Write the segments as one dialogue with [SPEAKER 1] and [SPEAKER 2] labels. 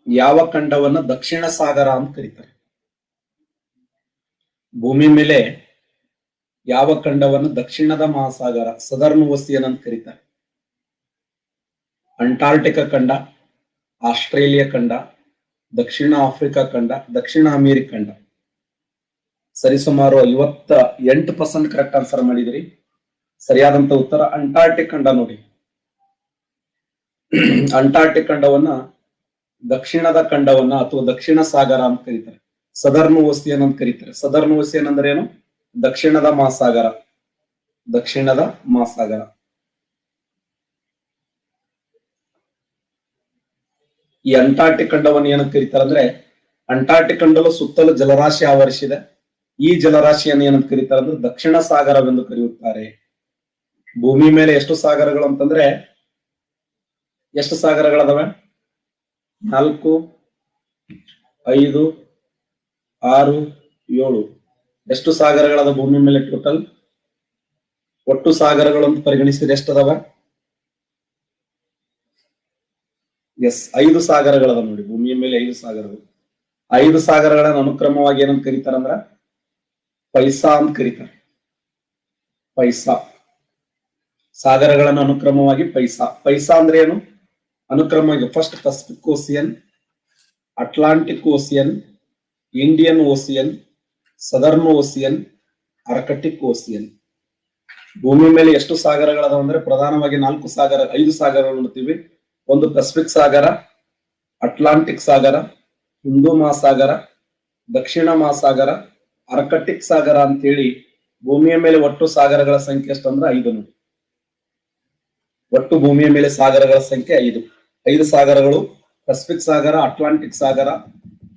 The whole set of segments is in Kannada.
[SPEAKER 1] ಯಾವ ಖಂಡವನ್ನ ದಕ್ಷಿಣ ಸಾಗರ ಅಂತ ಕರೀತಾರೆ? ಭೂಮಿ ಮೇಲೆ ಯಾವ ಖಂಡವನ್ನು ದಕ್ಷಿಣದ ಮಹಾಸಾಗರ ಸದರ್ನ್ ಓಸಿಯನ್ ಅಂತ ಕರೀತಾರೆ? ಅಂಟಾರ್ಟಿಕಾ ಖಂಡ, ಆಸ್ಟ್ರೇಲಿಯಾ ಖಂಡ, ದಕ್ಷಿಣ ಆಫ್ರಿಕಾ ಖಂಡ, ದಕ್ಷಿಣ ಅಮೆರಿಕ ಖಂಡ. ಸರಿಸುಮಾರು 58% ಕರೆಕ್ಟ್ ಆನ್ಸರ್ ಮಾಡಿದ್ರಿ. ಸರಿಯಾದಂತ ಉತ್ತರ ಅಂಟಾರ್ಟಿಕ್ ಖಂಡ. ನೋಡಿ, ಅಂಟಾರ್ಟಿಕ್ ಖಂಡವನ್ನ ದಕ್ಷಿಣದ ಖಂಡವನ್ನ ಅಥವಾ ದಕ್ಷಿಣ ಸಾಗರ ಅಂತ ಕರೀತಾರೆ. ಸದರ್ನ್ ಓಸಿಯನ್ ಅಂತ ಕರೀತಾರೆ. ಸದರ್ನ್ ಓಸಿಯನ್ ಅಂದ್ರೆ ಏನು? ದಕ್ಷಿಣದ ಮಹಾಸಾಗರ. ದಕ್ಷಿಣದ ಮಹಾಸಾಗರ. ಈ ಅಂಟಾರ್ಟಿಕ್ ಖಂಡವನ್ನು ಏನಂತ ಕರೀತಾರೆ ಅಂದ್ರೆ, ಅಂಟಾರ್ಟಿಕ್ ಖಂಡದ ಸುತ್ತಲೂ ಜಲರಾಶಿ ಆವರಿಸಿದೆ. ಈ ಜಲರಾಶಿಯನ್ನು ಏನಂತ ಕರೀತಾರೆ ಅಂದ್ರೆ ದಕ್ಷಿಣ ಸಾಗರವೆಂದು ಕರೆಯುತ್ತಾರೆ. ಭೂಮಿ ಮೇಲೆ ಎಷ್ಟು ಸಾಗರಗಳು ಅಂತಂದ್ರೆ, ಎಷ್ಟು ಸಾಗರಗಳದಾವೆ? 4, 5, 6, 7. ಎಷ್ಟು ಸಾಗರಗಳದ ಭೂಮಿ ಮೇಲೆ ಟೋಟಲ್? ಒಟ್ಟು ಸಾಗರಗಳು ಅಂತ ಪರಿಗಣಿಸಿದ್ರೆ ಎಷ್ಟದಾವ? ಎಸ್, 5 ಸಾಗರಗಳದ. ನೋಡಿ, ಭೂಮಿಯ ಮೇಲೆ 5 ಸಾಗರಗಳು. 5 ಸಾಗರಗಳನ್ನ ಅನುಕ್ರಮವಾಗಿ ಏನಂತ ಕರೀತಾರಂದ್ರ ಪೈಸಾ ಅಂತ ಕರೀತಾರೆ. ಪೈಸಾ ಸಾಗರಗಳನ್ನು ಅನುಕ್ರಮವಾಗಿ ಪೈಸಾ. ಪೈಸಾ ಅಂದ್ರೆ ಏನು? ಅನುಕ್ರಮವಾಗಿ first Pacific Ocean, Atlantic Ocean, Indian Ocean, Southern Ocean, Arctic Ocean. ಭೂಮಿ ಮೇಲೆ ಎಷ್ಟು ಸಾಗರಗಳದಾವ ಅಂದ್ರೆ ಪ್ರಧಾನವಾಗಿ 5 ಸಾಗರಗಳು ನೋಡ್ತೀವಿ. ಒಂದು ಪಸಿಫಿಕ್ ಸಾಗರ, ಅಟ್ಲಾಂಟಿಕ್ ಸಾಗರ, ಹಿಂದೂ ಮಹಾಸಾಗರ, ದಕ್ಷಿಣ ಮಹಾಸಾಗರ, ಆರ್ಕಟಿಕ್ ಸಾಗರ ಅಂತ ಹೇಳಿ ಭೂಮಿಯ ಮೇಲೆ ಒಟ್ಟು ಸಾಗರಗಳ ಸಂಖ್ಯೆ ಎಷ್ಟು ಅಂದ್ರೆ 5. ನೋಡಿ, ಒಟ್ಟು ಭೂಮಿಯ ಮೇಲೆ ಸಾಗರಗಳ ಸಂಖ್ಯೆ 5. 5 ಸಾಗರಗಳು: ಪಸಿಫಿಕ್ ಸಾಗರ, ಅಟ್ಲಾಂಟಿಕ್ ಸಾಗರ,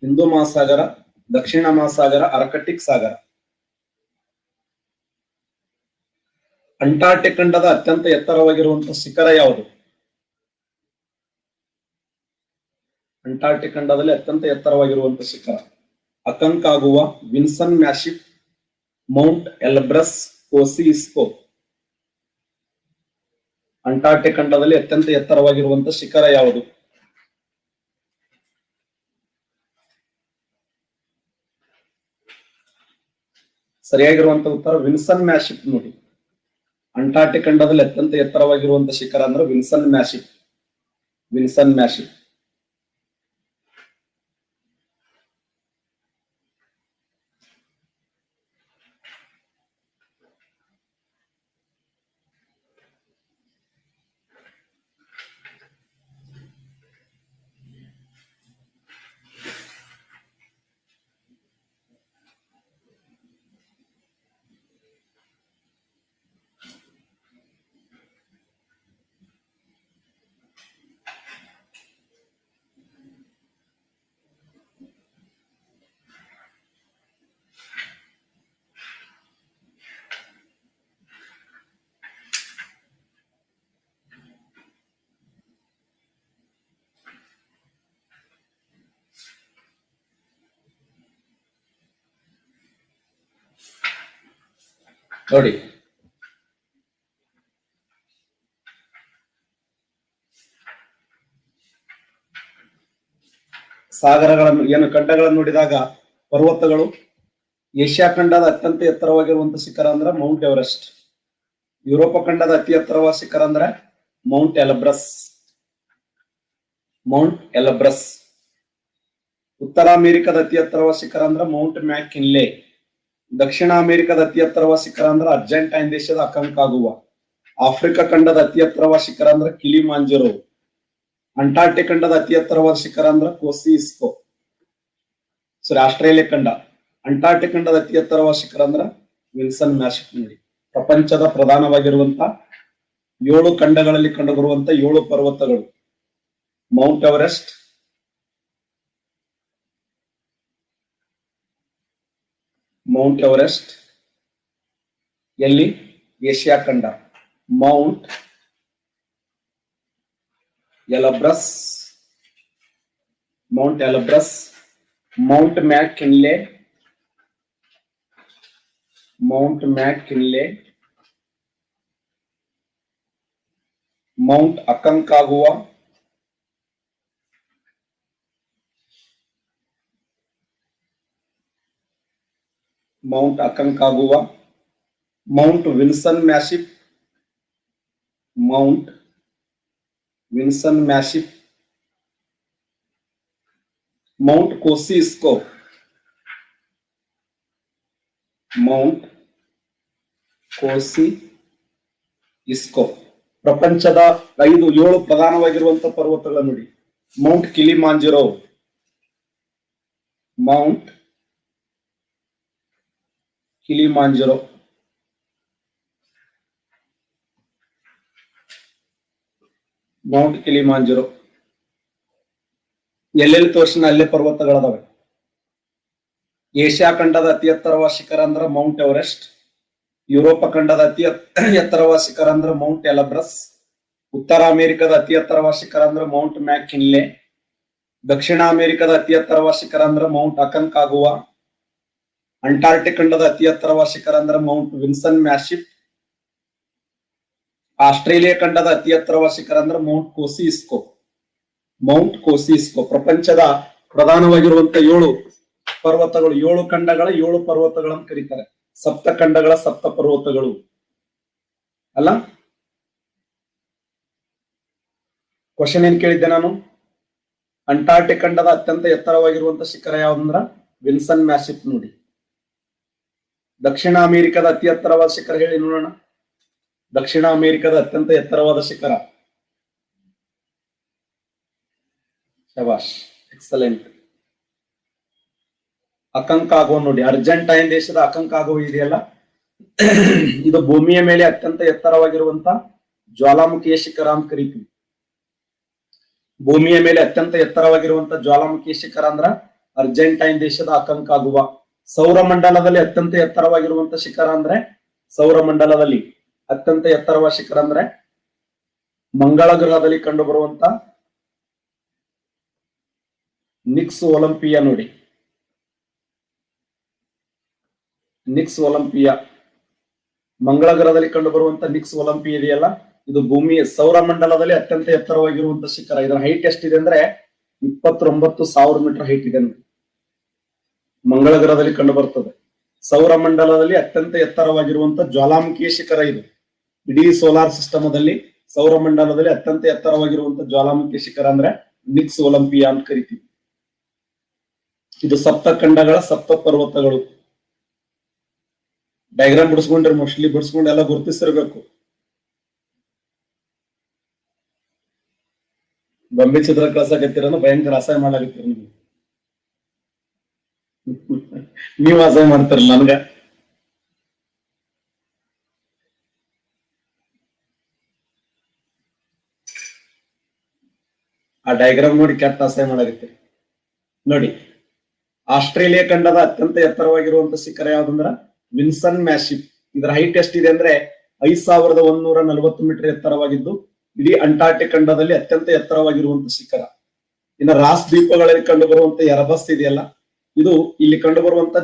[SPEAKER 1] ಹಿಂದೂ ಮಹಾಸಾಗರ, ದಕ್ಷಿಣ ಮಹಾಸಾಗರ, ಆರ್ಕಟಿಕ್ ಸಾಗರ. ಅಂಟಾರ್ಟಿಕ್ ಖಂಡದ ಅತ್ಯಂತ ಎತ್ತರವಾಗಿರುವಂತಹ ಶಿಖರ ಯಾವುದು? ಅಂಟಾರ್ಟಿಕ್ ಖಂಡದಲ್ಲಿ ಅತ್ಯಂತ ಎತ್ತರವಾಗಿರುವಂತಹ ಶಿಖರ ಅಕಂಕಾಗುವಾ, ವಿನ್ಸನ್ ಮ್ಯಾಸಿಫ್, ಮೌಂಟ್ ಎಲ್ಬ್ರಸ್, ಕೋಸಿಸ್ಕೋ. ಅಂಟಾರ್ಟಿಕ್ ಖಂಡದಲ್ಲಿ ಅತ್ಯಂತ ಎತ್ತರವಾಗಿರುವಂತಹ ಶಿಖರ ಯಾವುದು? ಸರಿಯಾಗಿರುವಂತಹ ಉತ್ತರ ವಿನ್ಸನ್ ಮ್ಯಾಸಿಫ್. ನೋಡಿ, ಅಂಟಾರ್ಟಿಕ್ ಖಂಡದಲ್ಲಿ ಅತ್ಯಂತ ಎತ್ತರವಾಗಿರುವಂತಹ ಶಿಖರ ಅಂದ್ರೆ ವಿನ್ಸನ್ ಮ್ಯಾಸಿಫ್. ವಿನ್ಸನ್ ಮ್ಯಾಸಿಫ್. ನೋಡಿ, ಸಾಗರಗಳನ್ನು ಏನು ಖಂಡಗಳನ್ನು ನೋಡಿದಾಗ ಪರ್ವತಗಳು. ಏಷ್ಯಾ ಖಂಡದ ಅತ್ಯಂತ ಎತ್ತರವಾಗಿರುವಂತಹ ಶಿಖರ ಅಂದ್ರೆ ಮೌಂಟ್ ಎವರೆಸ್ಟ್. ಯುರೋಪ ಖಂಡದ ಅತಿ ಎತ್ತರವಾದ ಶಿಖರ ಅಂದ್ರೆ ಮೌಂಟ್ ಎಲ್ಬ್ರಸ್. ಮೌಂಟ್ ಎಲ್ಬ್ರಸ್. ಉತ್ತರ ಅಮೆರಿಕದ ಅತಿ ಎತ್ತರವಾದ ಶಿಖರ ಅಂದ್ರೆ ಮೌಂಟ್ ಮ್ಯಾಕಿನ್ಲೆ. ದಕ್ಷಿಣ ಅಮೆರಿಕದ ಅತಿ ಎತ್ತರವಾದ ಶಿಖರ ಅಂದ್ರೆ ಅರ್ಜೆಂಟೈನ್ ದೇಶದ ಅಕಂಕಾಗುವಾ. ಆಫ್ರಿಕಾ ಖಂಡದ ಅತಿ ಎತ್ತರವಾದ ಶಿಖರ ಅಂದ್ರೆ ಕಿಲಿಮಾಂಜರೋ. ಅಂಟಾರ್ಟಿಕ್ ಖಂಡದ ಅತಿ ಎತ್ತರವಾದ ಶಿಖರ ಅಂದ್ರೆ ಕೋಸಿಸ್ಕೋ. ಸರಿ, ಆಸ್ಟ್ರೇಲಿಯಾ ಖಂಡ. ಅಂಟಾರ್ಟಿಕ್ ಖಂಡದ ಅತಿ ಎತ್ತರವಾದ ಶಿಖರ ಅಂದ್ರೆ ವಿಲ್ಸನ್ ಮ್ಯಾಸಿಫ್. ನೋಡಿ, ಪ್ರಪಂಚದ ಪ್ರಧಾನವಾಗಿರುವಂತಹ 7 ಖಂಡಗಳಲ್ಲಿ ಕಂಡುಬರುವಂತ 7 ಪರ್ವತಗಳು: ಮೌಂಟ್ ಎವರೆಸ್ಟ್, ಮೌಂಟ್ ಎವರೆಸ್ಟ್ ಎಲ್ಲಿ? ಏಷ್ಯಾ ಖಂಡ. Mount Elbrus, Mount Elbrus, Mount McKinley, Mount McKinley, Mount Aconcagua, Mount Aconcagua, Mount Vinson Massif, Mount Vinson Massif, Mount Kosciuszko, Mount Kosciuszko. ಪ್ರಪಂಚದ 7 ಪ್ರಧಾನವಾಗಿರುವಂತಹ ಪರ್ವತಗಳ ನೋಡಿ. Mount Kilimanjaro, Mount Kilimanjaro, Mount Kilimanjaro. ಎಲ್ಲೆಲ್ಲಿ ತೋರಿಸಿನ ಅಲ್ಲೇ ಪರ್ವತಗಳದಾವೆ. ಏಷ್ಯಾ ಖಂಡದ ಅತಿ ಎತ್ತರವಾದ ಶಿಖರ ಅಂದ್ರ ಮೌಂಟ್ ಎವರೆಸ್ಟ್. ಯುರೋಪ ಖಂಡದ ಅತಿ ಎತ್ತರವಾದ ಶಿಖರ ಅಂದ್ರ ಮೌಂಟ್ ಎಲಬ್ರಸ್. ಉತ್ತರ ಅಮೆರಿಕದ ಅತಿ ಎತ್ತರವಾದ ಶಿಖರ ಅಂದ್ರ ಮೌಂಟ್ ಮ್ಯಾಕಿನ್ಲೆ. ದಕ್ಷಿಣ ಅಮೆರಿಕದ ಅತಿ ಎತ್ತರವಾದ ಶಿಖರ ಅಂದ್ರ ಮೌಂಟ್ ಅಕಂಕಾಗುವಾ. ಅಂಟಾರ್ಟಿಕ್ ಖಂಡದ ಅತಿ ಎತ್ತರವಾದ ಶಿಖರ ಅಂದ್ರ ಮೌಂಟ್ ವಿನ್ಸನ್ ಮ್ಯಾಸಿಫ್. ಆಸ್ಟ್ರೇಲಿಯಾ ಖಂಡದ ಅತಿ ಎತ್ತರವಾದ ಶಿಖರ ಅಂದ್ರ ಮೌಂಟ್ ಕೋಸಿಸ್ಕೋ, ಮೌಂಟ್ ಕೋಸಿಸ್ಕೋ. ಪ್ರಪಂಚದ ಪ್ರಧಾನವಾಗಿರುವಂತಹ 7 ಪರ್ವತಗಳು, 7 ಖಂಡಗಳ 7 ಪರ್ವತಗಳನ್ನು ಕರೀತಾರೆ. ಸಪ್ತ ಖಂಡಗಳ ಸಪ್ತ ಪರ್ವತಗಳು ಅಲ್ಲ. ಕ್ವಶನ್ ಏನ್ ಕೇಳಿದ್ದೆ ನಾನು? ಅಂಟಾರ್ಟಿಕ್ ಖಂಡದ ಅತ್ಯಂತ ಎತ್ತರವಾಗಿರುವಂತಹ ಶಿಖರ ಯಾವ್ದಂದ್ರ ವಿನ್ಸನ್ ಮ್ಯಾಸಿಫ್ ನೋಡಿ. ದಕ್ಷಿಣ ಅಮೆರಿಕದ ಅತಿ ಎತ್ತರವಾದ ಶಿಖರ ಹೇಳಿ ನೋಡೋಣ. ದಕ್ಷಿಣ ಅಮೆರಿಕದ ಅತ್ಯಂತ ಎತ್ತರವಾದ ಶಿಖರ, ಶಬಾಷ್, ಎಕ್ಸಲೆಂಟ್. ಅಕಂಕಾಗೋ ನೋಡಿ. ಅರ್ಜೆಂಟೈನ್ ದೇಶದ ಅಕಂಕಾಗೋ ಇದೆಯಲ್ಲ, ಇದು ಭೂಮಿಯ ಮೇಲೆ ಅತ್ಯಂತ ಎತ್ತರವಾಗಿರುವಂತ ಜ್ವಾಲಾಮುಖಿಯ ಶಿಖರ ಅಂತ ಕರಿತೀವಿ. ಭೂಮಿಯ ಮೇಲೆ ಅತ್ಯಂತ ಎತ್ತರವಾಗಿರುವಂತ ಜ್ವಾಲಾಮುಖಿಯ ಶಿಖರ ಅಂದ್ರ ಅರ್ಜೆಂಟೈನ್ ದೇಶದ ಅಕಂಕಾಗುವಾ. ಸೌರಮಂಡಲದಲ್ಲಿ ಅತ್ಯಂತ ಎತ್ತರವಾಗಿರುವಂತ ಶಿಖರ ಅಂದ್ರೆ, ಸೌರಮಂಡಲದಲ್ಲಿ ಅತ್ಯಂತ ಎತ್ತರವಾದ ಶಿಖರ ಅಂದ್ರೆ ಮಂಗಳ ಗ್ರಹದಲ್ಲಿ ಕಂಡು ಬರುವಂತ ನಿಕ್ಸ್ ಒಲಿಂಪಿಯಾ ನೋಡಿ. ನಿಕ್ಸ್ ಒಲಿಂಪಿಯಾ, ಮಂಗಳ ಗ್ರಹದಲ್ಲಿ ಕಂಡು ಬರುವಂತ ನಿಕ್ಸ್ ಒಲಿಂಪಿಯಾ ಇದೆಯಲ್ಲ, ಇದು ಭೂಮಿಯ ಸೌರಮಂಡಲದಲ್ಲಿ ಅತ್ಯಂತ ಎತ್ತರವಾಗಿರುವಂತ ಶಿಖರ. ಇದರ ಹೈಟ್ ಎಷ್ಟಿದೆ ಅಂದ್ರೆ 29,000 ಮೀಟರ್ ಹೈಟ್ ಇದೆ. ಮಂಗಳ ಗ್ರಹದಲ್ಲಿ ಕಂಡು ಬರ್ತದೆ. ಸೌರಮಂಡಲದಲ್ಲಿ ಅತ್ಯಂತ ಎತ್ತರವಾಗಿರುವಂತ ಜ್ವಾಲಾಮುಖಿಯ ಶಿಖರ ಇದು. ಇಡೀ ಸೋಲಾರ್ ಸಿಸ್ಟಮದಲ್ಲಿ ಸೌರಮಂಡಲದಲ್ಲಿ ಅತ್ಯಂತ ಎತ್ತರವಾಗಿರುವಂತ ಜ್ವಾಲಾಮುಖಿಯ ಶಿಖರ ಅಂದ್ರೆ ನಿಕ್ಸ್ ಒಲಿಂಪಿಯಾ ಅಂತ ಕರಿತೀವಿ. ಇದು ಸಪ್ತ ಖಂಡಗಳ ಸಪ್ತ ಪರ್ವತಗಳು. ಡಯಾಗ್ರಾಮ್ ಬಿಡಿಸ್ಕೊಂಡ್ರೆ ಮೋಸ್ಟ್ಲಿ ಬಿಡಿಸ್ಕೊಂಡು ಎಲ್ಲ ಗುರುತಿಸಿರ್ಬೇಕು. ಗೊಂಬೆ ಚಿತ್ರ ಕಳ್ಸಕತ್ತೀರ, ಭಯಂಕರ ಅಸಹ್ಯ ಮಾಡಾಕತ್ತೀರ ನೀವು. ನೀವ್ ಅಸಹ್ಯ ಮಾಡ್ತಾರ ನನ್ಗ. ಆ ಡಯಾಗ್ರಾಮ್ ನೋಡಿ ಕೆಟ್ಟ ಅಸಹ್ಯ ಮಾಡಾಕತ್ತೀರಿ ನೋಡಿ. ಆಸ್ಟ್ರೇಲಿಯಾ ಖಂಡದ ಅತ್ಯಂತ ಎತ್ತರವಾಗಿರುವಂತ ಶಿಖರ ಯಾವ್ದಂದ್ರ ವಿನ್ಸನ್ ಮ್ಯಾಸಿಫ್. ಇದರ ಹೈಟ್ ಎಷ್ಟಿದೆ ಅಂದ್ರೆ 5,140 ಮೀಟರ್ ಎತ್ತರವಾಗಿದ್ದು ಇಡೀ ಅಂಟಾರ್ಟಿಕ್ ಖಂಡದಲ್ಲಿ ಅತ್ಯಂತ ಎತ್ತರವಾಗಿರುವಂತ ಶಿಖರ. ಇನ್ನು ರಾಸ್ ದ್ವೀಪಗಳಲ್ಲಿ ಕಂಡು ಬರುವಂತ ಎರಬಸ್ ಇದೆಯಲ್ಲ, ಇದು ಇಲ್ಲಿ ಕಂಡು ಬರುವಂತ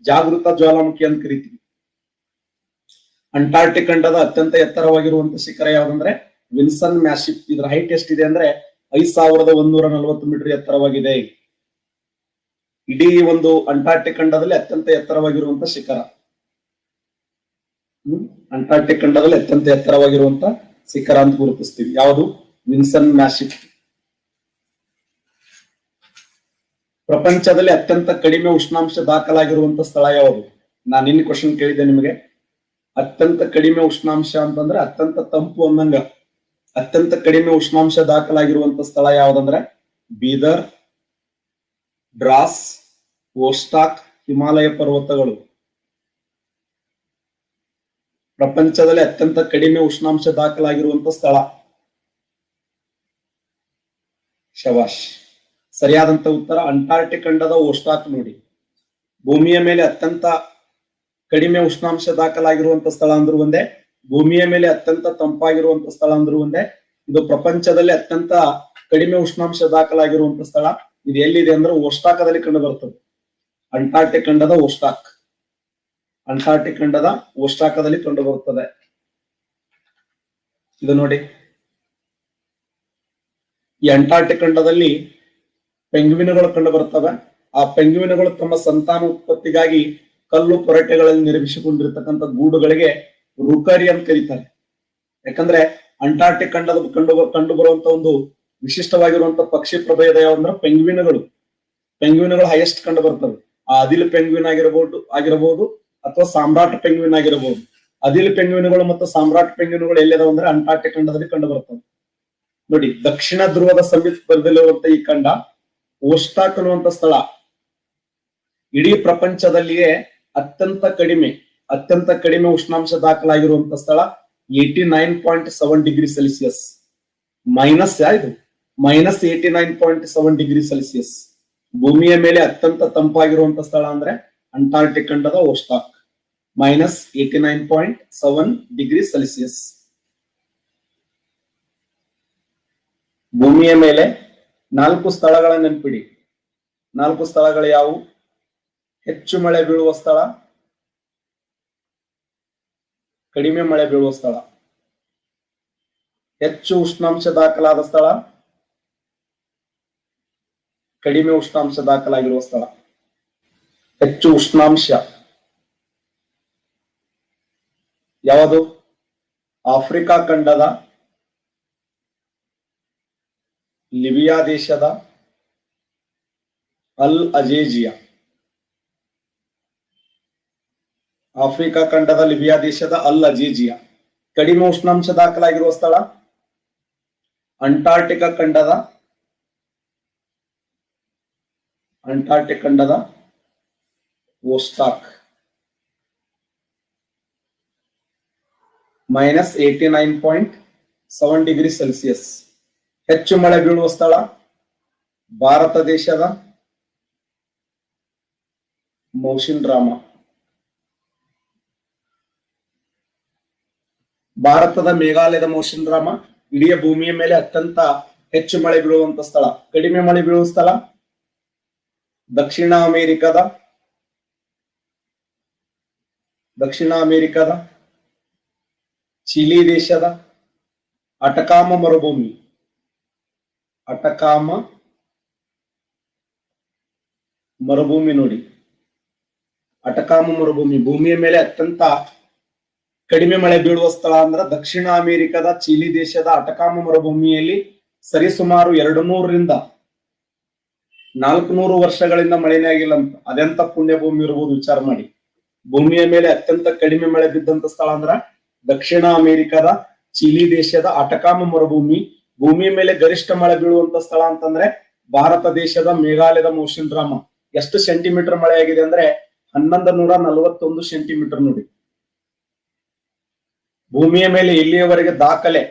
[SPEAKER 1] ಜಾಗೃತ ಜ್ವಾಲಾಮುಖಿ ಅಂತ ಕರಿತೀವಿ. ಅಂಟಾರ್ಟಿಕ್ ಖಂಡದ ಅತ್ಯಂತ ಎತ್ತರವಾಗಿರುವಂತ ಶಿಖರ ಯಾವ್ದಂದ್ರೆ ವಿನ್ಸನ್ ಮ್ಯಾಸಿಫ್. ಇದರ ಹೈಟ್ ಎಷ್ಟಿದೆ ಅಂದ್ರೆ 5,140 ಮೀಟರ್ ಎತ್ತರವಾಗಿದೆ. ಇಡೀ ಒಂದು ಅಂಟಾರ್ಟಿಕ್ ಖಂಡದಲ್ಲಿ ಅತ್ಯಂತ ಎತ್ತರವಾಗಿರುವಂತ ಶಿಖರ. ಅಂಟಾರ್ಟಿಕ್ ಖಂಡದಲ್ಲಿ ಅತ್ಯಂತ ಎತ್ತರವಾಗಿರುವಂತ ಶಿಖರ ಅಂತ ಗುರುತಿಸ್ತೀವಿ. ಯಾವುದು? ವಿನ್ಸನ್ ಮ್ಯಾಸಿಫ್. ಪ್ರಪಂಚದಲ್ಲಿ ಅತ್ಯಂತ ಕಡಿಮೆ ಉಷ್ಣಾಂಶ ದಾಖಲಾಗಿರುವಂತ ಸ್ಥಳ ಯಾವುದು? ನಾನು ನಿನ್ನೆ ಕ್ವಶನ್ ಕೇಳಿದ್ದೆ ನಿಮಗೆ. ಅತ್ಯಂತ ಕಡಿಮೆ ಉಷ್ಣಾಂಶ ಅಂತಂದ್ರೆ ಅತ್ಯಂತ ತಂಪು ಅಂದಂಗ. ಅತ್ಯಂತ ಕಡಿಮೆ ಉಷ್ಣಾಂಶ ದಾಖಲಾಗಿರುವಂತ ಸ್ಥಳ ಯಾವ್ದಂದ್ರೆ ಬೀದರ್, ಡ್ರಾಸ್, ವೋಸ್ಟಾಕ್, ಹಿಮಾಲಯ ಪರ್ವತಗಳು. ಪ್ರಪಂಚದಲ್ಲಿ ಅತ್ಯಂತ ಕಡಿಮೆ ಉಷ್ಣಾಂಶ ದಾಖಲಾಗಿರುವಂತ ಸ್ಥಳ. ಶಬಾಷ್, ಸರಿಯಾದಂತ ಉತ್ತರ ಅಂಟಾರ್ಟಿಕ್ ಖಂಡದ ವೋಸ್ಟಾಕ್ ನೋಡಿ. ಭೂಮಿಯ ಮೇಲೆ ಅತ್ಯಂತ ಕಡಿಮೆ ಉಷ್ಣಾಂಶ ದಾಖಲಾಗಿರುವಂತ ಸ್ಥಳ ಅಂದ್ರೂ ಒಂದೇ, ಭೂಮಿಯ ಮೇಲೆ ಅತ್ಯಂತ ತಂಪಾಗಿರುವಂತ ಸ್ಥಳ ಅಂದ್ರೂ ಒಂದೇ. ಇದು ಪ್ರಪಂಚದಲ್ಲಿ ಅತ್ಯಂತ ಕಡಿಮೆ ಉಷ್ಣಾಂಶ ದಾಖಲಾಗಿರುವಂತ ಸ್ಥಳ. ಇದು ಎಲ್ಲಿದೆ ಅಂದ್ರೆ ವೋಸ್ಟಾಕದಲ್ಲಿ ಕಂಡು ಬರ್ತದೆ. ಅಂಟಾರ್ಟಿಕ್ ಖಂಡದ ವೋಸ್ಟಾಕ್, ಅಂಟಾರ್ಟಿಕ್ ಖಂಡದ ವೋಸ್ಟಾಕದಲ್ಲಿ ಕಂಡು ಬರುತ್ತದೆ. ಇದು ನೋಡಿ, ಈ ಅಂಟಾರ್ಟಿಕ್ ಖಂಡದಲ್ಲಿ ಪೆಂಗ್ವಿನ್ಗಳು ಕಂಡು ಬರ್ತವೆ. ಆ ಪೆಂಗ್ವಿನ್ಗಳು ತಮ್ಮ ಸಂತಾನೋತ್ಪತ್ತಿಗಾಗಿ ಕಲ್ಲು ಪೊರಟೆಗಳಲ್ಲಿ ನಿರ್ಮಿಸಿಕೊಂಡಿರ್ತಕ್ಕಂಥ ಗೂಡುಗಳಿಗೆ ರುಕರಿ ಅಂತ ಕರೀತಾರೆ. ಯಾಕಂದ್ರೆ ಅಂಟಾರ್ಟಿಕ್ ಖಂಡದ ಕಂಡು ಬರುವಂತ ಒಂದು ವಿಶಿಷ್ಟವಾಗಿರುವಂತ ಪಕ್ಷಿ ಪ್ರಭೇದ ಯಾವಂದ್ರೆ ಪೆಂಗ್ವಿನ್ಗಳು. ಪೆಂಗ್ವಿನ್ಗಳು ಹೈಯೆಸ್ಟ್ ಕಂಡು ಬರ್ತವೆ. ಆ ಅದಿಲ್ ಪೆಂಗ್ವಿನ್ ಆಗಿರಬಹುದು ಅಥವಾ ಸಾಮ್ರಾಟ್ ಪೆಂಗ್ವಿನ್ ಆಗಿರಬಹುದು. ಅದಿಲ್ ಪೆಂಗ್ವಿನ್ಗಳು ಮತ್ತು ಸಾಮ್ರಾಟ್ ಪೆಂಗ್ವಿನ್ಗಳು ಎಲ್ಲಿದಾವ ಅಂದ್ರೆ ಅಂಟಾರ್ಟಿಕ್ ಖಂಡದಲ್ಲಿ ಕಂಡು ಬರ್ತವೆ. ನೋಡಿ, ದಕ್ಷಿಣ ಧ್ರುವದ ಸಮೀಪದಲ್ಲಿರುವಂತ ಈ ಖಂಡ ಓಸ್ಟಾಕ್ ಅನ್ನುವಂತ ಸ್ಥಳ ಇಡೀ ಪ್ರಪಂಚದಲ್ಲಿಯೇ ಅತ್ಯಂತ ಕಡಿಮೆ ಉಷ್ಣಾಂಶ ದಾಖಲಾಗಿರುವಂತ ಸ್ಥಳ 89.7 ಡಿಗ್ರಿ ಸೆಲ್ಸಿಯಸ್. ಇದು -89.7 ಡಿಗ್ರಿ ಸೆಲ್ಸಿಯಸ್. ಭೂಮಿಯ ಮೇಲೆ ಅತ್ಯಂತ ತಂಪಾಗಿರುವಂತ ಸ್ಥಳ ಅಂದ್ರೆ ಅಂಟಾರ್ಟಿಕ್ ಖಂಡದ ಓಸ್ಟಾಕ್, -89.7 ಡಿಗ್ರಿ ಸೆಲ್ಸಿಯಸ್. ಭೂಮಿಯ ಮೇಲೆ 4 ಸ್ಥಳಗಳ ನೆನಪಿಡಿ. 4 ಸ್ಥಳಗಳು ಯಾವುವು? ಹೆಚ್ಚು ಮಳೆ ಬೀಳುವ ಸ್ಥಳ, ಕಡಿಮೆ ಮಳೆ ಬೀಳುವ ಸ್ಥಳ, ಹೆಚ್ಚು ಉಷ್ಣಾಂಶ ದಾಖಲಾದ ಸ್ಥಳ, ಕಡಿಮೆ ಉಷ್ಣಾಂಶ ದಾಖಲಾಗಿರುವ ಸ್ಥಳ. ಹೆಚ್ಚು ಉಷ್ಣಾಂಶ ಯಾವುದು? ಆಫ್ರಿಕಾ ಖಂಡದ ಲಿಬಿಯಾ ದೇಶದ ಅಲ್ ಅಜೇಜಿಯಾ. ಆಫ್ರಿಕಾ ಖಂಡದ ಲಿಬಿಯಾ ದೇಶದ ಅಲ್ ಅಜೇಜಿಯಾ. ಕಡಿಮೆ ಉಷ್ಣಾಂಶ ದಾಖಲಾಗಿರುವ ಸ್ಥಳ ಅಂಟಾರ್ಟಿಕ್ ಖಂಡದ ಓಸ್ಟಾಕ್, -89.7 ಡಿಗ್ರಿ ಸೆಲ್ಸಿಯಸ್. ಹೆಚ್ಚು ಮಳೆ ಬೀಳುವ ಸ್ಥಳ ಭಾರತ ದೇಶದ ಮೌಸಿನ್ರಾಮ. ಭಾರತದ ಮೇಘಾಲಯದ ಮೌಸಿನ್ರಾಮ ಇಡೀ ಭೂಮಿಯ ಮೇಲೆ ಅತ್ಯಂತ ಹೆಚ್ಚು ಮಳೆ ಬೀಳುವಂತ ಸ್ಥಳ. ಕಡಿಮೆ ಮಳೆ ಬೀಳುವ ಸ್ಥಳ ದಕ್ಷಿಣ ಅಮೆರಿಕದ ಚಿಲಿ ದೇಶದ ಅಟಕಾಮ ಮರುಭೂಮಿ. ನೋಡಿ, ಅಟಕಾಮ ಮರುಭೂಮಿ ಭೂಮಿಯ ಮೇಲೆ ಅತ್ಯಂತ ಕಡಿಮೆ ಮಳೆ ಬೀಳುವ ಸ್ಥಳ ಅಂದ್ರೆ ದಕ್ಷಿಣ ಅಮೆರಿಕದ ಚಿಲಿ ದೇಶದ ಅಟಕಾಮ ಮರುಭೂಮಿಯಲ್ಲಿ ಸರಿಸುಮಾರು 200 ರಿಂದ 400 ವರ್ಷಗಳಿಂದ ಮಳೆನೇ ಆಗಿಲ್ಲ ಅಂತ. ಅದೆಂತ ಪುಣ್ಯ ಭೂಮಿ ಇರಬಹುದು ವಿಚಾರ ಮಾಡಿ. ಭೂಮಿಯ ಮೇಲೆ ಅತ್ಯಂತ ಕಡಿಮೆ ಮಳೆ ಬಿದ್ದಂತ ಸ್ಥಳ ಅಂದ್ರ ದಕ್ಷಿಣ ಅಮೆರಿಕದ ಚಿಲಿ ದೇಶದ ಅಟಕಾಮ ಮರುಭೂಮಿ. ಭೂಮಿಯ ಮೇಲೆ ಗರಿಷ್ಠ ಮಳೆ ಬೀಳುವಂತ ಸ್ಥಳ ಅಂತಂದ್ರೆ ಭಾರತ ದೇಶದ ಮೇಘಾಲಯದ ಮೌಸಿನ್ರಾಮ. ಎಷ್ಟು ಸೆಂಟಿಮೀಟರ್ ಮಳೆ ಆಗಿದೆ ಅಂದ್ರೆ 1141 ಸೆಂಟಿಮೀಟರ್. ನೋಡಿ, ಭೂಮಿಯ ಮೇಲೆ ಇಲ್ಲಿಯವರೆಗೆ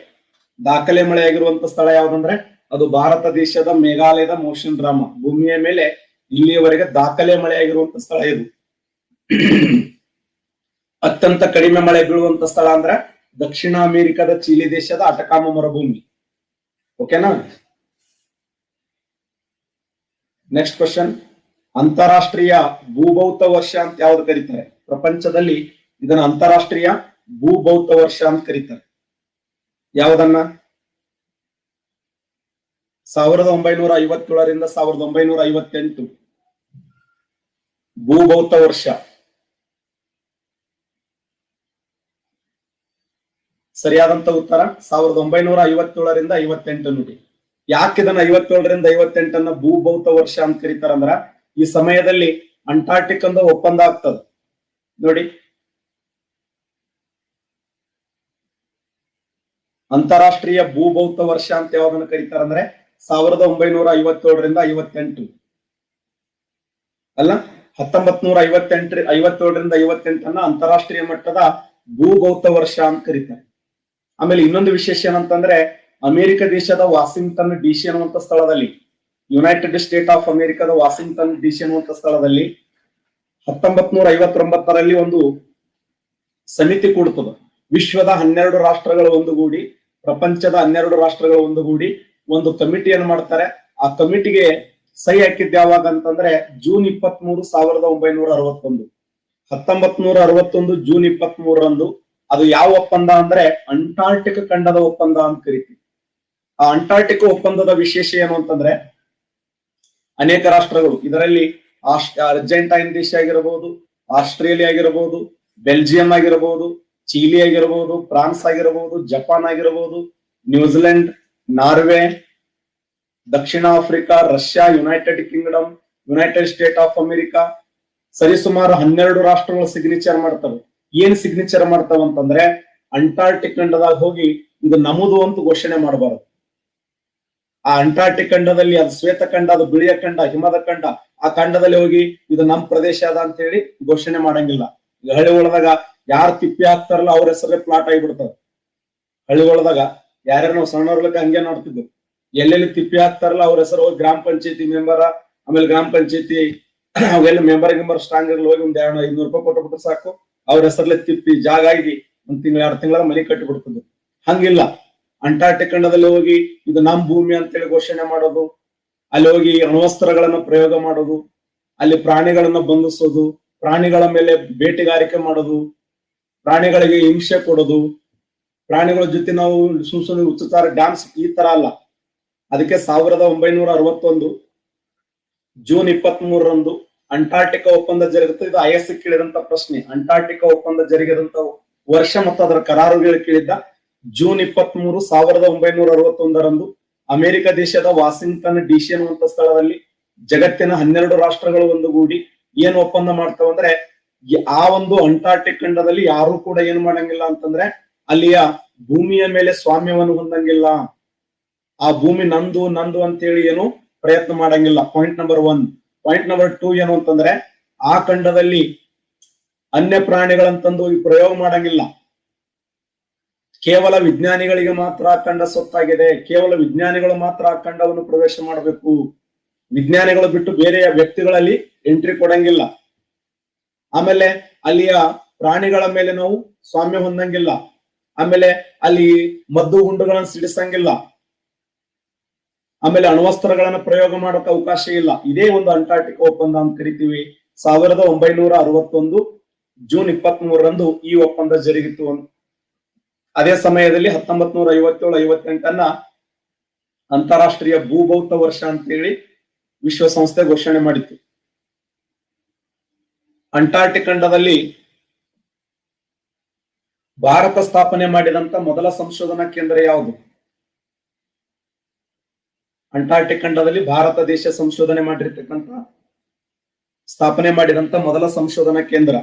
[SPEAKER 1] ದಾಖಲೆ ಮಳೆ ಆಗಿರುವಂತ ಸ್ಥಳ ಯಾವ್ದಂದ್ರೆ ಅದು ಭಾರತ ದೇಶದ ಮೇಘಾಲಯದ ಮೌಸಿನ್ರಾಮ. ಭೂಮಿಯ ಮೇಲೆ ಇಲ್ಲಿಯವರೆಗೆ ದಾಖಲೆ ಮಳೆ ಆಗಿರುವಂತ ಸ್ಥಳ ಇದು. ಅತ್ಯಂತ ಕಡಿಮೆ ಮಳೆ ಬೀಳುವಂತ ಸ್ಥಳ ಅಂದ್ರೆ ದಕ್ಷಿಣ ಅಮೆರಿಕದ ಚಿಲಿ ದೇಶದ ಅಟಕಾಮ ಮರುಭೂಮಿ. ಓಕೆನಾ? ನೆಕ್ಸ್ಟ್ ಕ್ವಶನ್, ಅಂತಾರಾಷ್ಟ್ರೀಯ ಭೂಭೌತ ವರ್ಷ ಅಂತ ಯಾವ್ದು ಕರೀತಾರೆ? ಪ್ರಪಂಚದಲ್ಲಿ ಇದನ್ನ ಅಂತಾರಾಷ್ಟ್ರೀಯ ಭೂಭೌತ ವರ್ಷ ಅಂತ ಕರೀತಾರೆ. ಯಾವುದನ್ನ? 1957 ರಿಂದ 1958 ಭೂಭೌತ ವರ್ಷ. ಸರಿಯಾದಂತ ಉತ್ತರ 1957 ರಿಂದ 58. ನೋಡಿ, ಯಾಕೆ ಇದನ್ನ 57 ರಿಂದ 58 ಭೂಭೌತ ವರ್ಷ ಅಂತ ಕರೀತಾರಂದ್ರ ಈ ಸಮಯದಲ್ಲಿ ಅಂಟಾರ್ಟಿಕ್ ಅಂದ ಒಪ್ಪಂದ ಆಗ್ತದೆ. ನೋಡಿ, ಅಂತಾರಾಷ್ಟ್ರೀಯ ಭೂಭೌತ ವರ್ಷ ಅಂತ ಯಾವ್ದನ್ನ ಕರೀತಾರಂದ್ರೆ 1957 ರಿಂದ 58 ಅಲ್ಲ, 1957 ರಿಂದ 58 ಅಂತಾರಾಷ್ಟ್ರೀಯ ಮಟ್ಟದ ಭೂಭೌತ ವರ್ಷ ಅಂತ ಕರೀತಾರೆ. ಆಮೇಲೆ ಇನ್ನೊಂದು ವಿಶೇಷ ಏನಂತಂದ್ರೆ ಅಮೆರಿಕ ದೇಶದ ವಾಷಿಂಗ್ಟನ್ ಡಿಸಿ ಅನ್ನುವಂತ ಸ್ಥಳದಲ್ಲಿ, ಯುನೈಟೆಡ್ ಸ್ಟೇಟ್ ಆಫ್ ಅಮೆರಿಕದ ವಾಷಿಂಗ್ಟನ್ ಡಿಸಿ ಅನ್ನುವಂತ ಸ್ಥಳದಲ್ಲಿ 1959 ಒಂದು ಸಮಿತಿ ಕೂಡುತ್ತದೆ. ವಿಶ್ವದ 12 ರಾಷ್ಟ್ರಗಳು ಒಂದುಗೂಡಿ, ಪ್ರಪಂಚದ 12 ರಾಷ್ಟ್ರಗಳು ಒಂದುಗೂಡಿ ಒಂದು ಕಮಿಟಿಯನ್ನು ಮಾಡ್ತಾರೆ. ಆ ಕಮಿಟಿಗೆ ಸಹಿ ಹಾಕಿದ್ದ ಯಾವಾಗ ಅಂತಂದ್ರೆ ಜೂನ್ 23, 1961. 1961 ಜೂನ್ 23 ಅದು ಯಾವ ಒಪ್ಪಂದ ಅಂದ್ರೆ ಅಂಟಾರ್ಟಿಕ್ ಖಂಡದ ಒಪ್ಪಂದ ಅಂತ ಕರಿತೀವಿ. ಆ ಅಂಟಾರ್ಟಿಕ್ ಒಪ್ಪಂದದ ವಿಶೇಷ ಏನು ಅಂತಂದ್ರೆ ಅನೇಕ ರಾಷ್ಟ್ರಗಳು, ಇದರಲ್ಲಿ ಅರ್ಜೆಂಟೈನ್ ದೇಶ ಆಗಿರಬಹುದು, ಆಸ್ಟ್ರೇಲಿಯಾ ಆಗಿರಬಹುದು, ಬೆಲ್ಜಿಯಂ ಆಗಿರಬಹುದು, ಚೀಲಿ ಆಗಿರಬಹುದು, ಫ್ರಾನ್ಸ್ ಆಗಿರಬಹುದು, ಜಪಾನ್ ಆಗಿರಬಹುದು, New Zealand, Norway, Dakshina Africa, Russia, United Kingdom, United state of America, ಸರಿಸುಮಾರು 12 ರಾಷ್ಟ್ರಗಳು ಸಿಗ್ನೇಚರ್ ಮಾಡ್ತವೆ. ಏನ್ ಸಿಗ್ನೇಚರ್ ಮಾಡ್ತಾವ ಅಂತಂದ್ರೆ, ಅಂಟಾರ್ಟಿಕ್ ಖಂಡದಾಗ ಹೋಗಿ ಇದು ನಮ್ಮದು ಅಂತ ಘೋಷಣೆ ಮಾಡಬಾರದು. ಆ ಅಂಟಾರ್ಟಿಕ್ ಖಂಡದಲ್ಲಿ ಅದು ಶ್ವೇತ ಖಂಡ, ಅದು ಬಿಳಿಯ ಖಂಡ, ಹಿಮದ ಖಂಡ, ಆ ಖಂಡದಲ್ಲಿ ಹೋಗಿ ಇದು ನಮ್ ಪ್ರದೇಶ ಅದ ಅಂತ ಹೇಳಿ ಘೋಷಣೆ ಮಾಡಂಗಿಲ್ಲ. ಈಗ ಹಳ್ಳಿ ಒಳದಾಗ ಯಾರು ತಿಪ್ಪಿ ಹಾಕ್ತಾರಲ್ಲ ಅವ್ರ ಹೆಸರೇ ಪ್ಲಾಟ್ ಆಗಿಬಿಡ್ತಾವ. ಹಳ್ಳಿ ಒಳದಾಗ ಯಾರ್ಯಾರು ನಾವು ಸಣ್ಣವ್ರಲಕ್ಕ ಹಂಗೆ ನೋಡ್ತಿದ್ವಿ, ಎಲ್ಲೆಲ್ಲಿ ತಿಪ್ಪಿ ಹಾಕ್ತಾರಲ್ಲ ಅವ್ರ ಹೆಸರು ಹೋಗಿ ಗ್ರಾಮ ಪಂಚಾಯತಿ ಮೆಂಬರ್, ಆಮೇಲೆ ಗ್ರಾಮ ಪಂಚಾಯತಿ ಅವೆಲ್ಲ ಮೆಂಬರ್ ಸ್ಟ್ರಾಂಗ್ ಇರಲಿ, ಹೋಗಿ ಒಂದ್ 500 ರೂಪಾಯಿ ಕೊಟ್ಟು ಸಾಕು, ಅವ್ರ ಹೆಸರಲ್ಲೇ ತಿಪ್ಪಿ ಜಾಗ ಆಗಿ 1 ತಿಂಗಳ 2 ತಿಂಗಳ ಮನೆ ಕಟ್ಟಿ ಬಿಡ್ತದೆ. ಹಂಗಿಲ್ಲ, ಅಂಟಾರ್ಟಿಕ್ ಖಂಡದಲ್ಲಿ ಹೋಗಿ ಇದು ನಮ್ ಭೂಮಿ ಅಂತೇಳಿ ಘೋಷಣೆ ಮಾಡೋದು, ಅಲ್ಲಿ ಹೋಗಿ ಅಣ್ವಸ್ತ್ರಗಳನ್ನ ಪ್ರಯೋಗ ಮಾಡೋದು, ಅಲ್ಲಿ ಪ್ರಾಣಿಗಳನ್ನ ಬಂಧಿಸೋದು, ಪ್ರಾಣಿಗಳ ಮೇಲೆ ಬೇಟೆಗಾರಿಕೆ ಮಾಡೋದು, ಪ್ರಾಣಿಗಳಿಗೆ ಹಿಂಸೆ ಕೊಡೋದು, ಪ್ರಾಣಿಗಳ ಜೊತೆ ನಾವು ಸುಮ್ಸುಮ್ಮನೆ ಉಚ್ಚುತ್ತರ ಡ್ಯಾನ್ಸ್, ಈ ತರ ಅಲ್ಲ. ಅದಕ್ಕೆ 1961 ಜೂನ್ 23ರಂದು ಅಂಟಾರ್ಟಿಕಾ ಒಪ್ಪಂದ ಜರುಗುತ್ತೆ. ಇದು IS ಕೇಳಿದಂತ ಪ್ರಶ್ನೆ. ಅಂಟಾರ್ಟಿಕಾ ಒಪ್ಪಂದ ಜರುಗಿದಂತ ವರ್ಷ ಮತ್ತು ಅದರ ಕರಾರುಗಳು ಕೇಳಿದ್ದ ಜೂನ್ 23, 1961ರಂದು ಅಮೆರಿಕ ದೇಶದ ವಾಷಿಂಗ್ಟನ್ DC ಅನ್ನುವಂತ ಸ್ಥಳದಲ್ಲಿ ಜಗತ್ತಿನ 12 ರಾಷ್ಟ್ರಗಳು ಒಂದುಗೂಡಿ ಏನ್ ಒಪ್ಪಂದ ಮಾಡ್ತಾವಂದ್ರೆ, ಆ ಒಂದು ಅಂಟಾರ್ಟಿಕ್ ಖಂಡದಲ್ಲಿ ಯಾರು ಕೂಡ ಏನ್ ಮಾಡಂಗಿಲ್ಲ ಅಂತಂದ್ರೆ ಅಲ್ಲಿಯ ಭೂಮಿಯ ಮೇಲೆ ಸ್ವಾಮ್ಯವನ್ನು ಹೊಂದಂಗಿಲ್ಲ. ಆ ಭೂಮಿ ನಂದು ನಂದು ಅಂತೇಳಿ ಏನು ಪ್ರಯತ್ನ ಮಾಡಂಗಿಲ್ಲ. Point number 1. ಪಾಯಿಂಟ್ ನಂಬರ್ 2 ಏನು ಅಂತಂದ್ರೆ, ಆ ಖಂಡದಲ್ಲಿ ಅನ್ಯ ಪ್ರಾಣಿಗಳಂತಂದು ಪ್ರಯೋಗ ಮಾಡಂಗಿಲ್ಲ. ಕೇವಲ ವಿಜ್ಞಾನಿಗಳಿಗೆ ಮಾತ್ರ ಆ ಖಂಡ ಸೊತ್ತಾಗಿದೆ. ಕೇವಲ ವಿಜ್ಞಾನಿಗಳು ಮಾತ್ರ ಆ ಖಂಡವನ್ನು ಪ್ರವೇಶ ಮಾಡಬೇಕು. ವಿಜ್ಞಾನಿಗಳು ಬಿಟ್ಟು ಬೇರೆ ವ್ಯಕ್ತಿಗಳಲ್ಲಿ ಎಂಟ್ರಿ ಕೊಡಂಗಿಲ್ಲ. ಆಮೇಲೆ ಅಲ್ಲಿಯ ಪ್ರಾಣಿಗಳ ಮೇಲೆ ನಾವು ಸ್ವಾಮ್ಯ ಹೊಂದಂಗಿಲ್ಲ. ಆಮೇಲೆ ಅಲ್ಲಿ ಮದ್ದು ಗುಂಡುಗಳನ್ನು ಸಿಡಿಸಂಗಿಲ್ಲ. ಆಮೇಲೆ ಅಣ್ವಸ್ತ್ರಗಳನ್ನ ಪ್ರಯೋಗ ಮಾಡೋಕೆ ಅವಕಾಶ ಇಲ್ಲ. ಇದೇ ಒಂದು ಅಂಟಾರ್ಟಿಕಾ ಒಪ್ಪಂದ ಅಂತ ಕರಿತೀವಿ. 1961 ಜೂನ್ 23ರಂದು ಈ ಒಪ್ಪಂದ ಜರುಗಿತು. ಅದೇ ಸಮಯದಲ್ಲಿ 1957-58 ಅಂತಾರಾಷ್ಟ್ರೀಯ ಭೂಭೌತ ವರ್ಷ ಅಂತೇಳಿ ವಿಶ್ವಸಂಸ್ಥೆ ಘೋಷಣೆ ಮಾಡಿತ್ತು. ಅಂಟಾರ್ಟಿಕ್ ಖಂಡದಲ್ಲಿ ಭಾರತ ಸ್ಥಾಪನೆ ಮಾಡಿದಂತ ಮೊದಲ ಸಂಶೋಧನಾ ಕೇಂದ್ರ ಯಾವುದು? ಅಂಟಾರ್ಟಿಕ್ ಖಂಡದಲ್ಲಿ ಭಾರತ ದೇಶ ಸಂಶೋಧನೆ ಮಾಡಿರ್ತಕ್ಕಂಥ ಸ್ಥಾಪನೆ ಮಾಡಿದಂತ ಮೊದಲ ಸಂಶೋಧನಾ ಕೇಂದ್ರ.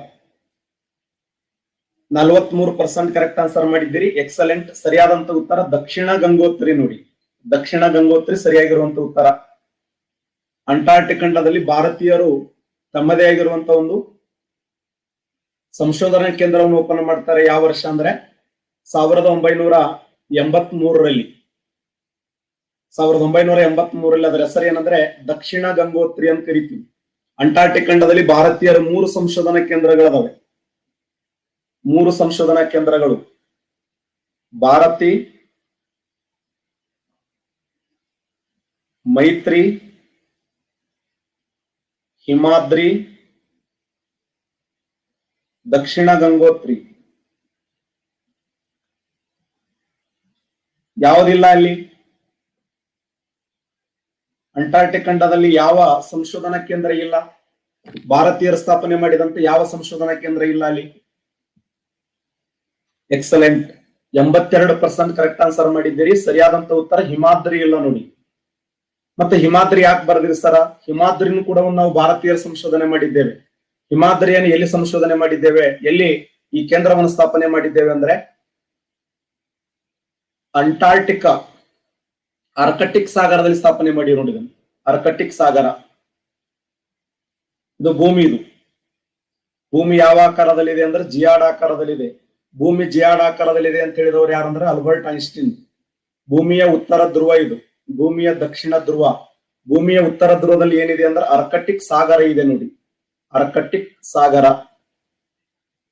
[SPEAKER 1] 43% ಕರೆಕ್ಟ್ ಆನ್ಸರ್ ಮಾಡಿದ್ದೀರಿ. ಎಕ್ಸಲೆಂಟ್. ಸರಿಯಾದಂತ ಉತ್ತರ ದಕ್ಷಿಣ ಗಂಗೋತ್ರಿ. ನೋಡಿ, ದಕ್ಷಿಣ ಗಂಗೋತ್ರಿ ಸರಿಯಾಗಿರುವಂತ ಉತ್ತರ. ಅಂಟಾರ್ಟಿಕ್ ಖಂಡದಲ್ಲಿ ಭಾರತೀಯರು ತಮ್ಮದೇ ಆಗಿರುವಂತ ಒಂದು ಸಂಶೋಧನಾ ಕೇಂದ್ರವನ್ನು ಓಪನ್ ಮಾಡ್ತಾರೆ. ಯಾವ ವರ್ಷ ಅಂದ್ರೆ 1983ರಲ್ಲಿ. 1983ರಲ್ಲಿ ಅದರ ಹೆಸರು ಏನಂದ್ರೆ ದಕ್ಷಿಣ ಗಂಗೋತ್ರಿ ಅಂತ ಕರಿತೀವಿ. ಅಂಟಾರ್ಟಿಕ್ ಖಂಡದಲ್ಲಿ ಭಾರತೀಯರ 3 ಸಂಶೋಧನಾ ಕೇಂದ್ರಗಳಿದಾವೆ. 3 ಸಂಶೋಧನಾ ಕೇಂದ್ರಗಳು: ಭಾರತಿ, ಮೈತ್ರಿ, ಹಿಮಾದ್ರಿ, ದಕ್ಷಿಣ ಗಂಗೋತ್ರಿ. ಯಾವುದಿಲ್ಲ ಅಲ್ಲಿ? ಅಂಟಾರ್ಟಿಕ್ ಖಂಡದಲ್ಲಿ ಯಾವ ಸಂಶೋಧನಾ ಕೇಂದ್ರ ಇಲ್ಲ? ಭಾರತೀಯರು ಸ್ಥಾಪನೆ ಮಾಡಿದಂತೆ ಯಾವ ಸಂಶೋಧನಾ ಕೇಂದ್ರ ಇಲ್ಲ ಅಲ್ಲಿ? ಎಕ್ಸಲೆಂಟ್. 82% ಕರೆಕ್ಟ್ ಆನ್ಸರ್ ಮಾಡಿದ್ದೀರಿ. ಸರಿಯಾದಂತ ಉತ್ತರ ಹಿಮಾದ್ರಿ ಇಲ್ಲ. ನೋಡಿ, ಮತ್ತೆ ಹಿಮಾದ್ರಿ ಯಾಕೆ ಬರ್ದಿರಿ ಸರ? ಹಿಮಾದ್ರಿನೂ ಕೂಡ ನಾವು ಭಾರತೀಯರು ಸಂಶೋಧನೆ ಮಾಡಿದ್ದೇವೆ. ಹಿಮಾದ್ರಿಯನ್ನು ಎಲ್ಲಿ ಸಂಶೋಧನೆ ಮಾಡಿದ್ದೇವೆ, ಎಲ್ಲಿ ಈ ಕೇಂದ್ರವನ್ನು ಸ್ಥಾಪನೆ ಮಾಡಿದ್ದೇವೆ ಅಂದ್ರೆ ಅಂಟಾರ್ಟಿಕಾ ಆರ್ಕಟಿಕ್ ಸಾಗರದಲ್ಲಿ ಸ್ಥಾಪನೆ ಮಾಡಿ. ನೋಡಿ, ಆರ್ಕಟಿಕ್ ಸಾಗರ ಇದು ಭೂಮಿ. ಇದು ಭೂಮಿ ಯಾವ ಆಕಾರದಲ್ಲಿದೆ ಅಂದ್ರೆ ಜಿಯಾಡ್ ಆಕಾರದಲ್ಲಿದೆ. ಭೂಮಿ ಜಿಯಾಡ್ ಆಕಾರದಲ್ಲಿದೆ ಅಂತ ಹೇಳಿದವರು ಯಾರಂದ್ರೆ ಆಲ್ಬರ್ಟ್ ಐನ್ಸ್ಟೀನ್. ಭೂಮಿಯ ಉತ್ತರ ಧ್ರುವ ಇದು, ಭೂಮಿಯ ದಕ್ಷಿಣ ಧ್ರುವ. ಭೂಮಿಯ ಉತ್ತರ ಧ್ರುವದಲ್ಲಿ ಏನಿದೆ ಅಂದ್ರೆ ಆರ್ಕಟಿಕ್ ಸಾಗರ ಇದೆ. ನೋಡಿ, ಆರ್ಕಟಿಕ್ ಸಾಗರ.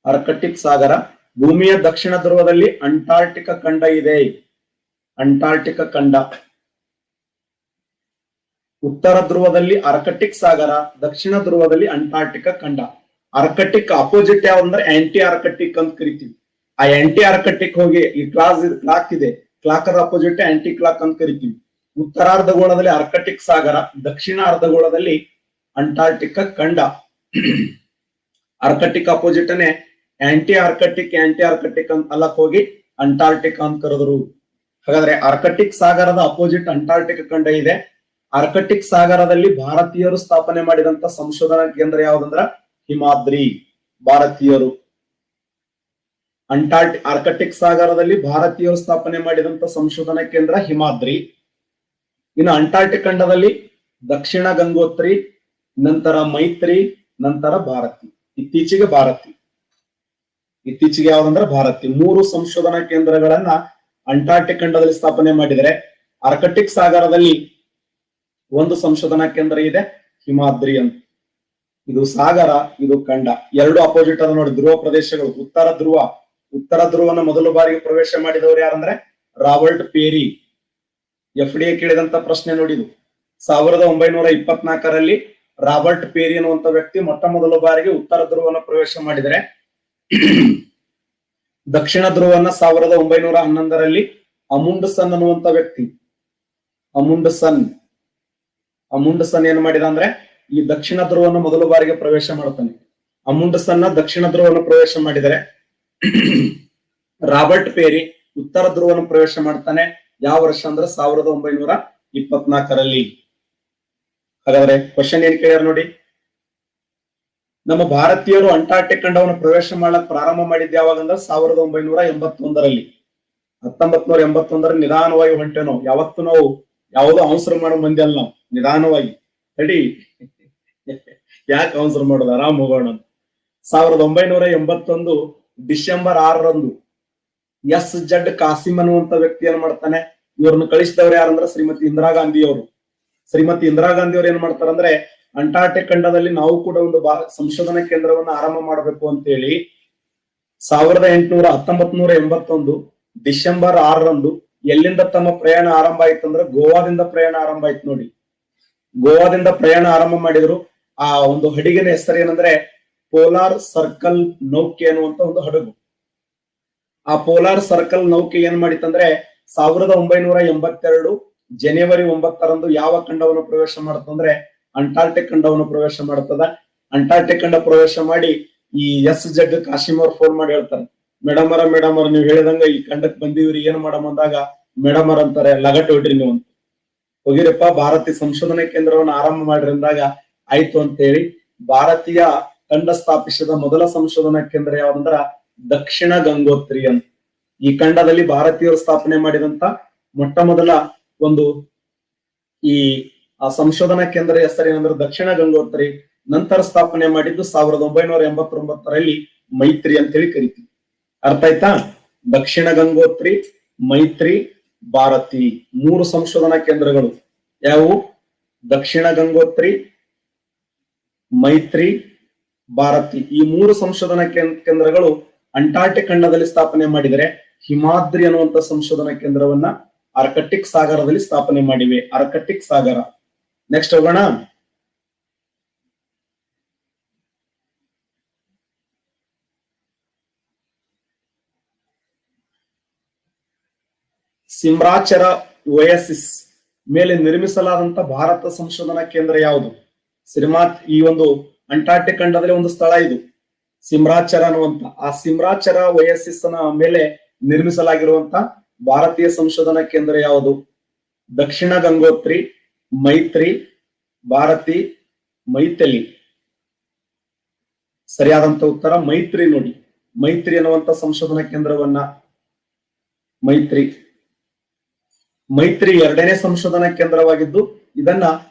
[SPEAKER 1] ಆರ್ಕಟಿಕ್ ಸಾಗರ. ಭೂಮಿಯ ದಕ್ಷಿಣ ಧ್ರುವದಲ್ಲಿ ಅಂಟಾರ್ಟಿಕಾ ಖಂಡ ಇದೆ. ಅಂಟಾರ್ಟಿಕಾ ಖಂಡ. ಉತ್ತರ ಧ್ರುವದಲ್ಲಿ ಆರ್ಕಟಿಕ್ ಸಾಗರ, ದಕ್ಷಿಣ ಧ್ರುವದಲ್ಲಿ ಅಂಟಾರ್ಟಿಕಾ ಖಂಡ. ಆರ್ಕಟಿಕ್ ಅಪೋಸಿಟ್ ಯಾವಂದ್ರೆ ಆಂಟಿ ಆರ್ಕಟಿಕ್ ಅಂತ ಕರಿತೀವಿ. ಆ ಆಂಟಿ ಆರ್ಕಟಿಕ್ ಹೋಗಿ ಈ ಕ್ಲಾಕ್ ಇದೆ, ಕ್ಲಾಕರ್ ಅಪೋಸಿಟ್ ಆಂಟಿ ಕ್ಲಾಕ್ ಅಂತ ಕರಿತೀವಿ. ಉತ್ತರಾರ್ಧಗೋಳದಲ್ಲಿ ಆರ್ಕಟಿಕ್ ಸಾಗರ, ದಕ್ಷಿಣ ಅರ್ಧಗೋಳದಲ್ಲಿ ಅಂಟಾರ್ಟಿಕಾ ಖಂಡ. ಆರ್ಕಟಿಕ್ ಅಪೋಸಿಟ್ನೆ ಆಂಟಿ ಆರ್ಕಟಿಕ್ ಅಂತ ಅಲ್ಲಕ್ ಹೋಗಿ ಅಂಟಾರ್ಟಿಕ್ ಅಂತ ಕರೆದ್ರು. ಹಾಗಾದ್ರೆ ಆರ್ಕಟಿಕ್ ಸಾಗರದ ಅಪೋಸಿಟ್ ಅಂಟಾರ್ಟಿಕ್ ಖಂಡ ಇದೆ. ಆರ್ಕಟಿಕ್ ಸಾಗರದಲ್ಲಿ ಭಾರತೀಯರು ಸ್ಥಾಪನೆ ಮಾಡಿದಂತ ಸಂಶೋಧನಾ ಕೇಂದ್ರ ಯಾವ್ದಂದ್ರ ಹಿಮಾದ್ರಿ. ಭಾರತೀಯರು ಆರ್ಕಟಿಕ್ ಸಾಗರದಲ್ಲಿ ಭಾರತೀಯರು ಸ್ಥಾಪನೆ ಮಾಡಿದಂತ ಸಂಶೋಧನಾ ಕೇಂದ್ರ ಹಿಮಾದ್ರಿ. ಇನ್ನು ಅಂಟಾರ್ಟಿಕ್ ಖಂಡದಲ್ಲಿ ದಕ್ಷಿಣ ಗಂಗೋತ್ರಿ, ನಂತರ ಮೈತ್ರಿ, ನಂತರ ಭಾರತಿ. ಇತ್ತೀಚೆಗೆ ಯಾವ್ದಂದ್ರೆ ಭಾರತಿ. 3 ಸಂಶೋಧನಾ ಕೇಂದ್ರಗಳನ್ನ ಅಂಟಾರ್ಟಿಕ್ ಖಂಡದಲ್ಲಿ ಸ್ಥಾಪನೆ ಮಾಡಿದರೆ, ಆರ್ಕಟಿಕ್ ಸಾಗರದಲ್ಲಿ ಒಂದು ಸಂಶೋಧನಾ ಕೇಂದ್ರ ಇದೆ, ಹಿಮಾದ್ರಿ ಅಂತ. ಇದು ಸಾಗರ, ಇದು ಖಂಡ, ಎರಡು ಅಪೋಸಿಟ್ ಅದ ನೋಡಿ ಧ್ರುವ ಪ್ರದೇಶಗಳು. ಉತ್ತರ ಧ್ರುವನ ಮೊದಲ ಬಾರಿಗೆ ಪ್ರವೇಶ ಮಾಡಿದವರು ಯಾರಂದ್ರೆ ರಾಬರ್ಟ್ ಪೇರಿ. FDA ಕೇಳಿದಂತ ಪ್ರಶ್ನೆ ನೋಡಿದು. 1924ರಲ್ಲಿ ರಾಬರ್ಟ್ ಪೇರಿ ಅನ್ನುವಂತ ವ್ಯಕ್ತಿ ಮೊಟ್ಟ ಮೊದಲ ಬಾರಿಗೆ ಉತ್ತರ ಧ್ರುವನ ಪ್ರವೇಶ ಮಾಡಿದರೆ, ದಕ್ಷಿಣ ಧ್ರುವನ 1911ರಲ್ಲಿ ಅಮುಂಡ್ಸನ್ ಅನ್ನುವಂತ ವ್ಯಕ್ತಿ, ಅಮುಂಡ್ಸನ್ ಏನ್ ಮಾಡಿದ ಅಂದ್ರೆ ಈ ದಕ್ಷಿಣ ಧ್ರುವನ ಮೊದಲ ಬಾರಿಗೆ ಪ್ರವೇಶ ಮಾಡ್ತಾನೆ. ಅಮುಂಡ್ಸನ್ನ ದಕ್ಷಿಣ ಧ್ರುವನ ಪ್ರವೇಶ ಮಾಡಿದರೆ, ರಾಬರ್ಟ್ ಪೇರಿ ಉತ್ತರ ಧ್ರುವನ ಪ್ರವೇಶ ಮಾಡ್ತಾನೆ. ಯಾವ ವರ್ಷ ಅಂದ್ರೆ 1924ರಲ್ಲಿ. ಹಾಗಾದ್ರೆ ಕ್ವಶನ್ ಏನ್ ಕೇಳ್ಯಾರ ನೋಡಿ. ನಮ್ಮ ಭಾರತೀಯರು ಅಂಟಾರ್ಟಿಕ್ ಖಂಡವನ್ನು ಪ್ರವೇಶ ಮಾಡಕ್ ಪ್ರಾರಂಭ ಮಾಡಿದ್ದೆ ಯಾವಾಗ ಅಂದ್ರೆ 1981ರಲ್ಲಿ. 1981ರಲ್ಲಿ ನಿಧಾನವಾಗಿ ಹೊಂಟೆ ನಾವು. ಯಾವತ್ತು ನಾವು ಯಾವುದೋ ಅವಸರ ಮಾಡೋ ಮಂದಿ ಅಲ್ಲ ನಾವು. ನಿಧಾನವಾಗಿ ತಡಿ, ಯಾಕೆ ಅವಸರ ಮಾಡೋದು, ಆರಾಮ್ ಹೋಗೋಣ. 1981 ಡಿಸೆಂಬರ್ 6ರಂದು SZ ಕಾಸಿಮ್ ಅನ್ನುವಂತ ವ್ಯಕ್ತಿ ಏನ್ ಮಾಡ್ತಾನೆ, ಇವ್ರನ್ನ ಕಳಿಸಿದವ್ರು ಯಾರಂದ್ರೆ ಶ್ರೀಮತಿ ಇಂದಿರಾ ಗಾಂಧಿ ಅವರು. ಶ್ರೀಮತಿ ಇಂದಿರಾ ಗಾಂಧಿ ಅವ್ರು ಏನ್ ಮಾಡ್ತಾರಂದ್ರೆ, ಅಂಟಾರ್ಟಿಕ್ ಖಂಡದಲ್ಲಿ ನಾವು ಕೂಡ ಒಂದು ಸಂಶೋಧನಾ ಕೇಂದ್ರವನ್ನ ಆರಂಭ ಮಾಡಬೇಕು ಅಂತ ಹೇಳಿ 1981 ಡಿಸೆಂಬರ್ 6ರಂದು ಎಲ್ಲಿಂದ ತಮ್ಮ ಪ್ರಯಾಣ ಆರಂಭ ಆಯ್ತು ಅಂದ್ರೆ ಗೋವಾದಿಂದ ಪ್ರಯಾಣ ಆರಂಭ ಆಯ್ತು ನೋಡಿ. ಗೋವಾದಿಂದ ಪ್ರಯಾಣ ಆರಂಭ ಮಾಡಿದ್ರು. ಆ ಒಂದು ಹಡಗಿನ ಹೆಸರು ಏನಂದ್ರೆ ಪೋಲಾರ್ ಸರ್ಕಲ್ ನೌಕೆ ಅನ್ನುವಂತ ಒಂದು ಹಡಗು. ಆ ಪೋಲಾರ್ ಸರ್ಕಲ್ ನೌಕೆ ಏನ್ ಮಾಡಿತ್ತಂದ್ರೆ 1982 ಜನವರಿ 9ರಂದು ಯಾವ ಖಂಡವನ್ನು ಪ್ರವೇಶ ಮಾಡುತ್ತಂದ್ರೆ ಅಂಟಾರ್ಟಿಕ್ ಖಂಡವನ್ನು ಪ್ರವೇಶ ಮಾಡುತ್ತದ. ಅಂಟಾರ್ಟಿಕ್ ಖಂಡ ಪ್ರವೇಶ ಮಾಡಿ ಈ SZ ಕಾಸಿಮ್ ಅವ್ರು ಫೋನ್ ಮಾಡಿ ಹೇಳ್ತಾರೆ, ಮೇಡಮ್ ಅವರ ನೀವು ಹೇಳಿದಂಗ ಈ ಖಂಡಕ್ ಬಂದಿವ್ರಿ, ಏನ್ ಮಾಡಮ್ ಅಂದಾಗ ಮೇಡಮ್ ಅವ್ರ ಅಂತಾರೆ, ಲಗಟ್ ಹೊಡ್ರಿ ನೀವು ಅಂತ. ಹೋಗಿರಪ್ಪ ಭಾರತೀಯ ಸಂಶೋಧನಾ ಕೇಂದ್ರವನ್ನು ಆರಂಭ ಮಾಡ್ರಿ ಅಂದಾಗ ಆಯ್ತು ಅಂತ ಹೇಳಿ ಭಾರತೀಯ ಖಂಡ ಸ್ಥಾಪಿಸಿದ ಮೊದಲ ಸಂಶೋಧನಾ ಕೇಂದ್ರ ಯಾವ್ದಂದ್ರ ದಕ್ಷಿಣ ಗಂಗೋತ್ರಿ ಅಂತ. ಈ ಖಂಡದಲ್ಲಿ ಭಾರತೀಯರು ಸ್ಥಾಪನೆ ಮಾಡಿದಂತ ಮೊಟ್ಟ ಮೊದಲ ಒಂದು ಈ ಸಂಶೋಧನಾ ಕೇಂದ್ರ ಹೆಸರೇನಂದ್ರೆ ದಕ್ಷಿಣ ಗಂಗೋತ್ರಿ. ನಂತರ ಸ್ಥಾಪನೆ ಮಾಡಿದ್ದು 1989ರಲ್ಲಿ ಮೈತ್ರಿ ಅಂತೇಳಿ ಕರಿತೀವಿ. ಅರ್ಥ ಆಯ್ತಾ? ದಕ್ಷಿಣ ಗಂಗೋತ್ರಿ, ಮೈತ್ರಿ, ಭಾರತಿ 3 ಸಂಶೋಧನಾ ಕೇಂದ್ರಗಳು ಯಾವುವು? ದಕ್ಷಿಣ ಗಂಗೋತ್ರಿ, ಮೈತ್ರಿ, ಭಾರತಿ. ಈ 3 ಸಂಶೋಧನಾ ಕೇಂದ್ರಗಳು ಅಂಟಾರ್ಟಿಕ್ ಖಂಡದಲ್ಲಿ ಸ್ಥಾಪನೆ ಮಾಡಿದರೆ, ಹಿಮಾದ್ರಿ ಅನ್ನುವಂತ ಸಂಶೋಧನಾ ಕೇಂದ್ರವನ್ನ ಆರ್ಕಟಿಕ್ ಸಾಗರದಲ್ಲಿ ಸ್ಥಾಪನೆ ಮಾಡಿವೆ. ಆರ್ಕಟಿಕ್ ಸಾಗರ. ನೆಕ್ಸ್ಟ್ ಹೋಗೋಣ. ಸಿಮ್ರಾಚರ ಒಯಸಿಸ್ ಮೇಲೆ ನಿರ್ಮಿಸಲಾದಂತ ಭಾರತ ಸಂಶೋಧನಾ ಕೇಂದ್ರ ಯಾವುದು? ಈ ಒಂದು ಅಂಟಾರ್ಟಿಕ್ ಖಂಡದಲ್ಲಿ ಒಂದು ಸ್ಥಳ ಇದು ಸಿಮ್ರಾಚರ ಅನ್ನುವಂತ. ಆ ಸಿಮ್ರಾಚರ ಒಯಸಿಸ್ ನ ಮೇಲೆ ನಿರ್ಮಿಸಲಾಗಿರುವಂತ ಭಾರತೀಯ ಸಂಶೋಧನಾ ಕೇಂದ್ರ ಯಾವುದು? ದಕ್ಷಿಣ ಗಂಗೋತ್ರಿ, ಮೈತ್ರಿ, ಭಾರತಿ, ಮೈಥಿಲಿ. ಸರಿಯಾದಂತ ಉತ್ತರ ಮೈತ್ರಿ ನೋಡಿ. ಮೈತ್ರಿ ಅನ್ನುವಂತ ಸಂಶೋಧನಾ ಕೇಂದ್ರವನ್ನ ಮೈತ್ರಿ 2ನೇ ಸಂಶೋಧನಾ ಕೇಂದ್ರವಾಗಿದ್ದು ಇದನ್ನ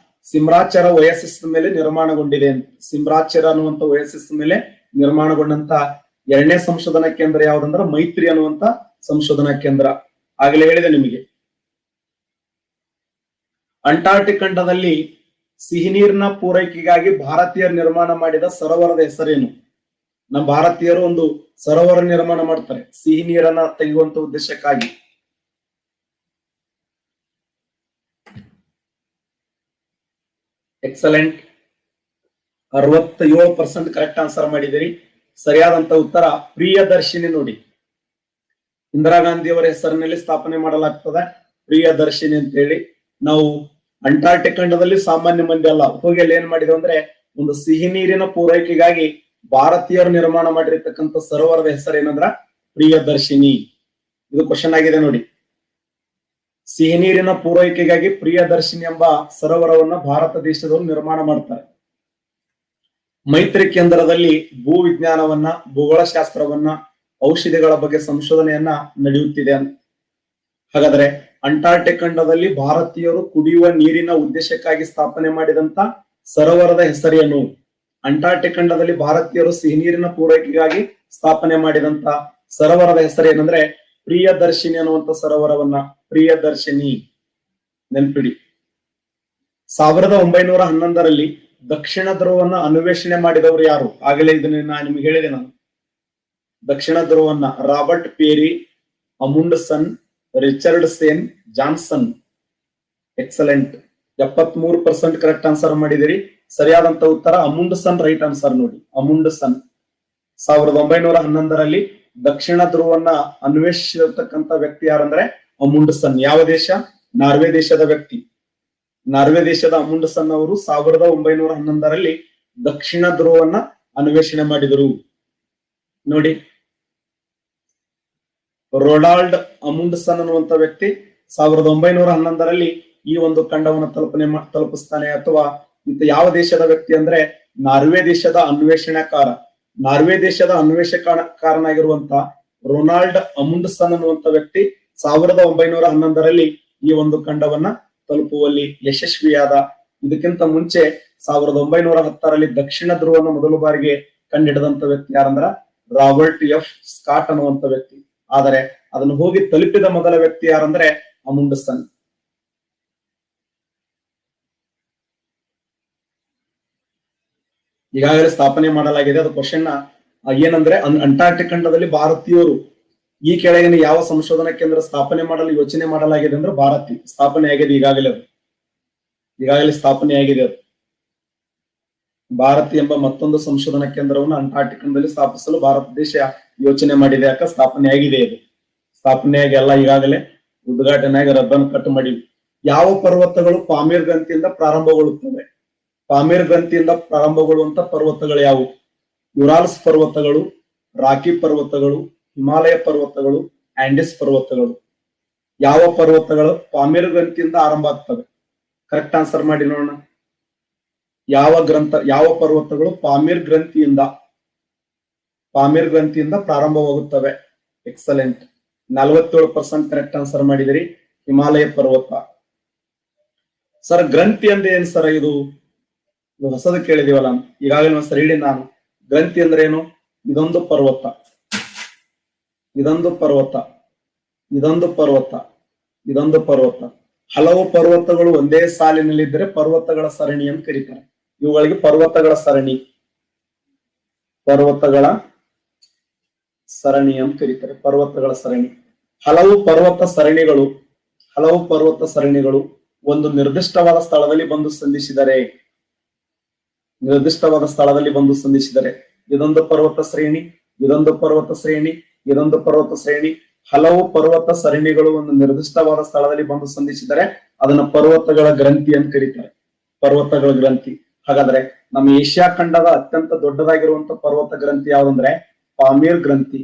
[SPEAKER 1] ಸಿಮ್ರಾಚರ ಒಯಸಿಸ್ ಮೇಲೆ ನಿರ್ಮಾಣಗೊಂಡಿದೆ. ಸಿಮ್ರಾಚರ ಅನ್ನುವಂತ ಒಯಸಿಸ್ ಮೇಲೆ ನಿರ್ಮಾಣಗೊಂಡಂತ 2ನೇ ಸಂಶೋಧನಾ ಕೇಂದ್ರ ಯಾವ್ದಂದ್ರ ಮೈತ್ರಿ ಅನ್ನುವಂತ ಸಂಶೋಧನಾ ಕೇಂದ್ರ. ಆಗಲೇ ಹೇಳಿದೆ ನಿಮಗೆ. ಅಂಟಾರ್ಟಿಕ್ ಖಂಡದಲ್ಲಿ ಸಿಹಿ ನೀರಿನ ಪೂರೈಕೆಗಾಗಿ ಭಾರತೀಯರು ನಿರ್ಮಾಣ ಮಾಡಿದ ಸರೋವರದ ಹೆಸರೇನು? ನಮ್ಮ ಭಾರತೀಯರು ಒಂದು ಸರೋವರ ನಿರ್ಮಾಣ ಮಾಡ್ತಾರೆ ಸಿಹಿ ನೀರನ್ನ ತೆಗೆಯುವಂತ ಉದ್ದೇಶಕ್ಕಾಗಿ. ಎಕ್ಸಲೆಂಟ್, 67% ಕರೆಕ್ಟ್ ಆನ್ಸರ್ ಮಾಡಿದಿರಿ. ಸರಿಯಾದಂತ ಉತ್ತರ ಪ್ರಿಯದರ್ಶಿನಿ ನೋಡಿ. ಇಂದಿರಾ ಗಾಂಧಿ ಅವರ ಹೆಸರಿನಲ್ಲಿ ಸ್ಥಾಪನೆ ಮಾಡಲಾಗ್ತದೆ ಪ್ರಿಯದರ್ಶಿನಿ ಅಂತ ಹೇಳಿ. ನಾವು ಅಂಟಾರ್ಟಿಕ್ ಖಂಡದಲ್ಲಿ ಸಾಮಾನ್ಯ ಮಂದಿ ಅಲ್ಲ, ಹೋಗಿ ಅಲ್ಲಿ ಏನ್ ಮಾಡಿದ್ವಿ ಅಂದ್ರೆ ಒಂದು ಸಿಹಿ ನೀರಿನ ಪೂರೈಕೆಗಾಗಿ ಭಾರತೀಯರು ನಿರ್ಮಾಣ ಮಾಡಿರ್ತಕ್ಕಂಥ ಸರೋವರದ ಹೆಸರು ಏನಂದ್ರ ಪ್ರಿಯದರ್ಶಿನಿ. ಇದು ಕ್ವಶನ್ ಆಗಿದೆ ನೋಡಿ. ಸಿಹಿ ನೀರಿನ ಪೂರೈಕೆಗಾಗಿ ಪ್ರಿಯದರ್ಶಿನಿ ಎಂಬ ಸರೋವರವನ್ನ ಭಾರತ ದೇಶದವರು ನಿರ್ಮಾಣ ಮಾಡ್ತಾರೆ. ಮೈತ್ರಿ ಕೇಂದ್ರದಲ್ಲಿ ಭೂ ವಿಜ್ಞಾನವನ್ನ, ಭೂಗೋಳಶಾಸ್ತ್ರವನ್ನ, ಔಷಧಿಗಳ ಬಗ್ಗೆ ಸಂಶೋಧನೆಯನ್ನ ನಡೆಯುತ್ತಿದೆ. ಹಾಗಾದ್ರೆ ಅಂಟಾರ್ಟಿಕ್ ಖಂಡದಲ್ಲಿ ಭಾರತೀಯರು ಕುಡಿಯುವ ನೀರಿನ ಉದ್ದೇಶಕ್ಕಾಗಿ ಸ್ಥಾಪನೆ ಮಾಡಿದಂತ ಸರೋವರದ ಹೆಸರೇನು? ಅಂಟಾರ್ಟಿಕ್ ಖಂಡದಲ್ಲಿ ಭಾರತೀಯರು ಸಿಹಿ ನೀರಿನ ಪೂರೈಕೆಗಾಗಿ ಸ್ಥಾಪನೆ ಮಾಡಿದಂತ ಸರೋವರದ ಹೆಸರೇನಂದ್ರೆ ಪ್ರಿಯದರ್ಶಿನಿ ಅನ್ನುವಂತ ಸರೋವರವನ್ನ, ಪ್ರಿಯದರ್ಶಿನಿ ನೆನ್ಪಿಡಿ. 1911ರಲ್ಲಿ ದಕ್ಷಿಣ ಧ್ರುವವನ್ನ ಅನ್ವೇಷಣೆ ಮಾಡಿದವರು ಯಾರು? ಆಗಲೇ ಇದನ್ನ ನಾನು ನಿಮ್ಗೆ ಹೇಳಿದೆ. ನಾನು ದಕ್ಷಿಣ ಧ್ರುವವನ್ನ Robert Peary, Amundsen, Richard Sen, Johnson. Excellent, 73% correct answer ಮಾಡಿದಿರಿ. ಸರಿಯಾದಂತ ಉತ್ತರ ಅಮುಂಡ್ಸನ್, ರೈಟ್ ಆನ್ಸರ್ ನೋಡಿ. ಅಮುಂಡ್ಸನ್ 1911ರಲ್ಲಿ ದಕ್ಷಿಣ ಧ್ರುವವನ್ನ ಅನ್ವೇಷಿಸಿರ್ತಕ್ಕಂಥ ವ್ಯಕ್ತಿ ಯಾರಂದ್ರೆ ಅಮುಂಡ್ಸನ್. ಯಾವ ದೇಶ? ನಾರ್ವೆ ದೇಶದ ವ್ಯಕ್ತಿ. ನಾರ್ವೆ ದೇಶದ ಅಮುಂಡ್ಸನ್ ಅವರು 1911ರಲ್ಲಿ ದಕ್ಷಿಣ ಧ್ರುವವನ್ನ ಅನ್ವೇಷಣೆ ಮಾಡಿದರು ನೋಡಿ. ರೊನಾಲ್ಡ್ ಅಮುಂಡ್ಸನ್ ಅನ್ನುವಂತ ವ್ಯಕ್ತಿ 1911ರಲ್ಲಿ ಈ ಒಂದು ಖಂಡವನ್ನು ತಲುಪಿಸ್ತಾನೆ. ಅಥವಾ ಯಾವ ದೇಶದ ವ್ಯಕ್ತಿ ಅಂದ್ರೆ ನಾರ್ವೆ ದೇಶದ ಅನ್ವೇಷಣೆಕಾರ. ನಾರ್ವೆ ದೇಶದ ಅನ್ವೇಷಣೆಕಾರನಾಗಿರುವಂತ ರೊನಾಲ್ಡ್ ಅಮುಂಡ್ಸನ್ ಅನ್ನುವಂತ ವ್ಯಕ್ತಿ 1911ರಲ್ಲಿ ಈ ಒಂದು ಖಂಡವನ್ನ ತಲುಪುವಲ್ಲಿ ಯಶಸ್ವಿಯಾದ. ಇದಕ್ಕಿಂತ ಮುಂಚೆ 1910ರಲ್ಲಿ ದಕ್ಷಿಣ ಧ್ರುವವನ್ನು ಮೊದಲ ಬಾರಿಗೆ ಕಂಡಿಡಿದಂತ ವ್ಯಕ್ತಿ ಯಾರಂದ್ರ ರಾಬರ್ಟ್ ಎಫ್ ಸ್ಕಾಟ್ ಅನ್ನುವಂತ ವ್ಯಕ್ತಿ. ಆದರೆ ಅದನ್ನು ಹೋಗಿ ತಲುಪಿದ ಮೊದಲ ವ್ಯಕ್ತಿ ಯಾರಂದ್ರೆ ಅಮುಂಡ್ಸನ್. ಈಗಾಗಲೇ ಸ್ಥಾಪನೆ ಮಾಡಲಾಗಿದೆ. ಅದು ಕ್ವಶನ್ ಏನಂದ್ರೆ ಅಂಟಾರ್ಟಿಕ್ ಖಂಡದಲ್ಲಿ ಭಾರತೀಯರು ಈ ಕೆಳಗಿನ ಯಾವ ಸಂಶೋಧನಾ ಕೇಂದ್ರ ಸ್ಥಾಪನೆ ಮಾಡಲು ಯೋಚನೆ ಮಾಡಲಾಗಿದೆ ಅಂದ್ರೆ ಭಾರತಿ ಸ್ಥಾಪನೆ ಆಗಿದೆ. ಈಗಾಗಲೇ ಸ್ಥಾಪನೆ ಆಗಿದೆ. ಅದು ಭಾರತಿ ಎಂಬ ಮತ್ತೊಂದು ಸಂಶೋಧನಾ ಕೇಂದ್ರವನ್ನು ಅಂಟಾರ್ಟಿಕ್ ಖಂಡದಲ್ಲಿ ಸ್ಥಾಪಿಸಲು ಭಾರತ ದೇಶ ಯೋಚನೆ ಮಾಡಿದೆ. ಯಾಕ ಸ್ಥಾಪನೆ ಆಗಿದೆ. ಇದು ಸ್ಥಾಪನೆಯಾಗಿ ಎಲ್ಲ ಈಗಾಗಲೇ ಉದ್ಘಾಟನೆಯಾಗಿ ರಬ್ಬನ್ ಕಟ್ ಮಾಡಿವಿ. ಯಾವ ಪರ್ವತಗಳು ಪಾಮೀರ್ ಗ್ರಂಥಿಯಿಂದ ಪ್ರಾರಂಭಗೊಳ್ಳುತ್ತವೆ? ಪಾಮೀರ್ ಗ್ರಂಥಿಯಿಂದ ಪ್ರಾರಂಭಗೊಳ್ಳುವಂತ ಪರ್ವತಗಳು ಯಾವುವು? ಯುರಾಲ್ಸ್ ಪರ್ವತಗಳು, ರಾಕಿ ಪರ್ವತಗಳು, ಹಿಮಾಲಯ ಪರ್ವತಗಳು, ಆಂಡಿಸ್ ಪರ್ವತಗಳು. ಯಾವ ಪರ್ವತಗಳು ಪಾಮೀರ್ ಗ್ರಂಥಿಯಿಂದ ಆರಂಭ ಆಗ್ತವೆ? ಕರೆಕ್ಟ್ ಆನ್ಸರ್ ಮಾಡಿ ನೋಡೋಣ. ಯಾವ ಪರ್ವತಗಳು ಪಾಮೀರ್ ಗ್ರಂಥಿಯಿಂದ ಪ್ರಾರಂಭವಾಗುತ್ತವೆ? ಎಕ್ಸಲೆಂಟ್, 47% ಕರೆಕ್ಟ್ ಆನ್ಸರ್ ಮಾಡಿದಿರಿ. ಹಿಮಾಲಯ ಪರ್ವತ. ಸರ್ ಗ್ರಂಥಿ ಅಂದ್ರೆ ಏನ್ ಸರ್? ಇದು ಹೊಸದು ಕೇಳಿದೀವಲ್ಲ, ಈಗಾಗಲೇ ಒಂದ್ಸರಿ ಹೇಳಿ ನಾನು. ಗ್ರಂಥಿ ಅಂದ್ರೆ ಏನು? ಇದೊಂದು ಪರ್ವತ, ಇದೊಂದು ಪರ್ವತ, ಇದೊಂದು ಪರ್ವತ, ಇದೊಂದು ಪರ್ವತ. ಹಲವು ಪರ್ವತಗಳು ಒಂದೇ ಸಾಲಿನಲ್ಲಿದ್ದರೆ ಪರ್ವತಗಳ ಸರಣಿ ಅಂತ ಕರೀತಾರೆ. ಇವುಗಳಿಗೆ ಪರ್ವತಗಳ ಸರಣಿ ಅಂತ ಕರೀತಾರೆ. ಪರ್ವತಗಳ ಸರಣಿ. ಹಲವು ಪರ್ವತ ಸರಣಿಗಳು ಒಂದು ನಿರ್ದಿಷ್ಟವಾದ ಸ್ಥಳದಲ್ಲಿ ಬಂದು ಸಂಧಿಸಿದರೆ ಇದೊಂದು ಪರ್ವತ ಶ್ರೇಣಿ, ಇದೊಂದು ಪರ್ವತ ಶ್ರೇಣಿ, ಇದೊಂದು ಪರ್ವತ ಶ್ರೇಣಿ. ಹಲವು ಪರ್ವತ ಸರಣಿಗಳು ಒಂದು ನಿರ್ದಿಷ್ಟವಾದ ಸ್ಥಳದಲ್ಲಿ ಬಂದು ಸಂಧಿಸಿದರೆ ಅದನ್ನ ಪರ್ವತಗಳ ಗ್ರಂಥಿ ಅಂತ ಕರೀತಾರೆ. ಪರ್ವತಗಳ ಗ್ರಂಥಿ. ಹಾಗಾದ್ರೆ ನಮ್ಮ ಏಷ್ಯಾ ಖಂಡದ ಅತ್ಯಂತ ದೊಡ್ಡದಾಗಿರುವಂತ ಪರ್ವತ ಗ್ರಂಥಿ ಯಾವ್ದಂದ್ರೆ ಪಾಮೀರ್ ಗ್ರಂಥಿ.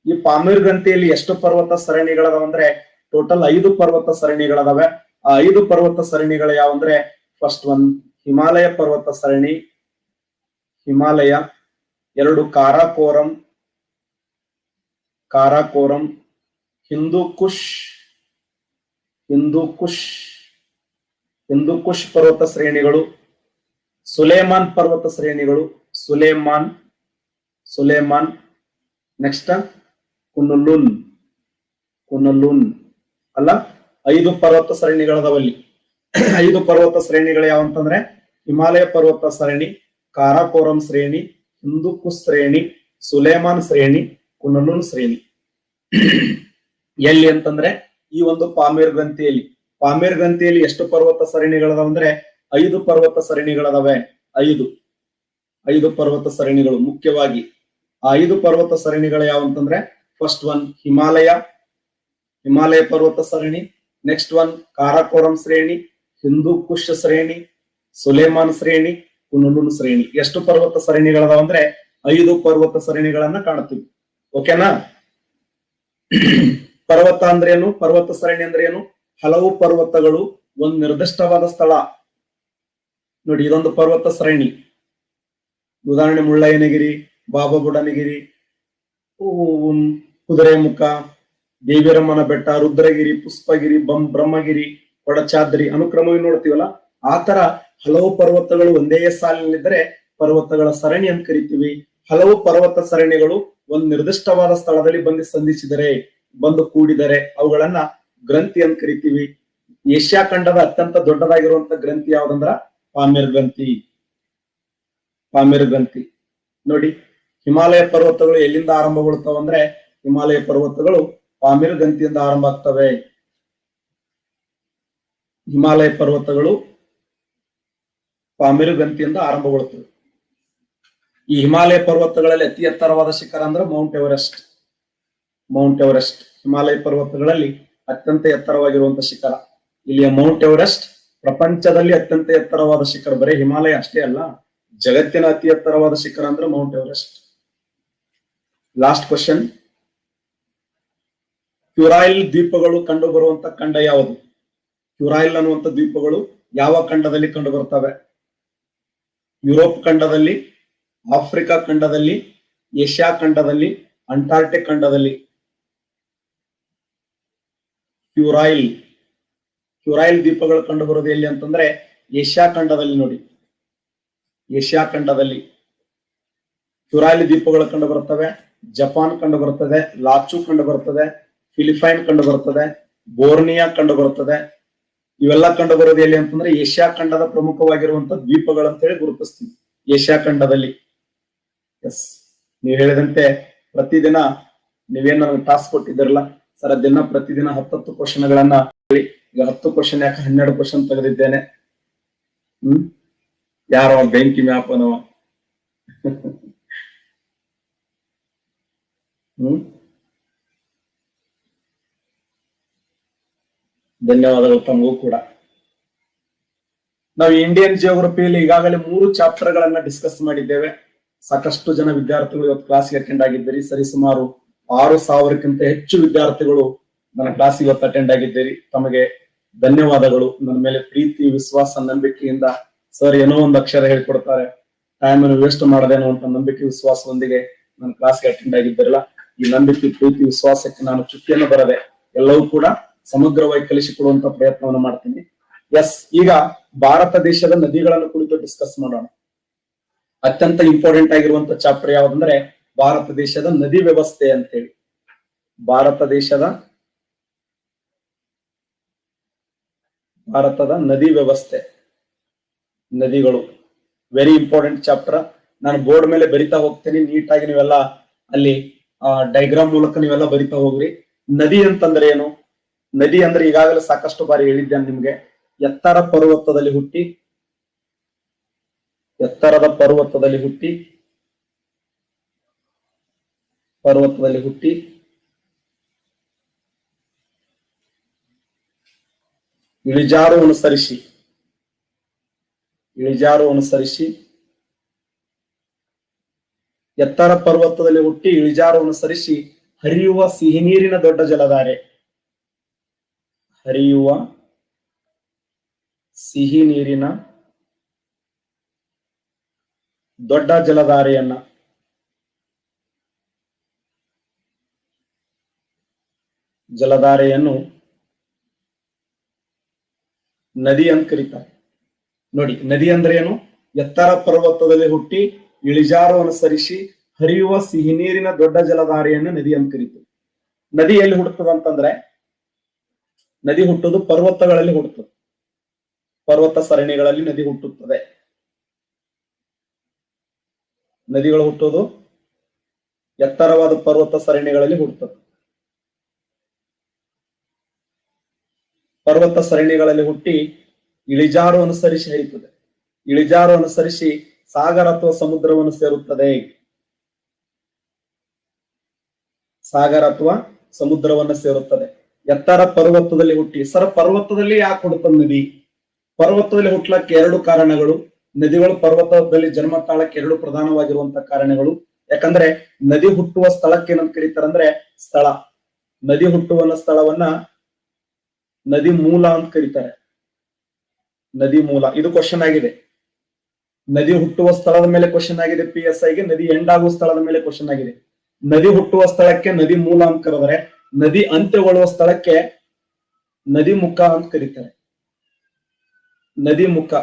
[SPEAKER 1] ಈ ಪಾಮೀರ್ ಗ್ರಂಥಿಯಲ್ಲಿ ಎಷ್ಟು ಪರ್ವತ ಸರಣಿಗಳದಾವಂದ್ರೆ ಟೋಟಲ್ 5 ಪರ್ವತ ಸರಣಿಗಳದಾವೆ. ಆ 5 ಪರ್ವತ ಸರಣಿಗಳು ಯಾವಂದ್ರೆ ಫಸ್ಟ್ ಒನ್ ಹಿಮಾಲಯ ಪರ್ವತ ಸರಣಿ, ಹಿಮಾಲಯ. 2 ಕಾರಾಕೋರಂ, ಹಿಂದೂ ಕುಶ್ ಪರ್ವತ ಶ್ರೇಣಿಗಳು, ಸುಲೇಮಾನ್ ಪರ್ವತ ಶ್ರೇಣಿಗಳು, ಸುಲೇಮಾನ್. ನೆಕ್ಸ್ಟ್ ಕುನುಲುನ್ ಅಲ್ಲ. 5 ಪರ್ವತ ಸರಣಿಗಳದವಲ್ಲಿ. 5 ಪರ್ವತ ಶ್ರೇಣಿಗಳು ಯಾವಂತಂದ್ರೆ ಹಿಮಾಲಯ ಪರ್ವತ ಸರಣಿ, ಕಾರಾಕೋರಂ ಶ್ರೇಣಿ, ಹಿಂದೂ ಕುಶ್ ಶ್ರೇಣಿ, ಸುಲೇಮಾನ್ ಶ್ರೇಣಿ, ಕುನುಲುನ್ ಶ್ರೇಣಿ. ಎಲ್ಲಿ ಅಂತಂದ್ರೆ ಈ ಒಂದು ಪಾಮೀರ್ ಗ್ರಂಥಿಯಲ್ಲಿ ಎಷ್ಟು ಪರ್ವತ ಸರಣಿಗಳದಾವಂದ್ರೆ 5 ಪರ್ವತ ಸರಣಿಗಳದಾವೆ. 5 ಪರ್ವತ ಸರಣಿಗಳು ಮುಖ್ಯವಾಗಿ. ಆ 5 ಪರ್ವತ ಸರಣಿಗಳು ಯಾವಂತಂದ್ರೆ ಫಸ್ಟ್ ಒನ್ ಹಿಮಾಲಯ ಪರ್ವತ ಸರಣಿ, ನೆಕ್ಸ್ಟ್ ಒನ್ ಕಾರಾಕೋರಂ ಶ್ರೇಣಿ, ಹಿಂದೂ ಕುಶ್ ಶ್ರೇಣಿ, ಸುಲೇಮಾನ್ ಶ್ರೇಣಿ, ಕುನುಲುನ್ ಶ್ರೇಣಿ. ಎಷ್ಟು ಪರ್ವತ ಸರಣಿಗಳದಾವ ಅಂದ್ರೆ 5 ಪರ್ವತ ಸರಣಿಗಳನ್ನ ಕಾಣ್ತೀವಿ. ಓಕೆನಾ? ಪರ್ವತ ಅಂದ್ರೆ ಏನು? ಪರ್ವತ ಸರಣಿ ಅಂದ್ರೆ ಏನು? ಹಲವು ಪರ್ವತಗಳು ಒಂದು ನಿರ್ದಿಷ್ಟವಾದ ಸ್ಥಳ. ನೋಡಿ, ಇದೊಂದು ಪರ್ವತ ಸರಣಿ. ಉದಾಹರಣೆ ಮುಳ್ಳಯ್ಯನಗಿರಿ, ಬಾಬಾ ಬುಡನಗಿರಿ, ಕುದುರೆಮುಖ, ದೇವಿರಮ್ಮನ ಬೆಟ್ಟ, ರುದ್ರಗಿರಿ, ಪುಷ್ಪಗಿರಿ, ಬ್ರಹ್ಮಗಿರಿ, ಕೊಡಚಾದ್ರಿ ಅನುಕ್ರಮವಾಗಿ ನೋಡ್ತೀವಲ್ಲ, ಆ ತರ ಹಲವು ಪರ್ವತಗಳು ಒಂದೇ ಸಾಲಿನಲ್ಲಿದ್ದರೆ ಪರ್ವತಗಳ ಸರಣಿ ಅಂತ ಕರಿತೀವಿ. ಹಲವು ಪರ್ವತ ಸರಣಿಗಳು ಒಂದು ನಿರ್ದಿಷ್ಟವಾದ ಸ್ಥಳದಲ್ಲಿ ಬಂದು ಕೂಡಿದರೆ ಅವುಗಳನ್ನ ಗ್ರಂಥಿ ಅಂತ ಕರಿತೀವಿ. ಏಷ್ಯಾ ಖಂಡದ ಅತ್ಯಂತ ದೊಡ್ಡದಾಗಿರುವಂತ ಗ್ರಂಥಿ ಯಾವ್ದಂದ್ರ ಪಾಮೀರ್ ಗ್ರಂಥಿ. ಪಾಮೀರ್ ಗ್ರಂಥಿ. ನೋಡಿ, ಹಿಮಾಲಯ ಪರ್ವತಗಳು ಎಲ್ಲಿಂದ ಆರಂಭಗೊಳ್ತಾವ ಅಂದ್ರೆ ಹಿಮಾಲಯ ಪರ್ವತಗಳು ಪಾಮೀರ್ ಗ್ರಂಥಿಯಿಂದ ಆರಂಭ ಆಗ್ತವೆ. ಹಿಮಾಲಯ ಪರ್ವತಗಳು ಪಾಮೀರ್ ಗ್ರಂಥಿಯಿಂದ ಆರಂಭಗೊಳ್ತವೆ. ಈ ಹಿಮಾಲಯ ಪರ್ವತಗಳಲ್ಲಿ ಅತಿ ಎತ್ತರವಾದ ಶಿಖರ ಅಂದ್ರೆ Mount Everest. Mount Everest Himalaya ಪರ್ವತಗಳಲ್ಲಿ ಅತ್ಯಂತ ಎತ್ತರವಾಗಿರುವಂತಹ ಶಿಖರ. ಇಲ್ಲಿಯ ಮೌಂಟ್ ಎವರೆಸ್ಟ್ ಪ್ರಪಂಚದಲ್ಲಿ ಅತ್ಯಂತ ಎತ್ತರವಾದ ಶಿಖರ. ಬರೀ ಹಿಮಾಲಯ ಅಷ್ಟೇ ಅಲ್ಲ, ಜಗತ್ತಿನ ಅತಿ ಎತ್ತರವಾದ ಶಿಖರ ಅಂದ್ರೆ ಮೌಂಟ್ ಎವರೆಸ್ಟ್. ಲಾಸ್ಟ್ ಕ್ವಶನ್, ಕ್ಯುರೈಲ್ ದ್ವೀಪಗಳು ಕಂಡು ಬರುವಂತ ಖಂಡ ಯಾವುದು? ಕ್ಯುರೈಲ್ ಅನ್ನುವಂಥ ದ್ವೀಪಗಳು ಯಾವ ಖಂಡದಲ್ಲಿ ಕಂಡು ಬರ್ತವೆ? ಯುರೋಪ್ ಖಂಡದಲ್ಲಿ, ಆಫ್ರಿಕಾ ಖಂಡದಲ್ಲಿ, ಏಷ್ಯಾ ಖಂಡದಲ್ಲಿ, ಅಂಟಾರ್ಟಿಕ್ ಖಂಡದಲ್ಲಿ? ಕ್ಯುರೈಲ್ ದ್ವೀಪಗಳು ಕಂಡು ಬರೋದು ಎಲ್ಲಿ ಅಂತಂದ್ರೆ ಏಷ್ಯಾ ಖಂಡದಲ್ಲಿ. ನೋಡಿ, ಏಷ್ಯಾ ಖಂಡದಲ್ಲಿ ಕ್ಯುರೈಲ್ ದ್ವೀಪಗಳು ಕಂಡು ಬರ್ತವೆ. ಜಪಾನ್ ಕಂಡು ಬರ್ತದೆ, ಲಾಚು ಕಂಡು ಬರ್ತದೆ, ಫಿಲಿಪೈನ್ ಕಂಡು ಬರ್ತದೆ, ಬೋರ್ನಿಯಾ ಕಂಡು ಬರ್ತದೆ. ಇವೆಲ್ಲ ಕಂಡು ಬರೋದು ಎಲ್ಲಿ ಅಂತಂದ್ರೆ ಏಷ್ಯಾ ಖಂಡದ ಪ್ರಮುಖವಾಗಿರುವಂತ ದ್ವೀಪಗಳು ಅಂತ ಹೇಳಿ ಗುರುತಿಸ್ತೀವಿ ಏಷ್ಯಾ ಖಂಡದಲ್ಲಿ. ಎಸ್, ನೀವು ಹೇಳಿದಂತೆ ಪ್ರತಿದಿನ ನೀವೇನು ನನಗೆ ಟಾಸ್ಕ್ ಕೊಟ್ಟಿದ್ದೀರಲ್ಲ ಸರ್, ದಿನ ಪ್ರತಿದಿನ 10 ಕ್ವಶನ್ಗಳನ್ನ ಹೇಳಿ. ಈಗ 10 ಕ್ವಶನ್ ಯಾಕೆ 12 ಕ್ವಶನ್ ತೆಗೆದಿದ್ದೇನೆ. ಯಾರೋ ಬೆಂಕಿ ಮ್ಯಾಪನೋ. ಧನ್ಯವಾದಗಳು ತಮಗೂ ಕೂಡ. ನಾವು ಇಂಡಿಯನ್ ಜಿಯೋಗ್ರಫಿಯಲ್ಲಿ ಈಗಾಗಲೇ 3 ಚಾಪ್ಟರ್ ಗಳನ್ನ ಡಿಸ್ಕಸ್ ಮಾಡಿದ್ದೇವೆ. ಸಾಕಷ್ಟು ಜನ ವಿದ್ಯಾರ್ಥಿಗಳು ಇವತ್ತು ಕ್ಲಾಸ್ಗೆ ಅಟೆಂಡ್ ಆಗಿದ್ದೀರಿ. ಸರಿಸುಮಾರು 6,000ಕ್ಕಿಂತ ಹೆಚ್ಚು ವಿದ್ಯಾರ್ಥಿಗಳು ನನ್ನ ಕ್ಲಾಸ್ ಇವತ್ತು ಅಟೆಂಡ್ ಆಗಿದ್ದೀರಿ. ತಮಗೆ ಧನ್ಯವಾದಗಳು. ನನ್ನ ಮೇಲೆ ಪ್ರೀತಿ, ವಿಶ್ವಾಸ, ನಂಬಿಕೆಯಿಂದ ಸರ್ ಏನೋ ಒಂದು ಅಕ್ಷರ ಹೇಳ್ಕೊಡ್ತಾರೆ, ಟೈಮ್ ಅನ್ನು ವೇಸ್ಟ್ ಮಾಡದೇನೋ ಅಂತ ನಂಬಿಕೆ ವಿಶ್ವಾಸದೊಂದಿಗೆ ನನ್ನ ಕ್ಲಾಸ್ಗೆ ಅಟೆಂಡ್ ಆಗಿದ್ದೀರಲ್ಲ, ಈ ನಂಬಿಕೆ, ಪ್ರೀತಿ, ವಿಶ್ವಾಸಕ್ಕೆ ನಾನು ಚುಕ್ಕಿಯನ್ನು ಬರದೆ ಎಲ್ಲವೂ ಕೂಡ ಸಮಗ್ರವಾಗಿ ಕಲಿಸಿಕೊಡುವಂತ ಪ್ರಯತ್ನವನ್ನು ಮಾಡ್ತೀನಿ. ಎಸ್, ಈಗ ಭಾರತ ದೇಶದ ನದಿಗಳನ್ನು ಕುರಿತು ಡಿಸ್ಕಸ್ ಮಾಡೋಣ. ಅತ್ಯಂತ ಇಂಪಾರ್ಟೆಂಟ್ ಆಗಿರುವಂತ ಚಾಪ್ಟರ್ ಯಾವ್ದಂದ್ರೆ ಭಾರತ ದೇಶದ ನದಿ ವ್ಯವಸ್ಥೆ ಅಂತ ಹೇಳಿ. ಭಾರತದ ನದಿ ವ್ಯವಸ್ಥೆ, ನದಿಗಳು ವೆರಿ ಇಂಪಾರ್ಟೆಂಟ್ ಚಾಪ್ಟರ್. ನಾನು ಬೋರ್ಡ್ ಮೇಲೆ ಬರಿತಾ ಹೋಗ್ತೇನೆ, ನೀಟಾಗಿ ನೀವೆಲ್ಲ ಅಲ್ಲಿ ಡೈಗ್ರಾಮ್ ಮೂಲಕ ನೀವೆಲ್ಲ ಬರಿತಾ ಹೋಗ್ರಿ. ನದಿ ಅಂತಂದ್ರೆ ಏನು? ನದಿ ಅಂದ್ರೆ ಈಗಾಗಲೇ ಸಾಕಷ್ಟು ಬಾರಿ ಹೇಳಿದ್ದೇನೆ ನಿಮ್ಗೆ. ಎತ್ತರದ ಪರ್ವತದಲ್ಲಿ ಹುಟ್ಟಿ ಇಳಿಜಾರು ಅನುಸರಿಸಿ ಎತ್ತರ ಪರ್ವತದಲ್ಲಿ ಹುಟ್ಟಿ ಇಳಿಜಾರು ಅನುಸರಿಸಿ ಹರಿಯುವ ಸಿಹಿ ನೀರಿನ ದೊಡ್ಡ ಜಲಧಾರೆ. ಹರಿಯುವ ಸಿಹಿ ನೀರಿನ ದೊಡ್ಡ ಜಲಧಾರೆಯನ್ನು ನದಿ ಅಂತ ಕರೀತಾರೆ. ನೋಡಿ, ನದಿ ಅಂದ್ರೆ ಏನು? ಎತ್ತರ ಪರ್ವತದಲ್ಲಿ ಹುಟ್ಟಿ ಇಳಿಜಾರು ಅನುಸರಿಸಿ ಹರಿಯುವ ಸಿಹಿ ನೀರಿನ ದೊಡ್ಡ ಜಲಧಾರೆಯನ್ನು ನದಿ ಅಂತ ಕರೀತೀವಿ. ನದಿ ಎಲ್ಲಿ ಹುಟ್ಟುತ್ತದೆ ಅಂತಂದ್ರೆ, ನದಿ ಹುಟ್ಟುವುದು ಪರ್ವತಗಳಲ್ಲಿ ಹುಟ್ಟುತ್ತದೆ. ಪರ್ವತ ಸರಣಿಗಳಲ್ಲಿ ನದಿ ಹುಟ್ಟುತ್ತದೆ. ನದಿಗಳು ಹುಟ್ಟುವುದು ಎತ್ತರವಾದ ಪರ್ವತ ಸರಣಿಗಳಲ್ಲಿ ಹುಟ್ಟುತ್ತದೆ. ಪರ್ವತ ಸರಣಿಗಳಲ್ಲಿ ಹುಟ್ಟಿ ಇಳಿಜಾರು ಅನುಸರಿಸಿ ಹರಿಯುತ್ತದೆ. ಇಳಿಜಾರು ಅನುಸರಿಸಿ ಸಾಗರ ಅಥವಾ ಸಮುದ್ರವನ್ನು ಸೇರುತ್ತದೆ. ಎತ್ತರ ಪರ್ವತದಲ್ಲಿ ಹುಟ್ಟಿ. ಸರ್, ಪರ್ವತದಲ್ಲಿ ಯಾಕೆ ಹುಟ್ಟುತ್ತದೆ ನದಿ? ಪರ್ವತದಲ್ಲಿ ಹುಟ್ಟಲಕ್ಕೆ 2 ಕಾರಣಗಳು. ನದಿಗಳು ಪರ್ವತದಲ್ಲಿ ಜನ್ಮ ತಾಳಕ್ಕೆ ಎರಡು ಪ್ರಧಾನವಾಗಿರುವಂತಹ ಕಾರಣಗಳು. ಯಾಕಂದ್ರೆ ನದಿ ಹುಟ್ಟುವ ಸ್ಥಳಕ್ಕೆ ಏನಂತ ಕರೀತಾರಂದ್ರೆ ಸ್ಥಳ. ನದಿ ಹುಟ್ಟುವ ಸ್ಥಳವನ್ನ ನದಿ ಮೂಲ ಅಂತ ಕರೀತಾರೆ. ನದಿ ಮೂಲ ಇದು ಕ್ವಶನ್ ಆಗಿದೆ. ನದಿ ಹುಟ್ಟುವ ಸ್ಥಳದ ಮೇಲೆ ಕ್ವಶನ್ ಆಗಿದೆ PSI ಗೆ. ನದಿ ಎಂಡ್ ಆಗುವ ಸ್ಥಳದ ಮೇಲೆ ಕ್ವಶನ್ ಆಗಿದೆ. ನದಿ ಹುಟ್ಟುವ ಸ್ಥಳಕ್ಕೆ ನದಿ ಮೂಲ ಅಂತ ಕರೆದರೆ, ನದಿ ಅಂತ್ಯಗೊಳ್ಳುವ ಸ್ಥಳಕ್ಕೆ ನದಿ ಮುಖ ಅಂತ ಕರೀತಾರೆ. ನದಿ ಮುಖ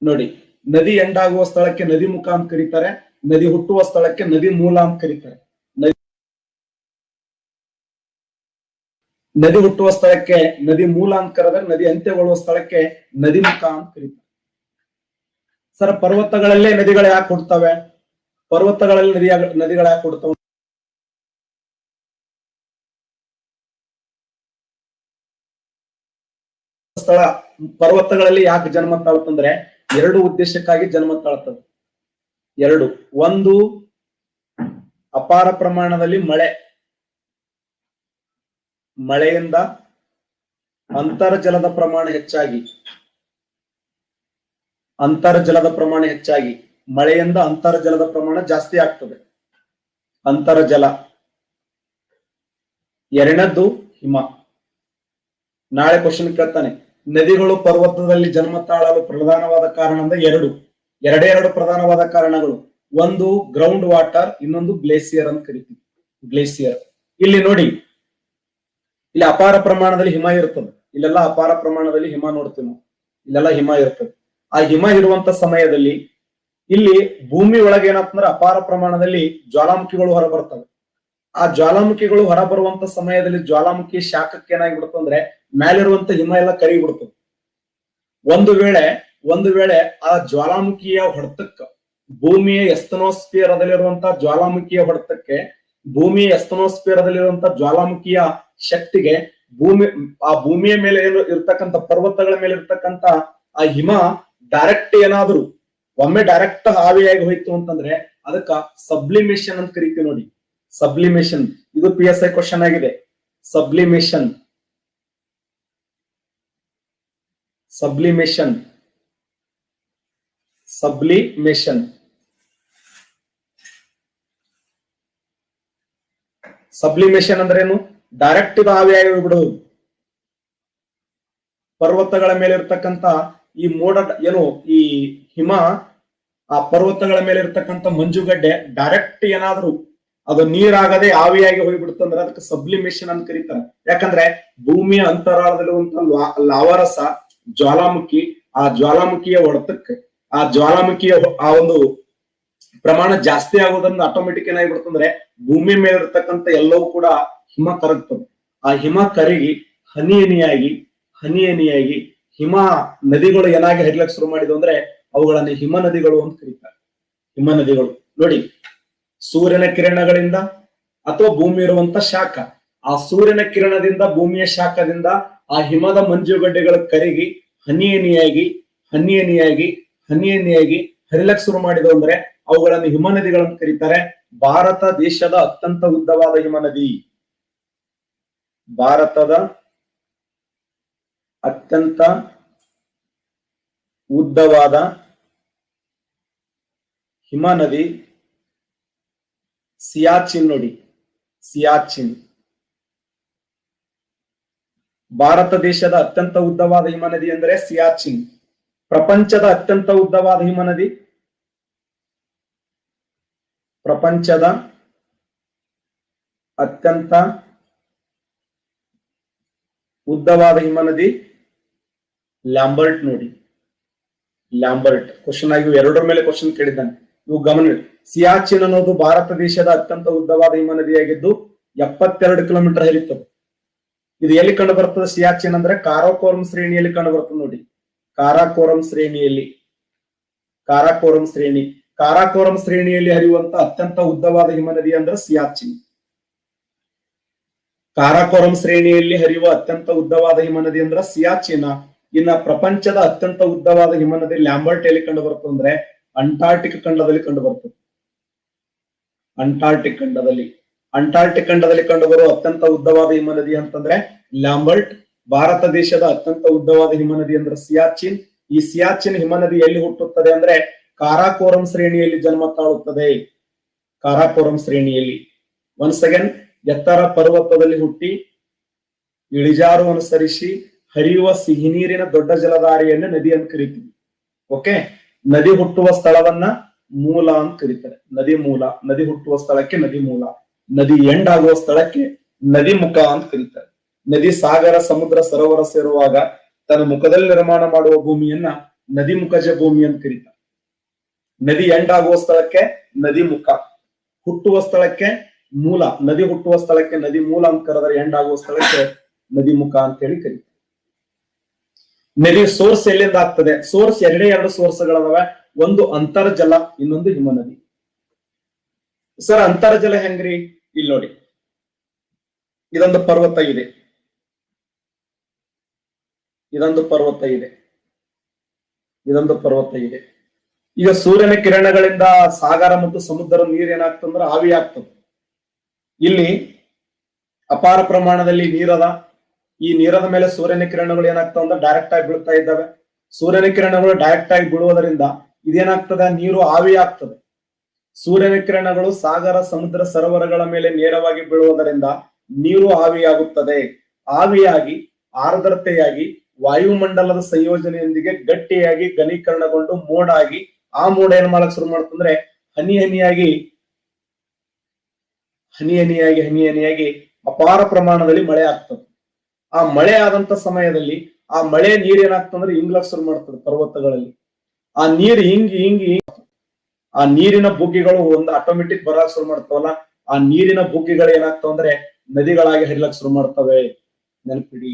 [SPEAKER 1] ನೋಡಿ, ನದಿ ಎಂಡ್ ಆಗುವ ಸ್ಥಳಕ್ಕೆ ನದಿ ಮುಖ ಅಂತ ಕರೀತಾರೆ. ನದಿ ಹುಟ್ಟುವ ಸ್ಥಳಕ್ಕೆ ನದಿ ಮೂಲ ಅಂತ ಕರೀತಾರೆ. ನದಿ ಹುಟ್ಟುವ ಸ್ಥಳಕ್ಕೆ ನದಿ ಮೂಲ ಅಂತ ಕರೆದರೆ, ನದಿ ಅಂತ್ಯಗೊಳ್ಳುವ ಸ್ಥಳಕ್ಕೆ ನದಿ ಮುಖ ಅಂತ ಕರೀತಾರೆ. ಸರ್, ಪರ್ವತಗಳಲ್ಲೇ ನದಿಗಳು ಯಾಕೆ ಹುಡ್ತವೆ? ಪರ್ವತಗಳಲ್ಲಿ ನದಿಗಳು ಯಾಕೆ ಹುಡ್ತವೆ? ಸ್ಥಳ ಪರ್ವತಗಳಲ್ಲಿ ಯಾಕೆ ಜನ್ಮ ತಾಳ್ತಂದ್ರೆ ಎರಡು ಉದ್ದೇಶಕ್ಕಾಗಿ ಜನ್ಮ ತಾಳ್ತದೆ. ಎರಡು, ಒಂದು ಅಪಾರ ಪ್ರಮಾಣದಲ್ಲಿ ಮಳೆಯಿಂದ ಅಂತರ್ಜಲದ ಪ್ರಮಾಣ ಹೆಚ್ಚಾಗಿ ಮಳೆಯಿಂದ ಅಂತರ್ಜಲದ ಪ್ರಮಾಣ ಜಾಸ್ತಿ ಆಗ್ತದೆ. ಅಂತರ್ಜಲ. ಎರಡನೇದ್ದು ಹಿಮ. ನಾಳೆ ಕ್ವಶನ್ ಕೇಳ್ತಾನೆ, ನದಿಗಳು ಪರ್ವತದಲ್ಲಿ ಜನ್ಮ ತಾಳಲು ಪ್ರಧಾನವಾದ ಕಾರಣ ಅಂದ್ರೆ ಎರಡು ಪ್ರಧಾನವಾದ ಕಾರಣಗಳು. ಒಂದು ಗ್ರೌಂಡ್ ವಾಟರ್, ಇನ್ನೊಂದು ಗ್ಲೇಸಿಯರ್ ಅಂತ ಕರಿತೀವಿ. ಗ್ಲೇಸಿಯರ್. ಇಲ್ಲಿ ನೋಡಿ, ಇಲ್ಲಿ ಅಪಾರ ಪ್ರಮಾಣದಲ್ಲಿ ಹಿಮ ಇರ್ತದೆ. ಇಲ್ಲೆಲ್ಲ ಅಪಾರ ಪ್ರಮಾಣದಲ್ಲಿ ಹಿಮ ನೋಡ್ತೀವಿ ನಾವು. ಇಲ್ಲೆಲ್ಲ ಹಿಮ ಇರ್ತದೆ. ಆ ಹಿಮ ಇರುವಂತ ಸಮಯದಲ್ಲಿ ಇಲ್ಲಿ ಭೂಮಿ ಒಳಗೆ ಏನಾಗ್ತಂದ್ರೆ ಅಪಾರ ಪ್ರಮಾಣದಲ್ಲಿ ಜ್ವಾಲಾಮುಖಿಗಳು ಹೊರಬರ್ತವೆ. ಆ ಜ್ವಾಲಾಮುಖಿಗಳು ಹೊರಬರುವಂತ ಸಮಯದಲ್ಲಿ ಜ್ವಾಲಾಮುಖಿ ಶಾಖಕ್ಕೆ ಏನಾಗಿಬಿಡುತ್ತೆ ಅಂದ್ರೆ ಮೇಲಿರುವಂತ ಹಿಮ ಎಲ್ಲ ಕರಿಬಿಡ್ತದೆ. ಒಂದು ವೇಳೆ ಆ ಜ್ವಾಲಾಮುಖಿಯ ಹೊಡೆತಕ್ಕ, ಭೂಮಿಯ ಎಸ್ತನೋಸ್ಫಿಯರ್ ಅದಲ್ಲಿರುವಂತಹ ಜ್ವಾಲಾಮುಖಿಯ ಹೊಡೆತಕ್ಕೆ, ಭೂಮಿಯ ಎಸ್ತನೋಸ್ಫಿಯರ್ ಅದಲ್ಲಿರುವಂತಹ ಜ್ವಾಲಾಮುಖಿಯ ಶಕ್ತಿಗೆ ಆ ಭೂಮಿಯ ಮೇಲೆ ಇರ್ತಕ್ಕಂಥ ಪರ್ವತಗಳ ಮೇಲೆ ಇರ್ತಕ್ಕಂಥ ಆ ಹಿಮ ಏನಾದ್ರು ಒಮ್ಮೆ ಡೈರೆಕ್ಟ್ ಆವಿಯಾಗಿ ಹೋಯ್ತು ಅಂತಂದ್ರೆ ಅದಕ್ಕ ಸಬ್ಲಿಮೇಷನ್ ಅಂತ ಕರಿತೀವಿ ನೋಡಿ. ಸಬ್ಲಿಮೇಷನ್. ಇದು PSI ಕ್ವಶನ್ ಆಗಿದೆ. ಸಬ್ಲಿಮೇಷನ್ ಅಂದ್ರೆ ಏನು? ಡೈರೆಕ್ಟ್ ಇದು ಆವಿಯಾಗಿ ಹೋಗ್ಬಿಡೋದು. ಪರ್ವತಗಳ ಮೇಲೆ ಇರ್ತಕ್ಕಂಥ ಈ ಮೋಡ ಈ ಹಿಮ, ಆ ಪರ್ವತಗಳ ಮೇಲೆ ಇರ್ತಕ್ಕಂಥ ಮಂಜುಗಡ್ಡೆ ಡೈರೆಕ್ಟ್ ಏನಾದ್ರು ಅದು ನೀರಾಗದೆ ಆವಿಯಾಗಿ ಹೋಗ್ಬಿಡುತ್ತಂದ್ರೆ ಅದಕ್ಕೆ ಸಬ್ಲಿಮೇಷನ್ ಅಂತ ಕರೀತಾರೆ. ಯಾಕಂದ್ರೆ ಭೂಮಿಯ ಅಂತರಾಳದಲ್ಲಿರುವಂತಹ ಲಾವಾರಸ ಜ್ವಾಲಾಮುಖಿ, ಆ ಜ್ವಾಲಾಮುಖಿಯ ಹೊಡೆತಕ್ಕೆ, ಆ ಜ್ವಾಲಾಮುಖಿಯ ಆ ಒಂದು ಪ್ರಮಾಣ ಜಾಸ್ತಿ ಆಗೋದ್ರಿಂದ ಆಟೋಮೆಟಿಕ್ ಏನಾಗ್ಬಿಡುತ್ತಂದ್ರೆ ಭೂಮಿ ಮೇಲೆ ಇರ್ತಕ್ಕಂಥ ಎಲ್ಲವೂ ಕೂಡ ಹಿಮ ಕರಗ್ತದೆ. ಆ ಹಿಮ ಕರಗಿ ಹನಿ ಹನಿಯಾಗಿ ಹಿಮ ನದಿಗಳು ಏನಾಗಿ ಹರಿಲಕ್ಕೆ ಶುರು ಮಾಡಿದ್ವು ಅಂದ್ರೆ ಅವುಗಳನ್ನ ಹಿಮ ನದಿಗಳು ಅಂತ ಕರೀತಾರೆ. ಹಿಮ ನದಿಗಳು ನೋಡಿ, ಸೂರ್ಯನ ಕಿರಣಗಳಿಂದ ಅಥವಾ ಭೂಮಿ ಇರುವಂತ ಶಾಖ, ಆ ಸೂರ್ಯನ ಕಿರಣದಿಂದ ಭೂಮಿಯ ಶಾಖದಿಂದ ಆ ಹಿಮದ ಮಂಜುಗಡ್ಡೆಗಳು ಕರಗಿ ಹನಿಯಾಗಿ ಹರಿಲಕ್ಕೆ ಶುರು ಮಾಡಿದ್ವು ಅಂದ್ರೆ ಅವುಗಳನ್ನು ಹಿಮ ನದಿಗಳಂತ ಕರೀತಾರೆ. ಭಾರತ ದೇಶದ ಅತ್ಯಂತ ಉದ್ದವಾದ ಹಿಮ ನದಿ, ಭಾರತದ ಅತ್ಯಂತ ಉದ್ದವಾದ ಹಿಮ ನದಿ ಸಿಯಾಚಿನ್ ನೋಡಿ. ಸಿಯಾಚಿನ್ ಭಾರತ ದೇಶದ ಅತ್ಯಂತ ಉದ್ದವಾದ ಹಿಮ ನದಿ ಅಂದ್ರೆ ಸಿಯಾಚಿನ್. ಪ್ರಪಂಚದ ಅತ್ಯಂತ ಉದ್ದವಾದ ಹಿಮ ನದಿ, ಪ್ರಪಂಚದ ಅತ್ಯಂತ ಉದ್ದವಾದ ಹಿಮ ನದಿ ಲ್ಯಾಂಬರ್ಟ್ ನೋಡಿ. ಲ್ಯಾಂಬರ್ಟ್ ಕ್ವಶನ್ ಆಗಿ ಎರಡರ ಮೇಲೆ ಕ್ವಶನ್ ಕೇಳಿದ್ದಾನೆ. ಇವು ಗಮನ. ಸಿಯಾಚಿನ್ ಅನ್ನೋದು ಭಾರತ ದೇಶದ ಅತ್ಯಂತ ಉದ್ದವಾದ ಹಿಮ ನದಿಯಾಗಿದ್ದು 72 ಕಿಲೋಮೀಟರ್ ಹರಿಯುತ್ತದೆ. ಇದು ಎಲ್ಲಿ ಕಂಡು ಬರ್ತದೆ? ಸಿಯಾಚಿನ್ ಅಂದ್ರೆ ಕಾರಾಕೋರಂ ಶ್ರೇಣಿಯಲ್ಲಿ ಕಂಡು ಬರ್ತದೆ ನೋಡಿ. ಕಾರಾಕೋರಂ ಶ್ರೇಣಿಯಲ್ಲಿ ಹರಿಯುವಂತ ಅತ್ಯಂತ ಉದ್ದವಾದ ಹಿಮ ನದಿ ಅಂದ್ರೆ ಸಿಯಾಚಿನ್. ಕಾರಾಕೋರಂ ಶ್ರೇಣಿಯಲ್ಲಿ ಹರಿಯುವ ಅತ್ಯಂತ ಉದ್ದವಾದ ಹಿಮ ನದಿ ಅಂದ್ರೆ ಸಿಯಾಚಿನ್. ಇನ್ನ ಪ್ರಪಂಚದ ಅತ್ಯಂತ ಉದ್ದವಾದ ಹಿಮ ನದಿ ಲ್ಯಾಂಬರ್ಟ್ ಎಲ್ಲಿ ಕಂಡು ಬರ್ತದೆ ಅಂದ್ರೆ ಅಂಟಾರ್ಟಿಕ್ ಖಂಡದಲ್ಲಿ ಕಂಡು ಬರ್ತದೆ. ಅಂಟಾರ್ಟಿಕ್ ಖಂಡದಲ್ಲಿ ಕಂಡು ಬರುವ ಅತ್ಯಂತ ಉದ್ದವಾದ ಹಿಮ ನದಿ ಅಂತಂದ್ರೆ ಲ್ಯಾಂಬರ್ಟ್. ಭಾರತ ದೇಶದ ಅತ್ಯಂತ ಉದ್ದವಾದ ಹಿಮ ನದಿ ಅಂದ್ರೆ ಸಿಯಾಚಿನ್. ಈ ಸಿಯಾಚಿನ್ ಹಿಮನದಿ ಎಲ್ಲಿ ಹುಟ್ಟುತ್ತದೆ ಅಂದ್ರೆ ಕಾರಾಕೋರಂ ಶ್ರೇಣಿಯಲ್ಲಿ ಜನ್ಮ ತಾಳುತ್ತದೆ. ಕಾರಾಕೋರಂ ಶ್ರೇಣಿಯಲ್ಲಿ. ಒನ್ಸ್ ಅಗೇನ್, ಎತ್ತರ ಪರ್ವತದಲ್ಲಿ ಹುಟ್ಟಿ ಇಳಿಜಾರು ಅನುಸರಿಸಿ ಹರಿಯುವ ಸಿಹಿ ನೀರಿನ ದೊಡ್ಡ ಜಲಧಾರೆಯನ್ನು ನದಿ ಅಂತ ಕರಿತೀವಿ. ಓಕೆ, ನದಿ ಹುಟ್ಟುವ ಸ್ಥಳವನ್ನ ಮೂಲ ಅಂತ ಕರೀತಾರೆ. ನದಿ ಮೂಲ, ನದಿ ಹುಟ್ಟುವ ಸ್ಥಳಕ್ಕೆ ನದಿ ಮೂಲ, ನದಿ ಎಂಡ್ ಆಗುವ ಸ್ಥಳಕ್ಕೆ ನದಿ ಮುಖ ಅಂತ ಕರೀತಾರೆ. ನದಿ ಸಾಗರ, ಸಮುದ್ರ, ಸರೋವರ ಸೇರುವಾಗ ತನ್ನ ಮುಖದಲ್ಲಿ ನಿರ್ಮಾಣ ಮಾಡುವ ಭೂಮಿಯನ್ನ ನದಿ ಮುಖಜ ಭೂಮಿ ಅಂತ ಕರೀತಾರೆ. ನದಿ ಎಂಡ್ ಆಗುವ ಸ್ಥಳಕ್ಕೆ ನದಿ ಮುಖ, ಹುಟ್ಟುವ ಸ್ಥಳಕ್ಕೆ ಮೂಲ, ನದಿ ಹುಟ್ಟುವ ಸ್ಥಳಕ್ಕೆ ನದಿ ಮೂಲ ಅಂತ ಕರೆದರೆ ಎಂಡ್ ಆಗುವ ಸ್ಥಳಕ್ಕೆ ನದಿ ಮುಖ ಅಂತ ಹೇಳಿ ಕರೀತಾರೆ. ನದಿ ಸೋರ್ಸ್ ಎಲ್ಲಿಂದ ಆಗ್ತದೆ? ಸೋರ್ಸ್ ಎರಡು ಸೋರ್ಸ್ಗಳದಾವೆ. ಒಂದು ಅಂತರ್ಜಲ, ಇನ್ನೊಂದು ಹಿಮನದಿ. ಸರ್ ಅಂತರ್ಜಲ ಹೆಂಗ್ರಿ? ಇಲ್ಲಿ ನೋಡಿ, ಇದೊಂದು ಪರ್ವತ ಇದೆ, ಇದೊಂದು ಪರ್ವತ ಇದೆ, ಇದೊಂದು ಪರ್ವತ ಇದೆ. ಈಗ ಸೂರ್ಯನ ಕಿರಣಗಳಿಂದ ಸಾಗರ ಮತ್ತು ಸಮುದ್ರ ನೀರ್ ಏನಾಗ್ತಂದ್ರೆ ಆವಿ ಆಗ್ತದೆ. ಇಲ್ಲಿ ಅಪಾರ ಪ್ರಮಾಣದಲ್ಲಿ ನೀರದ. ಈ ನೀರದ ಮೇಲೆ ಸೂರ್ಯನ ಕಿರಣಗಳು ಏನಾಗ್ತಾವ ಅಂದ್ರೆ ಡೈರೆಕ್ಟ್ ಆಗಿ ಬೀಳ್ತಾ ಇದ್ದಾವೆ. ಸೂರ್ಯನ ಕಿರಣಗಳು ಡೈರೆಕ್ಟ್ ಆಗಿ ಬೀಳುವುದರಿಂದ ಇದೇನಾಗ್ತದೆ? ನೀರು ಆವಿ ಆಗ್ತದೆ. ಸೂರ್ಯನ ಕಿರಣಗಳು ಸಾಗರ, ಸಮುದ್ರ, ಸರೋವರಗಳ ಮೇಲೆ ನೇರವಾಗಿ ಬೀಳುವುದರಿಂದ ನೀರು ಆವಿಯಾಗುತ್ತದೆ. ಆವಿಯಾಗಿ ಆರ್ದ್ರತೆಯಾಗಿ ವಾಯುಮಂಡಲದ ಸಂಯೋಜನೆಯೊಂದಿಗೆ ಗಟ್ಟಿಯಾಗಿ ಘನೀಕರಣಗೊಂಡು ಮೋಡಾಗಿ, ಆ ಮೋಡ ಏನ್ ಮಾಡಕ್ ಶುರು ಮಾಡ್ತಂದ್ರೆ ಹನಿ ಹನಿಯಾಗಿ ಅಪಾರ ಪ್ರಮಾಣದಲ್ಲಿ ಮಳೆ ಆಗ್ತದೆ. ಆ ಮಳೆ ಆದಂತ ಸಮಯದಲ್ಲಿ ಆ ಮಳೆ ನೀರ್ ಏನಾಗ್ತಂದ್ರೆ ಇಂಗ್ಲಕ್ ಶುರು ಮಾಡ್ತದೆ ಪರ್ವತಗಳಲ್ಲಿ. ಆ ನೀರ್ ಹಿಂಗಿ ಆ ನೀರಿನ ಬುಗ್ಗಿಗಳು ಒಂದು ಆಟೋಮೆಟಿಕ್ ಬರಕ್ ಶುರು ಮಾಡ್ತಾವಲ್ಲ, ಆ ನೀರಿನ ಬುಗ್ಗಿಗಳು ಏನಾಗ್ತಾವ ಅಂದ್ರೆ ನದಿಗಳಾಗಿ ಹರಿಲಕ್ ಶುರು ಮಾಡ್ತವೆ. ನೆನಪಿಡಿ.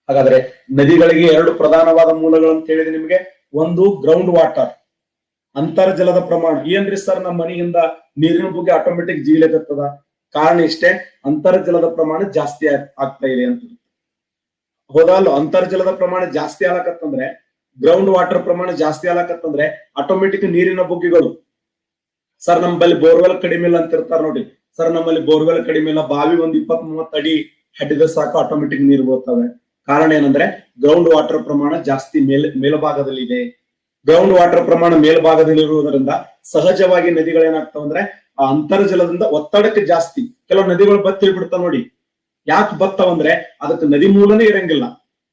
[SPEAKER 1] ಹಾಗಾದ್ರೆ ನದಿಗಳಿಗೆ ಎರಡು ಪ್ರಧಾನವಾದ ಮೂಲಗಳು ಅಂತ ಹೇಳಿದೆ ನಿಮ್ಗೆ. ಒಂದು ಗ್ರೌಂಡ್ ವಾಟರ್, ಅಂತರ್ಜಲದ ಪ್ರಮಾಣ. ಏನ್ರಿ ಸರ್, ನಮ್ಮ ಮನೆಯಿಂದ ನೀರಿನ ಬುಗ್ಗೆ ಆಟೋಮೆಟಿಕ್ ಜಿಗಿಲಕತ್ತದ? ಕಾರಣ ಇಷ್ಟೇ, ಅಂತರ್ಜಲದ ಪ್ರಮಾಣ ಜಾಸ್ತಿ ಆಗ್ತಾ ಇದೆ ಅಂತ. ಹೋದಲ್ಲ, ಅಂತರ್ಜಲದ ಪ್ರಮಾಣ ಜಾಸ್ತಿ ಆಗಕತ್ತಂದ್ರೆ, ಗ್ರೌಂಡ್ ವಾಟರ್ ಪ್ರಮಾಣ ಜಾಸ್ತಿ ಆಗಕತ್ತಂದ್ರೆ ಆಟೋಮೆಟಿಕ್ ನೀರಿನ ಬುಗ್ಗಿಗಳು. ಸರ್ ನಮ್ಮಲ್ಲಿ ಬೋರ್ವೆಲ್ ಕಡಿಮೆ ಇಲ್ಲ ಅಂತ ಇರ್ತಾರ ನೋಡಿ. ಸರ್ ನಮ್ಮಲ್ಲಿ ಬೋರ್ವೆಲ್ ಕಡಿಮೆ ಇಲ್ಲ, ಬಾವಿ ಒಂದ್ 20-30 ಅಡಿ ಹಡ್ಡಿದ ಸಾಕು ಆಟೋಮೆಟಿಕ್ ನೀರು ಬರ್ತವೆ. ಕಾರಣ ಏನಂದ್ರೆ ಗ್ರೌಂಡ್ ವಾಟರ್ ಪ್ರಮಾಣ ಜಾಸ್ತಿ ಮೇಲ್ಭಾಗದಲ್ಲಿ ಇದೆ. ಗ್ರೌಂಡ್ ವಾಟರ್ ಪ್ರಮಾಣ ಮೇಲ್ಭಾಗದಲ್ಲಿ ಇರುವುದರಿಂದ ಸಹಜವಾಗಿ ನದಿಗಳೇನಾಗ್ತಾವ ಅಂದ್ರೆ ಆ ಅಂತರ್ಜಲದಿಂದ ಒತ್ತಡಕ್ಕೆ ಜಾಸ್ತಿ. ಕೆಲವು ನದಿಗಳು ಬತ್ತಿ ಬಿಡ್ತಾವ ನೋಡಿ. ಯಾಕೆ ಬತ್ತಾವಂದ್ರೆ ಅದಕ್ಕೆ ನದಿ ಮೂಲನೇ ಇರಂಗಿಲ್ಲ.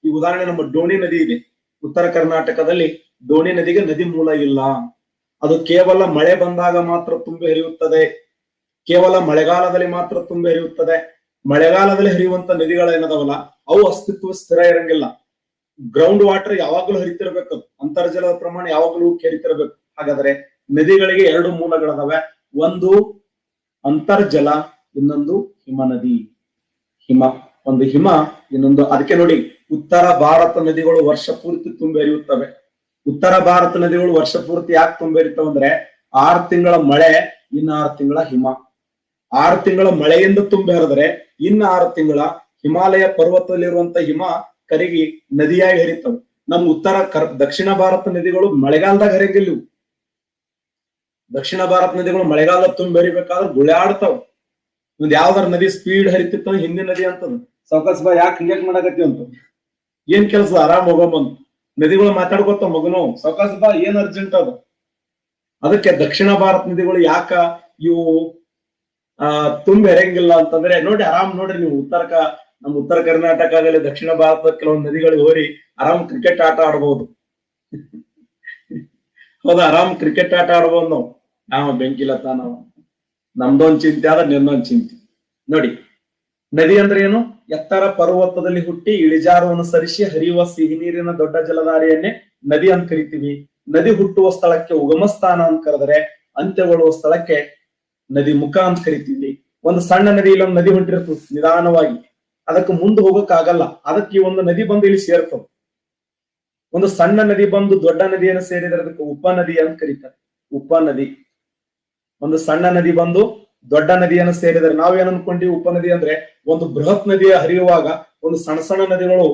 [SPEAKER 1] ಈ ಉದಾಹರಣೆ ನಮ್ಮ ಡೋಣಿ ನದಿ ಇದೆ ಉತ್ತರ ಕರ್ನಾಟಕದಲ್ಲಿ. ಡೋಣಿ ನದಿಗೆ ನದಿ ಮೂಲ ಇಲ್ಲ. ಅದು ಕೇವಲ ಮಳೆ ಬಂದಾಗ ಮಾತ್ರ ತುಂಬಿ ಹರಿಯುತ್ತದೆ. ಕೇವಲ ಮಳೆಗಾಲದಲ್ಲಿ ಮಾತ್ರ ತುಂಬಿ ಹರಿಯುತ್ತದೆ. ಮಳೆಗಾಲದಲ್ಲಿ ಹರಿಯುವಂತ ನದಿಗಳೇನದವಲ್ಲ ಅವು ಅಸ್ತಿತ್ವ ಸ್ಥಿರ ಇರಂಗಿಲ್ಲ. ಗ್ರೌಂಡ್ ವಾಟರ್ ಯಾವಾಗಲೂ ಹರಿತಿರ್ಬೇಕು, ಅಂತರ್ಜಲದ ಪ್ರಮಾಣ ಯಾವಾಗಲೂ ಹರಿತಿರ್ಬೇಕು. ಹಾಗಾದ್ರೆ ನದಿಗಳಿಗೆ ಎರಡು ಮೂಲಗಳದಾವೆ. ಒಂದು ಅಂತರ್ಜಲ, ಇನ್ನೊಂದು ಹಿಮನದಿ. ಒಂದು ಹಿಮ, ಇನ್ನೊಂದು. ಅದಕ್ಕೆ ನೋಡಿ ಉತ್ತರ ಭಾರತ ನದಿಗಳು ವರ್ಷ ಪೂರ್ತಿ ತುಂಬಿ ಹರಿಯುತ್ತವೆ. ಉತ್ತರ ಭಾರತ ನದಿಗಳು ವರ್ಷ ಪೂರ್ತಿ ಯಾಕೆ ತುಂಬಿ ಹರಿತಾವಂದ್ರೆ 6 ತಿಂಗಳ ಮಳೆ, ಇನ್ನು 6 ತಿಂಗಳ ಹಿಮ. 6 ತಿಂಗಳ ಮಳೆಯಿಂದ ತುಂಬಿ ಹರಿದರೆ ಇನ್ನು 6 ತಿಂಗಳ ಹಿಮಾಲಯ ಪರ್ವತದಲ್ಲಿರುವಂತ ಹಿಮ ಕರಗಿ ನದಿಯಾಗಿ ಹರಿತವೆ. ನಮ್ಮ ದಕ್ಷಿಣ ಭಾರತ ನದಿಗಳು ಮಳೆಗಾಲದಾಗ ಹರಿಯಂಗಿಲ್ಲ. ದಕ್ಷಿಣ ಭಾರತ ನದಿಗಳು ಮಳೆಗಾಲದ ತುಂಬಿ ಹರಿಬೇಕಾದ್ರೆ ಗುಳ್ಯಾಡ್ತಾವ. ಒಂದ್ ಯಾವ್ದಾರ ನದಿ ಸ್ಪೀಡ್ ಹರಿತಿತ್ತ ಹಿಂದಿನ ನದಿ ಅಂತದ ಸಾವಕಾಶ ಬಾ ಯಾಕೆ ಹಿಂಗ್ಯಾಕ್ ಮಾಡಕತ್ತಿ ಅಂತ. ಏನ್ ಕೆಲಸ, ಆರಾಮ್ ಹೋಗಂಬಂತ ನದಿಗಳು ಮಾತಾಡ್ಕೊತಾವ ಮಗನು, ಸಾವಕಾಶ ಬಾ ಏನ್ ಅರ್ಜೆಂಟ್ ಅದ. ಅದಕ್ಕೆ ದಕ್ಷಿಣ ಭಾರತ ನದಿಗಳು ಯಾಕ ಇವು ತುಂಬಿ ಹರಿಯಂಗಿಲ್ಲ ಅಂತಂದ್ರೆ ನೋಡಿ, ಆರಾಮ್ ನೋಡ್ರಿ ನೀವು ನಮ್ಮ ಉತ್ತರ ಕರ್ನಾಟಕ ಆಗಲಿ ದಕ್ಷಿಣ ಭಾರತದ ಕೆಲವೊಂದು ನದಿಗಳಿಗೆ ಹೋರಿ ಆರಾಮ್ ಕ್ರಿಕೆಟ್ ಆಟ ಆಡ್ಬಹುದು. ಹೌದಾ, ಆರಾಮ್ ಕ್ರಿಕೆಟ್ ಆಟ ಆಡ್ಬೋದು ನಾವು ಬೆಂಕಿಲತ್ತ ನಾವು. ನಮ್ದೊಂದ್ ಚಿಂತೆ ಆದ್ರೆ ನಿನ್ನೊಂದ್ ಚಿಂತೆ. ನೋಡಿ, ನದಿ ಅಂದ್ರೆ ಏನು? ಎತ್ತರ ಪರ್ವತದಲ್ಲಿ ಹುಟ್ಟಿ ಇಳಿಜಾರು ಅನುಸರಿಸಿ ಹರಿಯುವ ಸಿಹಿ ನೀರಿನ ದೊಡ್ಡ ಜಲಧಾರೆಯನ್ನೇ ನದಿ ಅಂತ ಕರಿತೀವಿ. ನದಿ ಹುಟ್ಟುವ ಸ್ಥಳಕ್ಕೆ ಉಗಮ ಸ್ಥಾನ ಅಂತ ಕರೆದರೆ, ಅಂತ್ಯಗೊಳ್ಳುವ ಸ್ಥಳಕ್ಕೆ ನದಿ ಮುಖ ಅಂತ ಕರಿತೀವಿ. ಒಂದು ಸಣ್ಣ ನದಿ ಇಲ್ಲೊಂದು ನದಿ ಹೊಂಟಿರ್ತದೆ ನಿಧಾನವಾಗಿ, ಅದಕ್ಕೆ ಮುಂದೆ ಹೋಗಕ್ ಆಗಲ್ಲ. ಅದಕ್ಕೆ ಈ ಒಂದು ನದಿ ಬಂದು ಇಲ್ಲಿ ಸೇರ್ತದೆ. ಒಂದು ಸಣ್ಣ ನದಿ ಬಂದು ದೊಡ್ಡ ನದಿಯನ್ನು ಸೇರಿದರೆ ಅದಕ್ಕೆ ಉಪನದಿ ಅಂತ ಕರೀತಾರೆ. ಉಪನದಿ. ಒಂದು ಸಣ್ಣ ನದಿ ಬಂದು ದೊಡ್ಡ ನದಿಯನ್ನು ಸೇರಿದರೆ ನಾವೇನ್ ಅನ್ಕೊಂಡ್ವಿ, ಉಪನದಿ ಅಂದ್ರೆ ಒಂದು ಬೃಹತ್ ನದಿಯ ಹರಿಯುವಾಗ ಒಂದು ಸಣ್ಣ ಸಣ್ಣ ನದಿಗಳು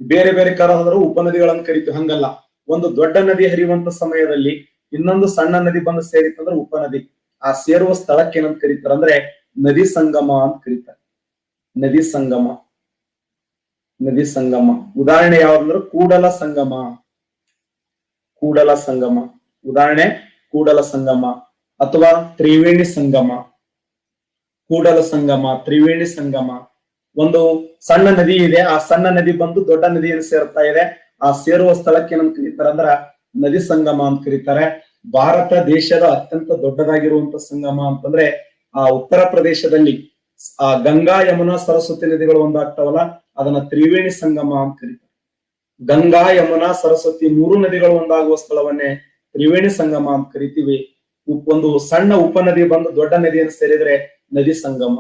[SPEAKER 1] ಬೇರೆ ಬೇರೆ ಕರಹದರು ಉಪನದಿಗಳನ್ನು ಕರಿತೀವಿ. ಹಂಗಲ್ಲ, ಒಂದು ದೊಡ್ಡ ನದಿ ಹರಿಯುವಂತ ಸಮಯದಲ್ಲಿ ಇನ್ನೊಂದು ಸಣ್ಣ ನದಿ ಬಂದು ಸೇರಿತಂದ್ರೆ ಉಪನದಿ. ಆ ಸೇರುವ ಸ್ಥಳಕ್ಕೆ ಏನಂತ ಕರೀತಾರೆ ಅಂದ್ರೆ ನದಿ ಸಂಗಮ ಅಂತ ಕರೀತಾರೆ. ನದಿ ಸಂಗಮ. ನದಿ ಸಂಗಮ ಉದಾಹರಣೆ ಯಾವ್ದಂದ್ರೆ ಕೂಡಲ ಸಂಗಮ. ಕೂಡಲ ಸಂಗಮ. ಉದಾಹರಣೆ ಕೂಡಲ ಸಂಗಮ ಅಥವಾ ತ್ರಿವೇಣಿ ಸಂಗಮ. ಕೂಡಲ ಸಂಗಮ, ತ್ರಿವೇಣಿ ಸಂಗಮ. ಒಂದು ಸಣ್ಣ ನದಿ ಇದೆ, ಆ ಸಣ್ಣ ನದಿ ಬಂದು ದೊಡ್ಡ ನದಿಯನ್ನು ಸೇರ್ತಾ ಇದೆ. ಆ ಸೇರುವ ಸ್ಥಳಕ್ಕೆ ಏನಂತ ಕರೀತಾರೆ ಅಂದ್ರ ನದಿ ಸಂಗಮ ಅಂತ ಕರೀತಾರೆ. ಭಾರತ ದೇಶದ ಅತ್ಯಂತ ದೊಡ್ಡದಾಗಿರುವಂತ ಸಂಗಮ ಅಂತಂದ್ರೆ ಆ ಉತ್ತರ ಪ್ರದೇಶದಲ್ಲಿ ಆ ಗಂಗಾ ಯಮುನಾ ಸರಸ್ವತಿ ನದಿಗಳು ಒಂದಾಗ್ತಾವಲ್ಲ, ಅದನ್ನ ತ್ರಿವೇಣಿ ಸಂಗಮ ಅಂತ ಕರೀತಾರೆ. ಗಂಗಾ ಯಮುನಾ ಸರಸ್ವತಿ ಮೂರು ನದಿಗಳು ಒಂದಾಗುವ ಸ್ಥಳವನ್ನೇ ತ್ರಿವೇಣಿ ಸಂಗಮ ಅಂತ ಕರಿತೀವಿ. ಒಂದು ಸಣ್ಣ ಉಪನದಿ ಬಂದು ದೊಡ್ಡ ನದಿಯನ್ನು ಸೇರಿದ್ರೆ ನದಿ ಸಂಗಮ.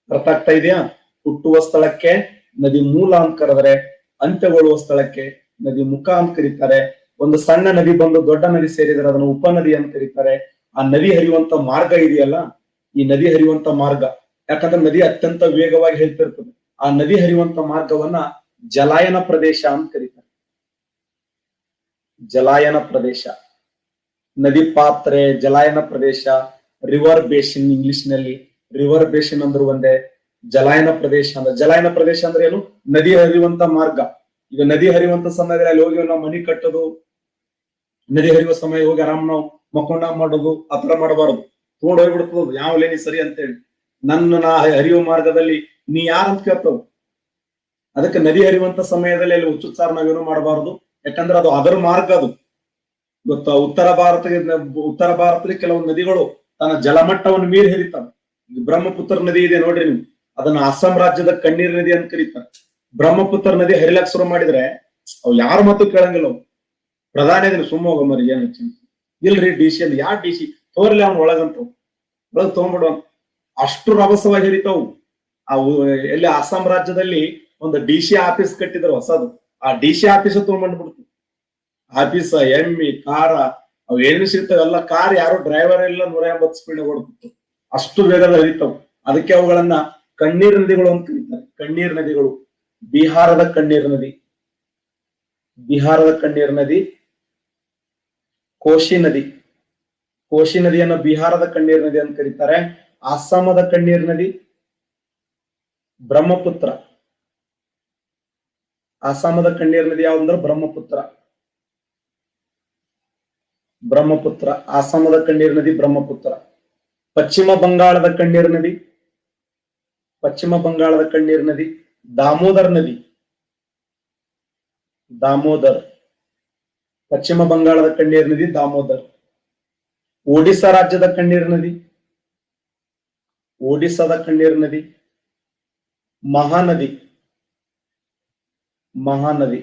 [SPEAKER 1] ಅರ್ಥ ಆಗ್ತಾ ಇದೆಯಾ? ಹುಟ್ಟುವ ಸ್ಥಳಕ್ಕೆ ನದಿ ಮೂಲ ಅಂತ ಕರೆದರೆ, ಅಂತ್ಯಗೊಳ್ಳುವ ಸ್ಥಳಕ್ಕೆ ನದಿ ಮುಖ ಅಂತ ಕರೀತಾರೆ. ಒಂದು ಸಣ್ಣ ನದಿ ಬಂದು ದೊಡ್ಡ ನದಿ ಸೇರಿದರೆ ಅದನ್ನು ಉಪನದಿ ಅಂತ ಕರೀತಾರೆ. ಆ ನದಿ ಹರಿಯುವಂತ ಮಾರ್ಗ ಇದೆಯಲ್ಲ, ಈ ನದಿ ಹರಿಯುವಂತ ಮಾರ್ಗ, ಯಾಕಂದ್ರೆ ನದಿ ಅತ್ಯಂತ ವೇಗವಾಗಿ ಹೇಳ್ತಿರ್ತದೆ, ಆ ನದಿ ಹರಿಯುವಂತ ಮಾರ್ಗವನ್ನ ಜಲಾಯನ ಪ್ರದೇಶ ಅಂತ ಕರೀತಾರೆ. ಜಲಾಯನ ಪ್ರದೇಶ, ನದಿ ಪಾತ್ರೆ, ಜಲಾಯನ ಪ್ರದೇಶ, ರಿವರ್ ಬೇಸಿನ್ ಇಂಗ್ಲಿಷ್ ನಲ್ಲಿ. ರಿವರ್ ಬೇಸಿನ್ ಅಂದ್ರು ಒಂದೇ, ಜಲಾಯನ ಪ್ರದೇಶ ಅಂದ್ರೆ, ಜಲಾಯನ ಪ್ರದೇಶ ಅಂದ್ರೆ ಏನು? ನದಿ ಹರಿಯುವಂತ ಮಾರ್ಗ. ಈಗ ನದಿ ಹರಿಯುವಂತ ಸಮಯದಲ್ಲಿ ಅಲ್ಲಿ ಹೋಗಿ ನಾವು ಮನಿ ಕಟ್ಟೋದು, ನದಿ ಹರಿಯುವ ಸಮಯ ಹೋಗಿ ಆರಾಮ್ ನಾವು ಮಕ್ಕೊಂಡ ಮಾಡೋದು, ಆತರ ಮಾಡಬಾರದು. ತಗೊಂಡ್ ಹೋಗ್ಬಿಡ್ತದ ಯಾವ ಲೇನಿ ಸರಿ ಅಂತೇಳಿ. ನಾ ಹರಿಯುವ ಮಾರ್ಗದಲ್ಲಿ ನೀ ಯಾರಂತ ಕೇಳ್ತವ್. ಅದಕ್ಕೆ ನದಿ ಹರಿಯುವಂತ ಸಮಯದಲ್ಲಿ ಅಲ್ಲಿ ಹುಚ್ಚುಚ್ಚಾರ ನಾವೇನು ಮಾಡಬಾರದು, ಯಾಕಂದ್ರೆ ಅದು ಅದರ ಮಾರ್ಗ. ಅದು ಗೊತ್ತಾ? ಉತ್ತರ ಭಾರತದಲ್ಲಿ ಕೆಲವು ನದಿಗಳು ತನ್ನ ಜಲಮಟ್ಟವನ್ನು ಮೀರಿ ಹರಿತಾವೆ. ಬ್ರಹ್ಮಪುತ್ರ ನದಿ ಇದೆ ನೋಡ್ರಿ ನೀವು, ಅದನ್ನ ಅಸ್ಸಾಂ ರಾಜ್ಯದ ಕಣ್ಣೀರ್ ನದಿ ಅಂತ ಕರೀತಾರೆ. ಬ್ರಹ್ಮಪುತ್ರ ನದಿ ಹರಿಲಕ್ ಶುರು ಮಾಡಿದ್ರೆ ಅವ್ ಯಾರ ಮಾತು ಕೇಳಂಗಿಲ್ಲ. ಅವ್ ಪ್ರಧಾನಿ ಅದನ್ನ ಸುಮ್ಮ ಹೋಗ ಮರಿ ಏನ್ ಇಲ್ರಿ ಡಿಸಿ ಅಂತ. ಯಾರ್ ಡಿಸಿ ತೋರ್ಲಿ ಅವ್ನ ಒಳಗಂತ ಒಳಗ್ ತಗೊಂಡ್ಬಿಡುವ, ಅಷ್ಟು ರಭಸವಾಗಿ ಹರಿತಾವು. ಅವು ಎಲ್ಲಿ ಅಸ್ಸಾಂ ರಾಜ್ಯದಲ್ಲಿ ಒಂದು ಡಿಸಿ ಆಫೀಸ್ ಕಟ್ಟಿದ್ರು ಹೊಸದು, ಆ ಡಿಸಿ ಆಫೀಸ್ ತಗೊಂಡ್ಬಂದ್ಬಿಡ್ತು. ಆಫೀಸ್, ಎಮ್ಮಿ, ಕಾರ, ಅವ್ ಏನು ಸಿಗ್ತಾವೆಲ್ಲ ಕಾರ್, ಯಾರು ಡ್ರೈವರ್ ಎಲ್ಲ 180 ಸ್ಪೀಡ್ ಓಡ್ತಿತ್ತು, ಅಷ್ಟು ವೇಗದ ಹರಿತಾವ್. ಅದಕ್ಕೆ ಅವುಗಳನ್ನ ಕಣ್ಣೀರ್ ನದಿಗಳು ಅಂತ ಕರೀತಾರೆ. ಕಣ್ಣೀರ್ ನದಿಗಳು. ಬಿಹಾರದ ಕಣ್ಣೀರ್ ನದಿ, ಬಿಹಾರದ ಕಣ್ಣೀರ್ ನದಿ, ಕೋಶಿ ನದಿ. ಕೋಶಿ ನದಿಯನ್ನ ಬಿಹಾರದ ಕಣ್ಣೀರ್ ನದಿ ಅಂತ ಕರೀತಾರೆ. ಅಸ್ಸಾಮದ ಕಣ್ಣೀರ್ ನದಿ ಬ್ರಹ್ಮಪುತ್ರ. ಅಸ್ಸಾಮದ ಕಣ್ಣೀರ್ ನದಿ ಯಾವ್ದಂದ್ರೆ ಬ್ರಹ್ಮಪುತ್ರ. ಬ್ರಹ್ಮಪುತ್ರ, ಅಸ್ಸಾಮದ ಕಣ್ಣೀರ್ ನದಿ ಬ್ರಹ್ಮಪುತ್ರ. ಪಶ್ಚಿಮ ಬಂಗಾಳದ ಕಣ್ಣೀರ್ ನದಿ, ಪಶ್ಚಿಮ ಬಂಗಾಳದ ಕಣ್ಣೀರ್ ನದಿ ದಾಮೋದರ್ ನದಿ. ದಾಮೋದರ್, ಪಶ್ಚಿಮ ಬಂಗಾಳದ ಕಣ್ಣೀರ್ ನದಿ ದಾಮೋದರ್. ಒಡಿಶಾ ರಾಜ್ಯದ ಕಣ್ಣೀರ್ ನದಿ, ಒಡಿಶಾದ ಕಣ್ಣೀರ್ ನದಿ ಮಹಾನದಿ. ಮಹಾನದಿ,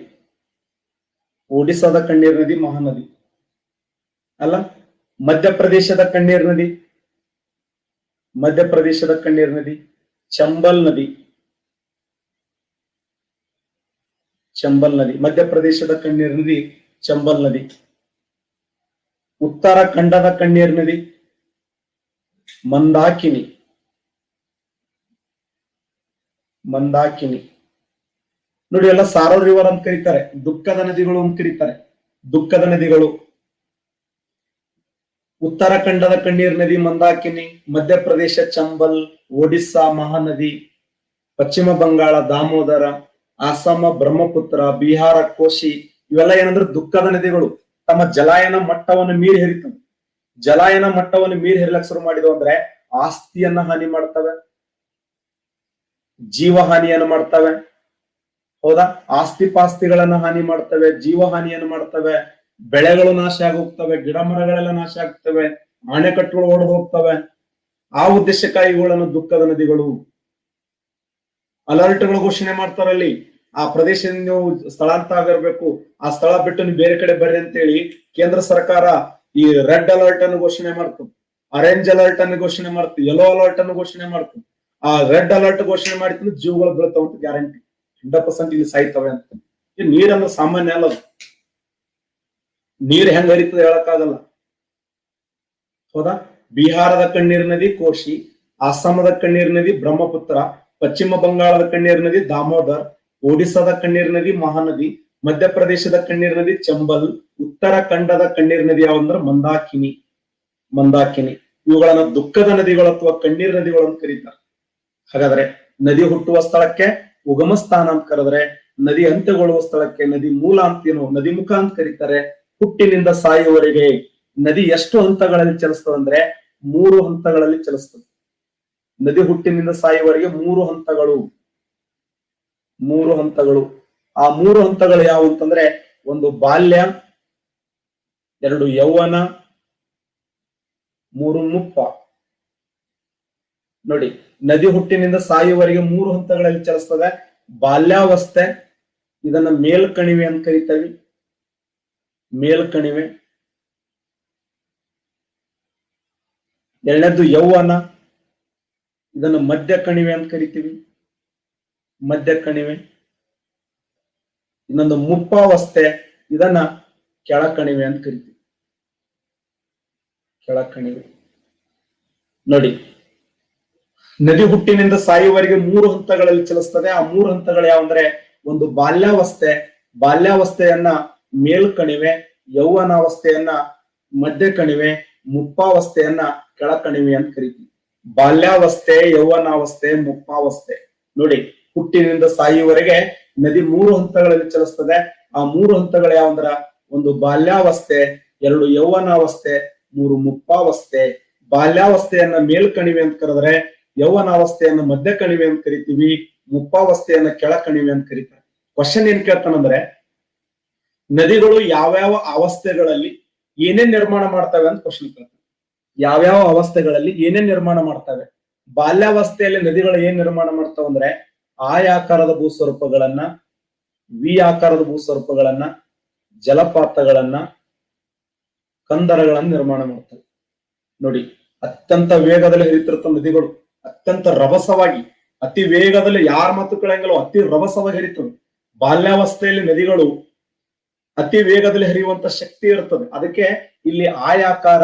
[SPEAKER 1] ಒಡಿಶಾದ ಕಣ್ಣೀರ್ ನದಿ ಮಹಾನದಿ ಅಲ್ಲ. ಮಧ್ಯಪ್ರದೇಶದ ಕಣ್ಣೀರ್ ನದಿ, ಮಧ್ಯಪ್ರದೇಶದ ಕಣ್ಣೀರ್ ನದಿ ಚಂಬಲ್ ನದಿ. ಚಂಬಲ್ ನದಿ, ಮಧ್ಯಪ್ರದೇಶದ ಕಣ್ಣೀರ್ ನದಿ ಚಂಬಲ್ ನದಿ. ಉತ್ತರಾಖಂಡದ ಕಣ್ಣೀರ್ ನದಿ ಮಂದಾಕಿನಿ. ಮಂದಾಕಿನಿ ನೋಡಿ, ಎಲ್ಲ ಸಾರೋ ರಿವರ್ ಅಂತ ಕರೀತಾರೆ, ದುಃಖದ ನದಿಗಳು ಅಂತ ಕರೀತಾರೆ. ದುಃಖದ ನದಿಗಳು. ಉತ್ತರಾಖಂಡದ ಕಣ್ಣೀರ್ ನದಿ ಮಂದಾಕಿನಿ, ಮಧ್ಯಪ್ರದೇಶ ಚಂಬಲ್, ಒಡಿಸ್ಸಾ ಮಹಾನದಿ, ಪಶ್ಚಿಮ ಬಂಗಾಳ ದಾಮೋದರ, ಅಸ್ಸಾಮ ಬ್ರಹ್ಮಪುತ್ರ, ಬಿಹಾರ ಕೋಶಿ. ಇವೆಲ್ಲ ಏನಂದ್ರೆ ದುಃಖದ ನದಿಗಳು. ತಮ್ಮ ಜಲಾಯನ ಮಟ್ಟವನ್ನು ಮೀರಿ ಹರಿತವೆ. ಜಲಾಯನ ಮಟ್ಟವನ್ನು ಮೀರಿ ಹರಿಲಕ್ ಶುರು ಮಾಡಿದ್ವು ಅಂದ್ರೆ ಆಸ್ತಿಯನ್ನ ಹಾನಿ ಮಾಡ್ತವೆ, ಜೀವ ಹಾನಿಯನ್ನು ಮಾಡ್ತವೆ. ಹೌದಾ? ಆಸ್ತಿ ಪಾಸ್ತಿಗಳನ್ನ ಹಾನಿ ಮಾಡ್ತವೆ, ಜೀವ ಹಾನಿಯನ್ನು ಮಾಡ್ತವೆ, ಬೆಳೆಗಳು ನಾಶ ಆಗೋಗ್ತವೆ, ಗಿಡ ಮರಗಳೆಲ್ಲ ನಾಶ ಆಗ್ತವೆ, ಅಣೆಕಟ್ಟುಗಳು ಒಡೆದು ಹೋಗ್ತವೆ. ಆ ಉದ್ದೇಶಕ್ಕಾಗಿ ಇವುಗಳನ್ನು ದುಃಖದ ನದಿಗಳು. ಅಲರ್ಟ್ಗಳು ಘೋಷಣೆ ಮಾಡ್ತಾರಲ್ಲಿ, ಆ ಪ್ರದೇಶದಿಂದ ನೀವು ಸ್ಥಳಾಂತರ ಆಗಿರ್ಬೇಕು, ಆ ಸ್ಥಳ ಬಿಟ್ಟು ನೀವು ಬೇರೆ ಕಡೆ ಬರ್ರಿ ಅಂತೇಳಿ ಕೇಂದ್ರ ಸರ್ಕಾರ ಈ ರೆಡ್ ಅಲರ್ಟ್ ಅನ್ನು ಘೋಷಣೆ ಮಾಡ್ತು, ಆರೆಂಜ್ ಅಲರ್ಟ್ ಅನ್ನು ಘೋಷಣೆ ಮಾಡ್ತು, ಯೆಲ್ಲೋ ಅಲರ್ಟ್ ಅನ್ನು ಘೋಷಣೆ ಮಾಡ್ತು. ಆ ರೆಡ್ ಅಲರ್ಟ್ ಘೋಷಣೆ ಮಾಡಿದ್ರೆ ಜೀವಗಳು ಬೀಳ್ತಾವ ಅಂತ ಗ್ಯಾರಂಟಿ, 100% ಇಲ್ಲಿ ಸಾಯ್ತವೆ ಅಂತ. ಈ ನೀರನ್ನು ಸಾಮಾನ್ಯ ಅಲ್ಲ, ನೀರ್ ಹೆಂಗ್ ಹರಿತದೆ ಹೇಳಕ್ಕಾಗಲ್ಲ. ಹೌದಾ? ಬಿಹಾರದ ಕಣ್ಣೀರ್ ನದಿ ಕೋಶಿ, ಅಸ್ಸಾಮದ ಕಣ್ಣೀರ್ ನದಿ ಬ್ರಹ್ಮಪುತ್ರ, ಪಶ್ಚಿಮ ಬಂಗಾಳದ ಕಣ್ಣೀರ್ ನದಿ ದಾಮೋದರ್, ಒಡಿಶಾದ ಕಣ್ಣೀರ್ ನದಿ ಮಹಾನದಿ, ಮಧ್ಯಪ್ರದೇಶದ ಕಣ್ಣೀರ್ ನದಿ ಚಂಬಲ್, ಉತ್ತರಾಖಂಡದ ಕಣ್ಣೀರ್ ನದಿ ಯಾವಂದ್ರೆ ಮಂದಾಕಿನಿ. ಮಂದಾಕಿನಿ. ಇವುಗಳನ್ನ ದುಃಖದ ನದಿಗಳು ಅಥವಾ ಕಣ್ಣೀರ್ ನದಿಗಳು ಅಂತ ಕರೀತಾರೆ. ಹಾಗಾದ್ರೆ ನದಿ ಹುಟ್ಟುವ ಸ್ಥಳಕ್ಕೆ ಉಗಮ ಸ್ಥಾನ ಅಂತ ಕರೆದ್ರೆ, ನದಿ ಅಂತ್ಯಗೊಳ್ಳುವ ಸ್ಥಳಕ್ಕೆ ನದಿ ಮೂಲ ಅಂತ ನದಿ ಮುಖ ಅಂತ ಕರೀತಾರೆ. ಹುಟ್ಟಿನಿಂದ ಸಾಯುವವರೆಗೆ ನದಿ ಎಷ್ಟು ಹಂತಗಳಲ್ಲಿ ಚಲಿಸ್ತದೆ ಅಂದ್ರೆ 3 ಹಂತಗಳಲ್ಲಿ ಚಲಿಸ್ತದೆ. ನದಿ ಹುಟ್ಟಿನಿಂದ ಸಾಯುವವರೆಗೆ 3 ಹಂತಗಳು. 3 ಹಂತಗಳು. ಆ 3 ಹಂತಗಳು ಯಾವುವು ಅಂತಂದ್ರೆ, ಒಂದು ಬಾಲ್ಯ, 2 ಯೌವನ, 3 ಮುಪ್ಪ. ನೋಡಿ, ನದಿ ಹುಟ್ಟಿನಿಂದ ಸಾಯುವವರೆಗೆ 3 ಹಂತಗಳಲ್ಲಿ ಚಲಿಸ್ತದೆ. ಬಾಲ್ಯಾವಸ್ಥೆ, ಇದನ್ನ ಮೇಲ್ಕಣಿವೆ ಅಂತ ಕರಿತೀವಿ, ಮೇಲ್ಕಣಿವೆ. ಎರಡನೇದ್ದು ಯೌವನ, ಇದನ್ನು ಮಧ್ಯ ಕಣಿವೆ ಅಂತ ಕರಿತೀವಿ, ಮಧ್ಯ ಕಣಿವೆ. ಇನ್ನೊಂದು ಮುಪ್ಪಾವಸ್ಥೆ, ಇದನ್ನ ಕೆಳಕಣಿವೆ ಅಂತ ಕರಿತೀವಿ, ಕೆಳಕಣಿವೆ. ನೋಡಿ, ನದಿ ಹುಟ್ಟಿನಿಂದ ಸಾಯುವವರೆಗೆ 3 ಹಂತಗಳಲ್ಲಿ ಚಲಿಸ್ತದೆ. ಆ 3 ಹಂತಗಳು ಯಾವಂದ್ರೆ, ಒಂದು ಬಾಲ್ಯಾವಸ್ಥೆ, ಬಾಲ್ಯಾವಸ್ಥೆಯನ್ನ ಮೇಲ್ಕಣಿವೆ, ಯೌವನಾವಸ್ಥೆಯನ್ನ ಮಧ್ಯ ಕಣಿವೆ, ಮುಪ್ಪಾವಸ್ಥೆಯನ್ನ ಕೆಳಕಣಿವೆ ಅಂತ ಕರಿತೀವಿ. ಬಾಲ್ಯಾವಸ್ಥೆ, ಯೌವನಾವಸ್ಥೆ, ಮುಪ್ಪಾವಸ್ಥೆ. ನೋಡಿ, ಹುಟ್ಟಿನಿಂದ ಸಾಯುವವರೆಗೆ ನದಿ 3 ಹಂತಗಳಲ್ಲಿ ಚಲಿಸ್ತದೆ. ಆ 3 ಹಂತಗಳು ಯಾವಂದ್ರ, ಒಂದು ಬಾಲ್ಯಾವಸ್ಥೆ, 2 ಯೌವನಾವಸ್ಥೆ, 3 ಮುಪ್ಪಾವಸ್ಥೆ. ಬಾಲ್ಯಾವಸ್ಥೆಯನ್ನ ಮೇಲ್ಕಣಿವೆ ಅಂತ ಕರೆದ್ರೆ, ಯೌವನಾವಸ್ಥೆಯನ್ನ ಮಧ್ಯ ಕಣಿವೆ ಅಂತ ಕರಿತೀವಿ, ಮುಪ್ಪಾವಸ್ಥೆಯನ್ನ ಕೆಳಕಣಿವೆ ಅಂತ ಕರೀತಾರೆ. ಕ್ವಶನ್ ಏನ್ ಕೇಳ್ತಾನಂದ್ರೆ, ನದಿಗಳು ಯಾವ್ಯಾವ ಅವಸ್ಥೆಗಳಲ್ಲಿ ಏನೇನ್ ನಿರ್ಮಾಣ ಮಾಡ್ತವೆ ಅಂತ ಕ್ವಶನ್ ಕೇಳ್ತಾನೆ. ಯಾವ್ಯಾವ ಅವಸ್ಥೆಗಳಲ್ಲಿ ಏನೇನ್ ನಿರ್ಮಾಣ ಮಾಡ್ತವೆ? ಬಾಲ್ಯಾವಸ್ಥೆಯಲ್ಲಿ ನದಿಗಳು ಏನ್ ನಿರ್ಮಾಣ ಮಾಡ್ತಾವ ಅಂದ್ರೆ, ಆಯಾಕಾರದ ಭೂಸ್ವರೂಪಗಳನ್ನ, ವಿ ಆಕಾರದ ಭೂಸ್ವರೂಪಗಳನ್ನ, ಜಲಪಾತಗಳನ್ನ, ಕಂದರಗಳನ್ನ ನಿರ್ಮಾಣ ಮಾಡ್ತವೆ. ನೋಡಿ, ಅತ್ಯಂತ ವೇಗದಲ್ಲಿ ಹರಿತಿರುತ್ತ ನದಿಗಳು, ಅತ್ಯಂತ ರಭಸವಾಗಿ, ಅತಿ ವೇಗದಲ್ಲಿ ಯಾರ ಮಾತು ಕೇಳಂಗಿಲ್ಲ, ಅತಿ ರಭಸವಾಗಿ ಹರಿತವೆ. ಬಾಲ್ಯಾವಸ್ಥೆಯಲ್ಲಿ ನದಿಗಳು ಅತಿ ವೇಗದಲ್ಲಿ ಹರಿಯುವಂತ ಶಕ್ತಿ ಇರ್ತದೆ. ಅದಕ್ಕೆ ಇಲ್ಲಿ ಆಯಾಕಾರ,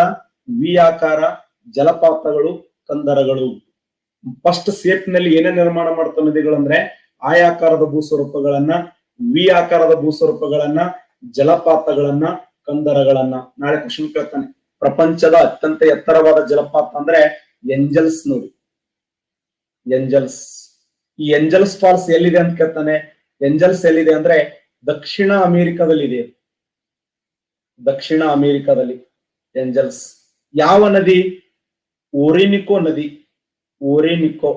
[SPEAKER 1] ವಿ ಆಕಾರ, ಜಲಪಾತಗಳು, ಕಂದರಗಳು. ಫಸ್ಟ್ ಸೇಪ್ ನಲ್ಲಿ ಏನೇ ನಿರ್ಮಾಣ ಮಾಡ್ತಾವ ನದಿಗಳು ಅಂದ್ರೆ, ಆಯಾಕಾರದ ಭೂಸ್ವರೂಪಗಳನ್ನ, ವಿ ಆಕಾರದ ಭೂಸ್ವರೂಪಗಳನ್ನ, ಜಲಪಾತಗಳನ್ನ, ಕಂದರಗಳನ್ನ. ನಾಳೆ ಕ್ವಶನ್ ಕೇಳ್ತಾನೆ, ಪ್ರಪಂಚದ ಅತ್ಯಂತ ಎತ್ತರವಾದ ಜಲಪಾತ ಅಂದ್ರೆ ಏಂಜಲ್ಸ್. ನೋಡಿ, ಏಂಜಲ್ಸ್. ಈ ಏಂಜಲ್ಸ್ ಫಾಲ್ಸ್ ಎಲ್ಲಿದೆ ಅಂತ ಕೇಳ್ತಾನೆ. ಏಂಜಲ್ಸ್ ಎಲ್ಲಿದೆ ಅಂದ್ರೆ ದಕ್ಷಿಣ ಅಮೆರಿಕದಲ್ಲಿ ಇದೆ. ದಕ್ಷಿಣ ಅಮೆರಿಕದಲ್ಲಿ ಏಂಜಲ್ಸ್. ಯಾವ ನದಿ? ಓರಿನಿಕೋ ನದಿ. ಓರಿನಿಕೋ.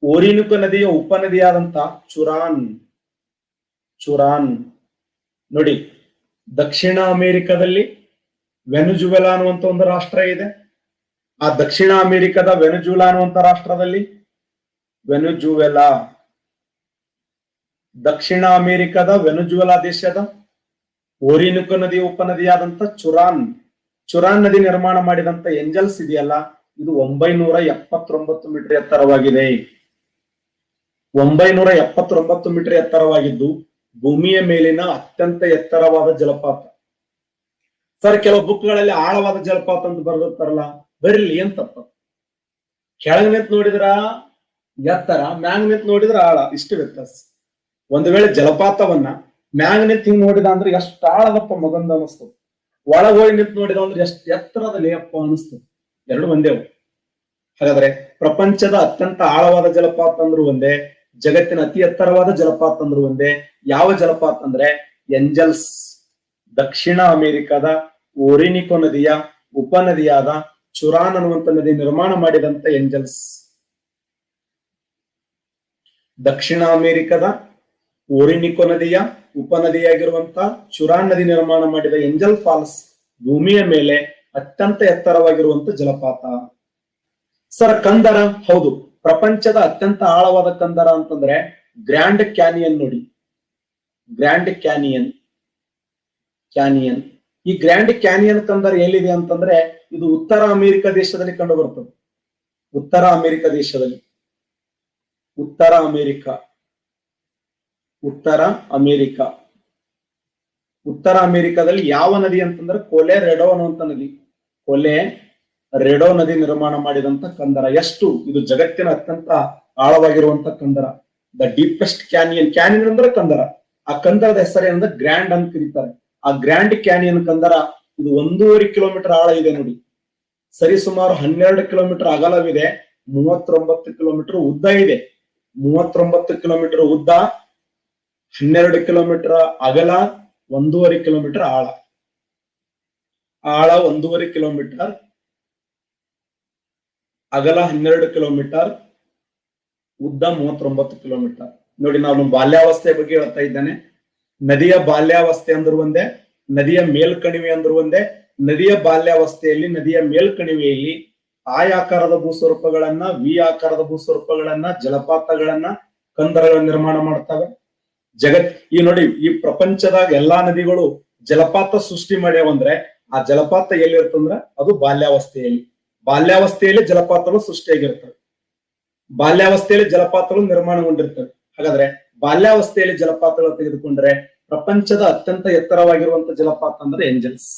[SPEAKER 1] ಓರಿನಿಕೋ ನದಿಯ ಉಪನದಿಯಾದಂತ ಚುರಾನ್. ಚುರಾನ್. ನೋಡಿ, ದಕ್ಷಿಣ ಅಮೆರಿಕದಲ್ಲಿ ವೆನುಜುವೆಲಾ ಅನ್ನುವಂತ ಒಂದು ರಾಷ್ಟ್ರ ಇದೆ. ಆ ದಕ್ಷಿಣ ಅಮೆರಿಕದ ವೆನುಜುಲಾ ಅನ್ನುವಂತ ರಾಷ್ಟ್ರದಲ್ಲಿ, ವೆನುಜುವೆಲಾ, ದಕ್ಷಿಣ ಅಮೆರಿಕದ ವೆನುಜುವೆಲಾ ದೇಶದ ಓರಿನಿಕೋ ನದಿಯ ಉಪನದಿಯಾದಂತ ಚುರಾನ್. ಚುರಾನ್ ನದಿ ನಿರ್ಮಾಣ ಮಾಡಿದಂತ ಏಂಜಲ್ಸ್ ಇದೆಯಲ್ಲ, ಇದು 979 ಮೀಟರ್ ಎತ್ತರವಾಗಿದೆ. 979 ಮೀಟರ್ ಎತ್ತರವಾಗಿದ್ದು ಭೂಮಿಯ ಮೇಲಿನ ಅತ್ಯಂತ ಎತ್ತರವಾದ ಜಲಪಾತ. ಸರ್, ಕೆಲವು ಬುಕ್ಗಳಲ್ಲಿ ಆಳವಾದ ಜಲಪಾತ ಅಂತ ಬರೆದಿರ್ತಾರಲ್ಲ, ಬರೀಲಿ, ಏನ್ ತಪ್ಪ? ಕೆಳಗ್ ನಿಂತ ನೋಡಿದ್ರ ಎತ್ತರ, ಮ್ಯಾಗ್ ನಿಂತ ನೋಡಿದ್ರ ಆಳ, ಇಷ್ಟು ವ್ಯತ್ಯಾಸ. ಒಂದು ವೇಳೆ ಜಲಪಾತವನ್ನ ಮ್ಯಾಗ್ ನಿಂತ ಹಿಂಗ್ ನೋಡಿದ ಅಂದ್ರೆ ಎಷ್ಟು ಆಳದಪ್ಪ ಮಗಂದ ಅನಿಸ್ತದೆ. ಒಳಗ್ ಹೋಗಿ ನಿಂತ ನೋಡಿದ ಅಂದ್ರೆ ಎಷ್ಟು ಎತ್ತರದಲ್ಲಿ ಅಪ್ಪ ಅನಿಸ್ತದೆ. ಎರಡು ಒಂದೇವು. ಹಾಗಾದ್ರೆ ಪ್ರಪಂಚದ ಅತ್ಯಂತ ಆಳವಾದ ಜಲಪಾತ ಅಂದ್ರೂ ಒಂದೇ, ಜಗತ್ತಿನ ಅತಿ ಎತ್ತರವಾದ ಜಲಪಾತ ಅಂದ್ರೂ ಒಂದೇ. ಯಾವ ಜಲಪಾತ ಅಂದ್ರೆ ಏಂಜಲ್ಸ್. ದಕ್ಷಿಣ ಅಮೆರಿಕದ ಓರಿನಿಕೋ ನದಿಯ ಉಪನದಿಯಾದ ಚುರಾನ್ ಅನ್ನುವಂತ ನದಿ ನಿರ್ಮಾಣ ಮಾಡಿದಂತ ಏಂಜಲ್ಸ್. ದಕ್ಷಿಣ ಅಮೆರಿಕದ ಓರಿನಿಕೋ ನದಿಯ ಉಪನದಿಯಾಗಿರುವಂತ ಚುರಾನ್ ನದಿ ನಿರ್ಮಾಣ ಮಾಡಿದ ಏಂಜಲ್ ಫಾಲ್ಸ್ ಭೂಮಿಯ ಮೇಲೆ ಅತ್ಯಂತ ಎತ್ತರವಾಗಿರುವಂತ ಜಲಪಾತ. ಸರ್, ಕಂದರ? ಹೌದು, ಪ್ರಪಂಚದ ಅತ್ಯಂತ ಆಳವಾದ ಕಂದರ ಅಂತಂದ್ರೆ ಗ್ರ್ಯಾಂಡ್ ಕ್ಯಾನಿಯನ್. ನೋಡಿ, ಗ್ರ್ಯಾಂಡ್ ಕ್ಯಾನಿಯನ್. ಕ್ಯಾನಿಯನ್. ಈ ಗ್ರ್ಯಾಂಡ್ ಕ್ಯಾನಿಯನ್ ಕಂದರ ಎಲ್ಲಿದೆ ಅಂತಂದ್ರೆ ಇದು ಉತ್ತರ ಅಮೆರಿಕ ದೇಶದಲ್ಲಿ ಕಂಡು ಬರ್ತದೆ. ಉತ್ತರ ಅಮೆರಿಕ ದೇಶದಲ್ಲಿ. ಉತ್ತರ ಅಮೆರಿಕ. ಉತ್ತರ ಅಮೆರಿಕ. ಉತ್ತರ ಅಮೆರಿಕದಲ್ಲಿ ಯಾವ ನದಿ ಅಂತಂದ್ರೆ ಕೊಲೆ ರೆಡೋ ಅನ್ನುವಂತ ನದಿ. ಕೊಲೆ ರೆಡೋ ನದಿ ನಿರ್ಮಾಣ ಮಾಡಿದಂತ ಕಂದರ. ಎಷ್ಟು? ಇದು ಜಗತ್ತಿನ ಅತ್ಯಂತ ಆಳವಾಗಿರುವಂತ ಕಂದರ. The deepest canyon. ಕ್ಯಾನಿಯನ್ ಅಂದ್ರೆ ಕಂದರ. ಆ ಕಂದರದ ಹೆಸರೇನಂದ್ರೆ ಗ್ರ್ಯಾಂಡ್ ಅಂತ ಕರೀತಾರೆ. ಆ ಗ್ರ್ಯಾಂಡ್ ಕ್ಯಾನಿಯನ್ ಕಂದರ ಇದು 1.5 ಕಿಲೋಮೀಟರ್ ಆಳ ಇದೆ. ನೋಡಿ, ಸರಿ ಸುಮಾರು 12 ಕಿಲೋಮೀಟರ್ ಅಗಲವಿದೆ, 39 ಕಿಲೋಮೀಟರ್ ಉದ್ದ ಇದೆ. 39 ಕಿಲೋಮೀಟರ್ ಉದ್ದ, 12 ಕಿಲೋಮೀಟರ್ ಅಗಲ, 1.5 ಕಿಲೋಮೀಟರ್ ಆಳ, ಆಳ 1.5 ಕಿಲೋಮೀಟರ್, ಅಗಲ 12 ಕಿಲೋಮೀಟರ್, ಉದ್ದ 39 ಕಿಲೋಮೀಟರ್. ನೋಡಿ, ನಾನು ಬಾಲ್ಯಾವಸ್ಥೆ ಬಗ್ಗೆ ಹೇಳ್ತಾ ಇದ್ದೇನೆ. ನದಿಯ ಬಾಲ್ಯಾವಸ್ಥೆ ಅಂದ್ರು ಒಂದೇ, ನದಿಯ ಮೇಲ್ಕಣಿವೆ ಅಂದ್ರು ಒಂದೇ. ನದಿಯ ಬಾಲ್ಯಾವಸ್ಥೆಯಲ್ಲಿ, ನದಿಯ ಮೇಲ್ಕಣಿವೆಯಲ್ಲಿ ಆಕಾರದ ಭೂಸ್ವರೂಪಗಳನ್ನ, ವಿ ಆಕಾರದ ಭೂಸ್ವರೂಪಗಳನ್ನ, ಜಲಪಾತಗಳನ್ನ, ಕಂದರಗಳ ನಿರ್ಮಾಣ ಮಾಡ್ತವೆ. ಈ ನೋಡಿ, ಈ ಪ್ರಪಂಚದಾಗ ಎಲ್ಲಾ ನದಿಗಳು ಜಲಪಾತ ಸೃಷ್ಟಿ ಮಾಡ್ಯಾವಂದ್ರೆ ಆ ಜಲಪಾತ ಎಲ್ಲಿರ್ತಂದ್ರ ಅದು ಬಾಲ್ಯಾವಸ್ಥೆಯಲ್ಲಿ. ಬಾಲ್ಯಾವಸ್ಥೆಯಲ್ಲಿ ಜಲಪಾತಗಳು ಸೃಷ್ಟಿಯಾಗಿರ್ತವೆ, ಬಾಲ್ಯಾವಸ್ಥೆಯಲ್ಲಿ ಜಲಪಾತಗಳು ನಿರ್ಮಾಣಗೊಂಡಿರ್ತವೆ. ಹಾಗಾದ್ರೆ ಬಾಲ್ಯಾವಸ್ಥೆಯಲ್ಲಿ ಜಲಪಾತಗಳು ತೆಗೆದುಕೊಂಡ್ರೆ ಪ್ರಪಂಚದ ಅತ್ಯಂತ ಎತ್ತರವಾಗಿರುವಂತ ಜಲಪಾತ ಅಂದ್ರೆ ಏಂಜಲ್ಸ್.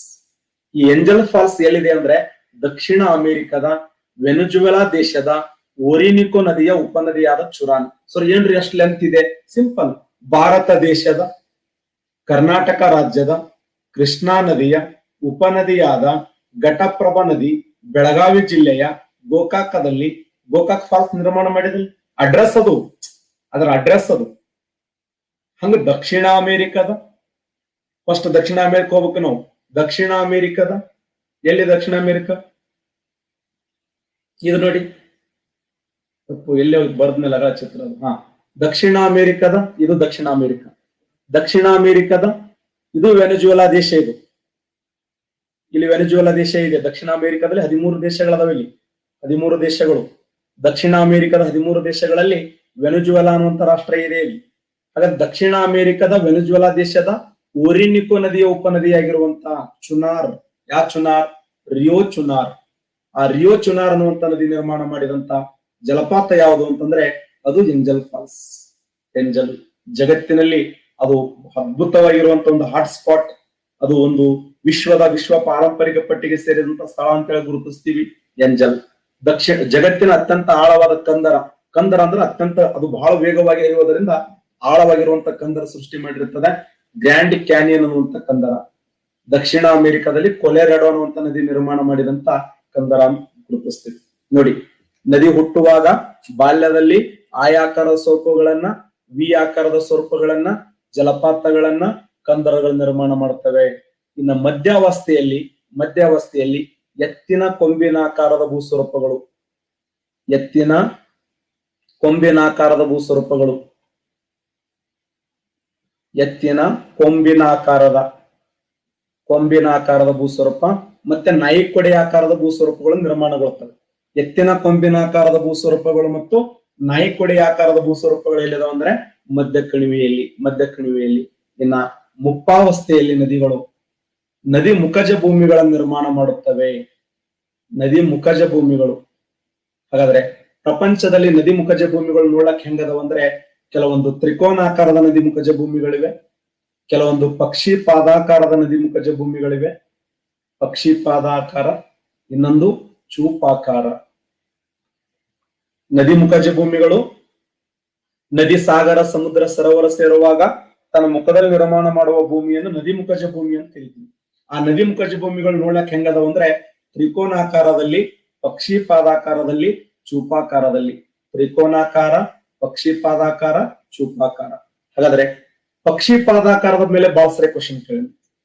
[SPEAKER 1] ಈ ಏಂಜಲ್ ಫಾಲ್ಸ್ ಎಲ್ಲಿದೆ ಅಂದ್ರೆ ದಕ್ಷಿಣ ಅಮೆರಿಕದ ವೆನೆಜುವೆಲಾ ದೇಶದ ಓರಿನಿಕೋ ನದಿಯ ಉಪನದಿಯಾದ ಚುರಾನ್. ಸೊ ಏನ್ರಿ ಅಷ್ಟು ಲೆಂತ್ ಇದೆ? ಸಿಂಪಲ್. ಭಾರತ ದೇಶದ ಕರ್ನಾಟಕ ರಾಜ್ಯದ ಕೃಷ್ಣಾ ನದಿಯ ಉಪನದಿಯಾದ ಘಟಪ್ರಭಾ ನದಿ ಬೆಳಗಾವಿ ಜಿಲ್ಲೆಯ ಗೋಕಾಕದಲ್ಲಿ ಗೋಕಾಕ್ ಫಾಲ್ಸ್ ನಿರ್ಮಾಣ ಮಾಡಿದ್ರಿ. ಅಡ್ರೆಸ್ ಅದು, ಅದರ ಅಡ್ರೆಸ್ ಅದು. ಹಂಗ ದಕ್ಷಿಣ ಅಮೆರಿಕದ, ಫಸ್ಟ್ ದಕ್ಷಿಣ ಅಮೆರಿಕ ಹೋಗ್ಬೇಕು ನಾವು. ದಕ್ಷಿಣ ಅಮೆರಿಕದ ಎಲ್ಲಿ? ದಕ್ಷಿಣ ಅಮೆರಿಕ ಇದು ನೋಡಿ, ಎಲ್ಲಿ ಬರ್ದ್ಮೇಲೆ ಚಿತ್ರ. ಹಾ, ದಕ್ಷಿಣ ಅಮೆರಿಕದ ಇದು ದಕ್ಷಿಣ ಅಮೆರಿಕ. ದಕ್ಷಿಣ ಅಮೆರಿಕದ ಇದು ವೆನೆಜುವೆಲಾ ದೇಶ. ಇದು ಇಲ್ಲಿ ವೆನೆಜುವೆಲಾ ದೇಶ ಇದೆ. ದಕ್ಷಿಣ ಅಮೆರಿಕದಲ್ಲಿ 13 ದೇಶಗಳದಾವೆ. ಇಲ್ಲಿ 13 ದೇಶಗಳು. ದಕ್ಷಿಣ ಅಮೆರಿಕದ 13 ದೇಶಗಳಲ್ಲಿ ವೆನೆಜುವೆಲಾ ಅನ್ನುವಂತ ರಾಷ್ಟ್ರ ಇದೆ ಇಲ್ಲಿ. ಹಾಗಾದ್ರೆ ದಕ್ಷಿಣ ಅಮೆರಿಕದ ವೆನೆಜುವೆಲಾ ದೇಶದ ಓರಿನಿಕೋ ನದಿಯ ಉಪನದಿಯಾಗಿರುವಂತಹ ಚುನಾರ್, ಯಾ ಚುನಾರ್? ರಿಯೋ ಚುನಾರ್. ಆ ರಿಯೋ ಚುನಾರ್ ಅನ್ನುವಂತ ನದಿ ನಿರ್ಮಾಣ ಮಾಡಿದಂತ ಜಲಪಾತ ಯಾವುದು ಅಂತಂದ್ರೆ ಅದು ಏಂಜಲ್ ಫಾಲ್ಸ್. ಏಂಜಲ್ ಜಗತ್ತಿನಲ್ಲಿ ಅದು ಅದ್ಭುತವಾಗಿರುವಂತ ಒಂದು ಹಾಟ್ ಸ್ಪಾಟ್. ಅದು ಒಂದು ವಿಶ್ವ ಪಾರಂಪರಿಕ ಪಟ್ಟಿಗೆ ಸೇರಿದಂತ ಸ್ಥಳ ಅಂತ ಹೇಳಿ ಗುರುತಿಸ್ತೀವಿ ಏಂಜಲ್. ಜಗತ್ತಿನ ಅತ್ಯಂತ ಆಳವಾದ ಕಂದರ ಅಂದ್ರೆ ಅತ್ಯಂತ ಅದು ಬಹಳ ವೇಗವಾಗಿ ಇರುವುದರಿಂದ ಆಳವಾಗಿರುವಂತ ಕಂದರ ಸೃಷ್ಟಿ ಮಾಡಿರುತ್ತದೆ. ಗ್ರ್ಯಾಂಡ್ ಕ್ಯಾನಿಯನ್ ಅನ್ನುವಂತ ಕಂದರ. ದಕ್ಷಿಣ ಅಮೆರಿಕದಲ್ಲಿ ಕೊಲೆರಾಡೋ ಅನ್ನುವಂತ ನದಿ ನಿರ್ಮಾಣ ಮಾಡಿದಂತ ಕಂದರ ಗುರುತಿಸ್ತೀವಿ. ನೋಡಿ, ನದಿ ಹುಟ್ಟುವಾಗ ಬಾಲ್ಯದಲ್ಲಿ ಆಕಾರದ ಸ್ವರೂಪಗಳನ್ನ, ವಿ ಆಕಾರದ ಸ್ವರೂಪಗಳನ್ನ, ಜಲಪಾತಗಳನ್ನ, ಕಂದರಗಳ ನಿರ್ಮಾಣ ಮಾಡ್ತವೆ. ಇನ್ನು ಮಧ್ಯಾವಸ್ಥೆಯಲ್ಲಿ ಎತ್ತಿನ ಕೊಂಬಿನಾಕಾರದ ಭೂಸ್ವರೂಪಗಳು, ಎತ್ತಿನ ಕೊಂಬಿನಾಕಾರದ ಭೂಸ್ವರೂಪಗಳು, ಎತ್ತಿನ ಕೊಂಬಿನಾಕಾರದ ಭೂಸ್ವರೂಪ ಮತ್ತೆ ನಾಯಿಕೊಡೆ ಆಕಾರದ ಭೂಸ್ವರೂಪಗಳು ನಿರ್ಮಾಣಗೊಳ್ಳುತ್ತವೆ. ಎತ್ತಿನ ಕೊಂಬಿನಾಕಾರದ ಭೂಸ್ವರೂಪಗಳು ಮತ್ತು ನಾಯಿಕೊಡೆ ಆಕಾರದ ಭೂಸ್ವರೂಪಗಳು ಎಲ್ಲಿದಾವ ಅಂದ್ರೆ ಮಧ್ಯ ಕಣಿವೆಯಲ್ಲಿ. ಇನ್ನ ಮುಪ್ಪಾವಸ್ಥೆಯಲ್ಲಿ ನದಿ ಮುಖಜ ಭೂಮಿಗಳ ನಿರ್ಮಾಣ ಮಾಡುತ್ತವೆ. ನದಿ ಮುಖಜ ಭೂಮಿಗಳು. ಹಾಗಾದ್ರೆ ಪ್ರಪಂಚದಲ್ಲಿ ನದಿ ಮುಖಜ ಭೂಮಿಗಳು ನೋಡಕ್ ಹೆಂಗದವ ಅಂದ್ರೆ ಕೆಲವೊಂದು ತ್ರಿಕೋನಾಕಾರದ ನದಿ ಮುಖಜ ಭೂಮಿಗಳಿವೆ, ಕೆಲವೊಂದು ಪಕ್ಷಿ ಪಾದಾಕಾರದ ನದಿ ಮುಖಜ ಭೂಮಿಗಳಿವೆ. ಪಕ್ಷಿ ಪಾದಾಕಾರ, ಇನ್ನೊಂದು ಚೂಪಾಕಾರ. ನದಿ ಮುಖಜ ಭೂಮಿಗಳು ನದಿ, ಸಾಗರ, ಸಮುದ್ರ, ಸರೋವರ ಸೇರುವಾಗ ತನ್ನ ಮುಖದಲ್ಲಿ ನಿರ್ಮಾಣ ಮಾಡುವ ಭೂಮಿಯನ್ನು ನದಿ ಮುಖಜ ಭೂಮಿ ಅಂತ ಕರಿತೀವಿ. ಆ ನದಿ ಮುಖಜ ಭೂಮಿಗಳು ನೋಡಕ್ ಹೆಂಗದವ ಅಂದ್ರೆ ತ್ರಿಕೋನಾಕಾರದಲ್ಲಿ, ಪಕ್ಷಿ ಪಾದಾಕಾರದಲ್ಲಿ, ಚೂಪಾಕಾರದಲ್ಲಿ. ತ್ರಿಕೋನಾಕಾರ, ಪಕ್ಷಿ ಪಾದಾಕಾರ, ಚೂಪಾಕಾರ. ಹಾಗಾದ್ರೆ ಪಕ್ಷಿ ಪಾದಾಕಾರದ ಮೇಲೆ ಬಹಳ ಸರಿ ಕ್ವಶನ್ ಕೇಳಿ.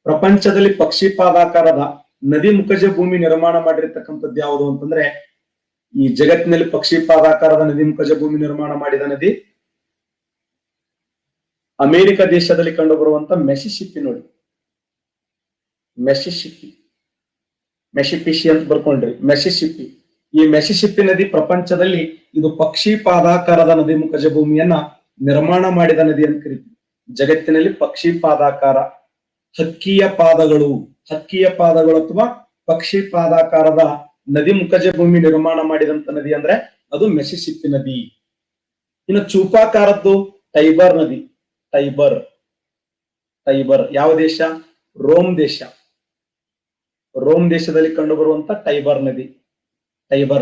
[SPEAKER 1] ಪ್ರಪಂಚದಲ್ಲಿ ಪಕ್ಷಿ ಪಾದಾಕಾರದ ನದಿ ಮುಖಜ ಭೂಮಿ ನಿರ್ಮಾಣ ಮಾಡಿರ್ತಕ್ಕಂಥದ್ದು ಯಾವುದು ಅಂತಂದ್ರೆ, ಈ ಜಗತ್ತಿನಲ್ಲಿ ಪಕ್ಷಿ ಪಾದಾಕಾರದ ನದಿ ಮುಖಜ ಭೂಮಿ ನಿರ್ಮಾಣ ಮಾಡಿದ ನದಿ ಅಮೆರಿಕ ದೇಶದಲ್ಲಿ ಕಂಡು ಬರುವಂತ ಮೆಸಿಸಿಪ್ಪಿ. ನೋಡಿ, ಮೆಸಿಪಿಸಿ ಅಂತ ಬರ್ಕೊಂಡ್ರಿ, ಮೆಸಿಸಿಪ್ಪಿ. ಈ ಮೆಸಿಸಿಪ್ಪಿ ನದಿ ಪ್ರಪಂಚದಲ್ಲಿ ಇದು ಪಕ್ಷಿ ಪಾದಾಕಾರದ ನದಿ ಮುಖಜ ಭೂಮಿಯನ್ನ ನಿರ್ಮಾಣ ಮಾಡಿದ ನದಿ ಅಂತ ಕರೀತೀವಿ. ಜಗತ್ತಿನಲ್ಲಿ ಪಕ್ಷಿ ಪಾದಾಕಾರ, ಹಕ್ಕಿಯ ಪಾದಗಳು ಅಥವಾ ಪಕ್ಷಿ ಪಾದಾಕಾರದ ನದಿ ಮುಖಜ ಭೂಮಿ ನಿರ್ಮಾಣ ಮಾಡಿದಂತ ನದಿ ಅಂದ್ರೆ ಅದು ಮೆಸಿಸಿಪ್ಪಿ ನದಿ. ಇನ್ನು ಚೂಪಾಕಾರದ್ದು ಟೈಬರ್ ನದಿ. ಟೈಬರ್ ಯಾವ ದೇಶ? ರೋಮ್ ದೇಶದಲ್ಲಿ ಕಂಡು ಬರುವಂತ ಟೈಬರ್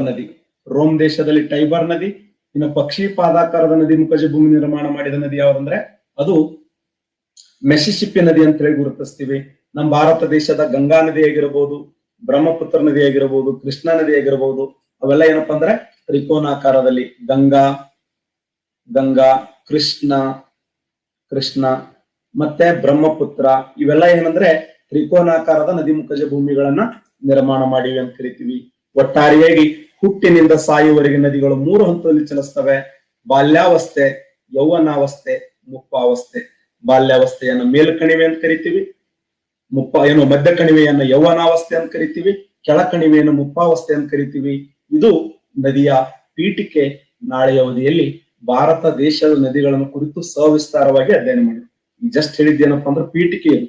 [SPEAKER 1] ನದಿ. ರೋಮ್ ದೇಶದಲ್ಲಿ ಟೈಬರ್ ನದಿ. ಇನ್ನು ಪಕ್ಷಿ ಪಾದಾಕಾರದ ನದಿ ಮುಖಜ ಭೂಮಿ ನಿರ್ಮಾಣ ಮಾಡಿದ ನದಿ ಯಾವ್ದಂದ್ರೆ ಅದು ಮೆಸಿಸಿಪ್ಪಿ ನದಿ ಅಂತ ಹೇಳಿ ಗುರುತಿಸ್ತೀವಿ. ನಮ್ಮ ಭಾರತ ದೇಶದ ಗಂಗಾ ನದಿ ಆಗಿರಬಹುದು, ಬ್ರಹ್ಮಪುತ್ರ ನದಿ ಆಗಿರಬಹುದು, ಕೃಷ್ಣಾ ನದಿ ಆಗಿರಬಹುದು, ಅವೆಲ್ಲ ಏನಪ್ಪಾ ಅಂದ್ರೆ ತ್ರಿಕೋನಾಕಾರದಲ್ಲಿ. ಗಂಗಾ, ಕೃಷ್ಣ, ಮತ್ತೆ ಬ್ರಹ್ಮಪುತ್ರ. ಇವೆಲ್ಲ ಏನಂದ್ರೆ ತ್ರಿಕೋನಾಕಾರದ ನದಿಮುಖಜ ಭೂಮಿಗಳನ್ನ ನಿರ್ಮಾಣ ಮಾಡಿವೆ ಅಂತ ಕರಿತೀವಿ. ಒಟ್ಟಾರೆಯಾಗಿ ಹುಟ್ಟಿನಿಂದ ಸಾಯುವವರೆಗೆ ನದಿಗಳು 3 ಹಂತದಲ್ಲಿ ಚಲಿಸ್ತವೆ: ಬಾಲ್ಯಾವಸ್ಥೆ, ಯೌವನಾವಸ್ಥೆ, ಮುಪ್ಪಾವಸ್ಥೆ. ಬಾಲ್ಯಾವಸ್ಥೆಯನ್ನ ಮೇಲ್ಕಣಿವೆ ಅಂತ ಕರಿತೀವಿ, ಮಧ್ಯ ಕಣಿವೆಯನ್ನ ಯೌವನಾವಸ್ಥೆ ಅಂತ ಕರಿತೀವಿ, ಕೆಳ ಕಣಿವೆಯನ್ನು ಮುಪ್ಪಾವಸ್ಥೆ ಅಂತ ಕರಿತೀವಿ. ಇದು ನದಿಯ ಪೀಠಿಕೆ. ನಾಳೆಯ ಅವಧಿಯಲ್ಲಿ ಭಾರತ ದೇಶದ ನದಿಗಳನ್ನು ಕುರಿತು ಸವಿಸ್ತಾರವಾಗಿ ಅಧ್ಯಯನ ಮಾಡಿ. ಜಸ್ಟ್ ಹೇಳಿದ್ದೇನಪ್ಪ ಅಂದ್ರೆ ಪೀಠಿಕೆ ಇದು.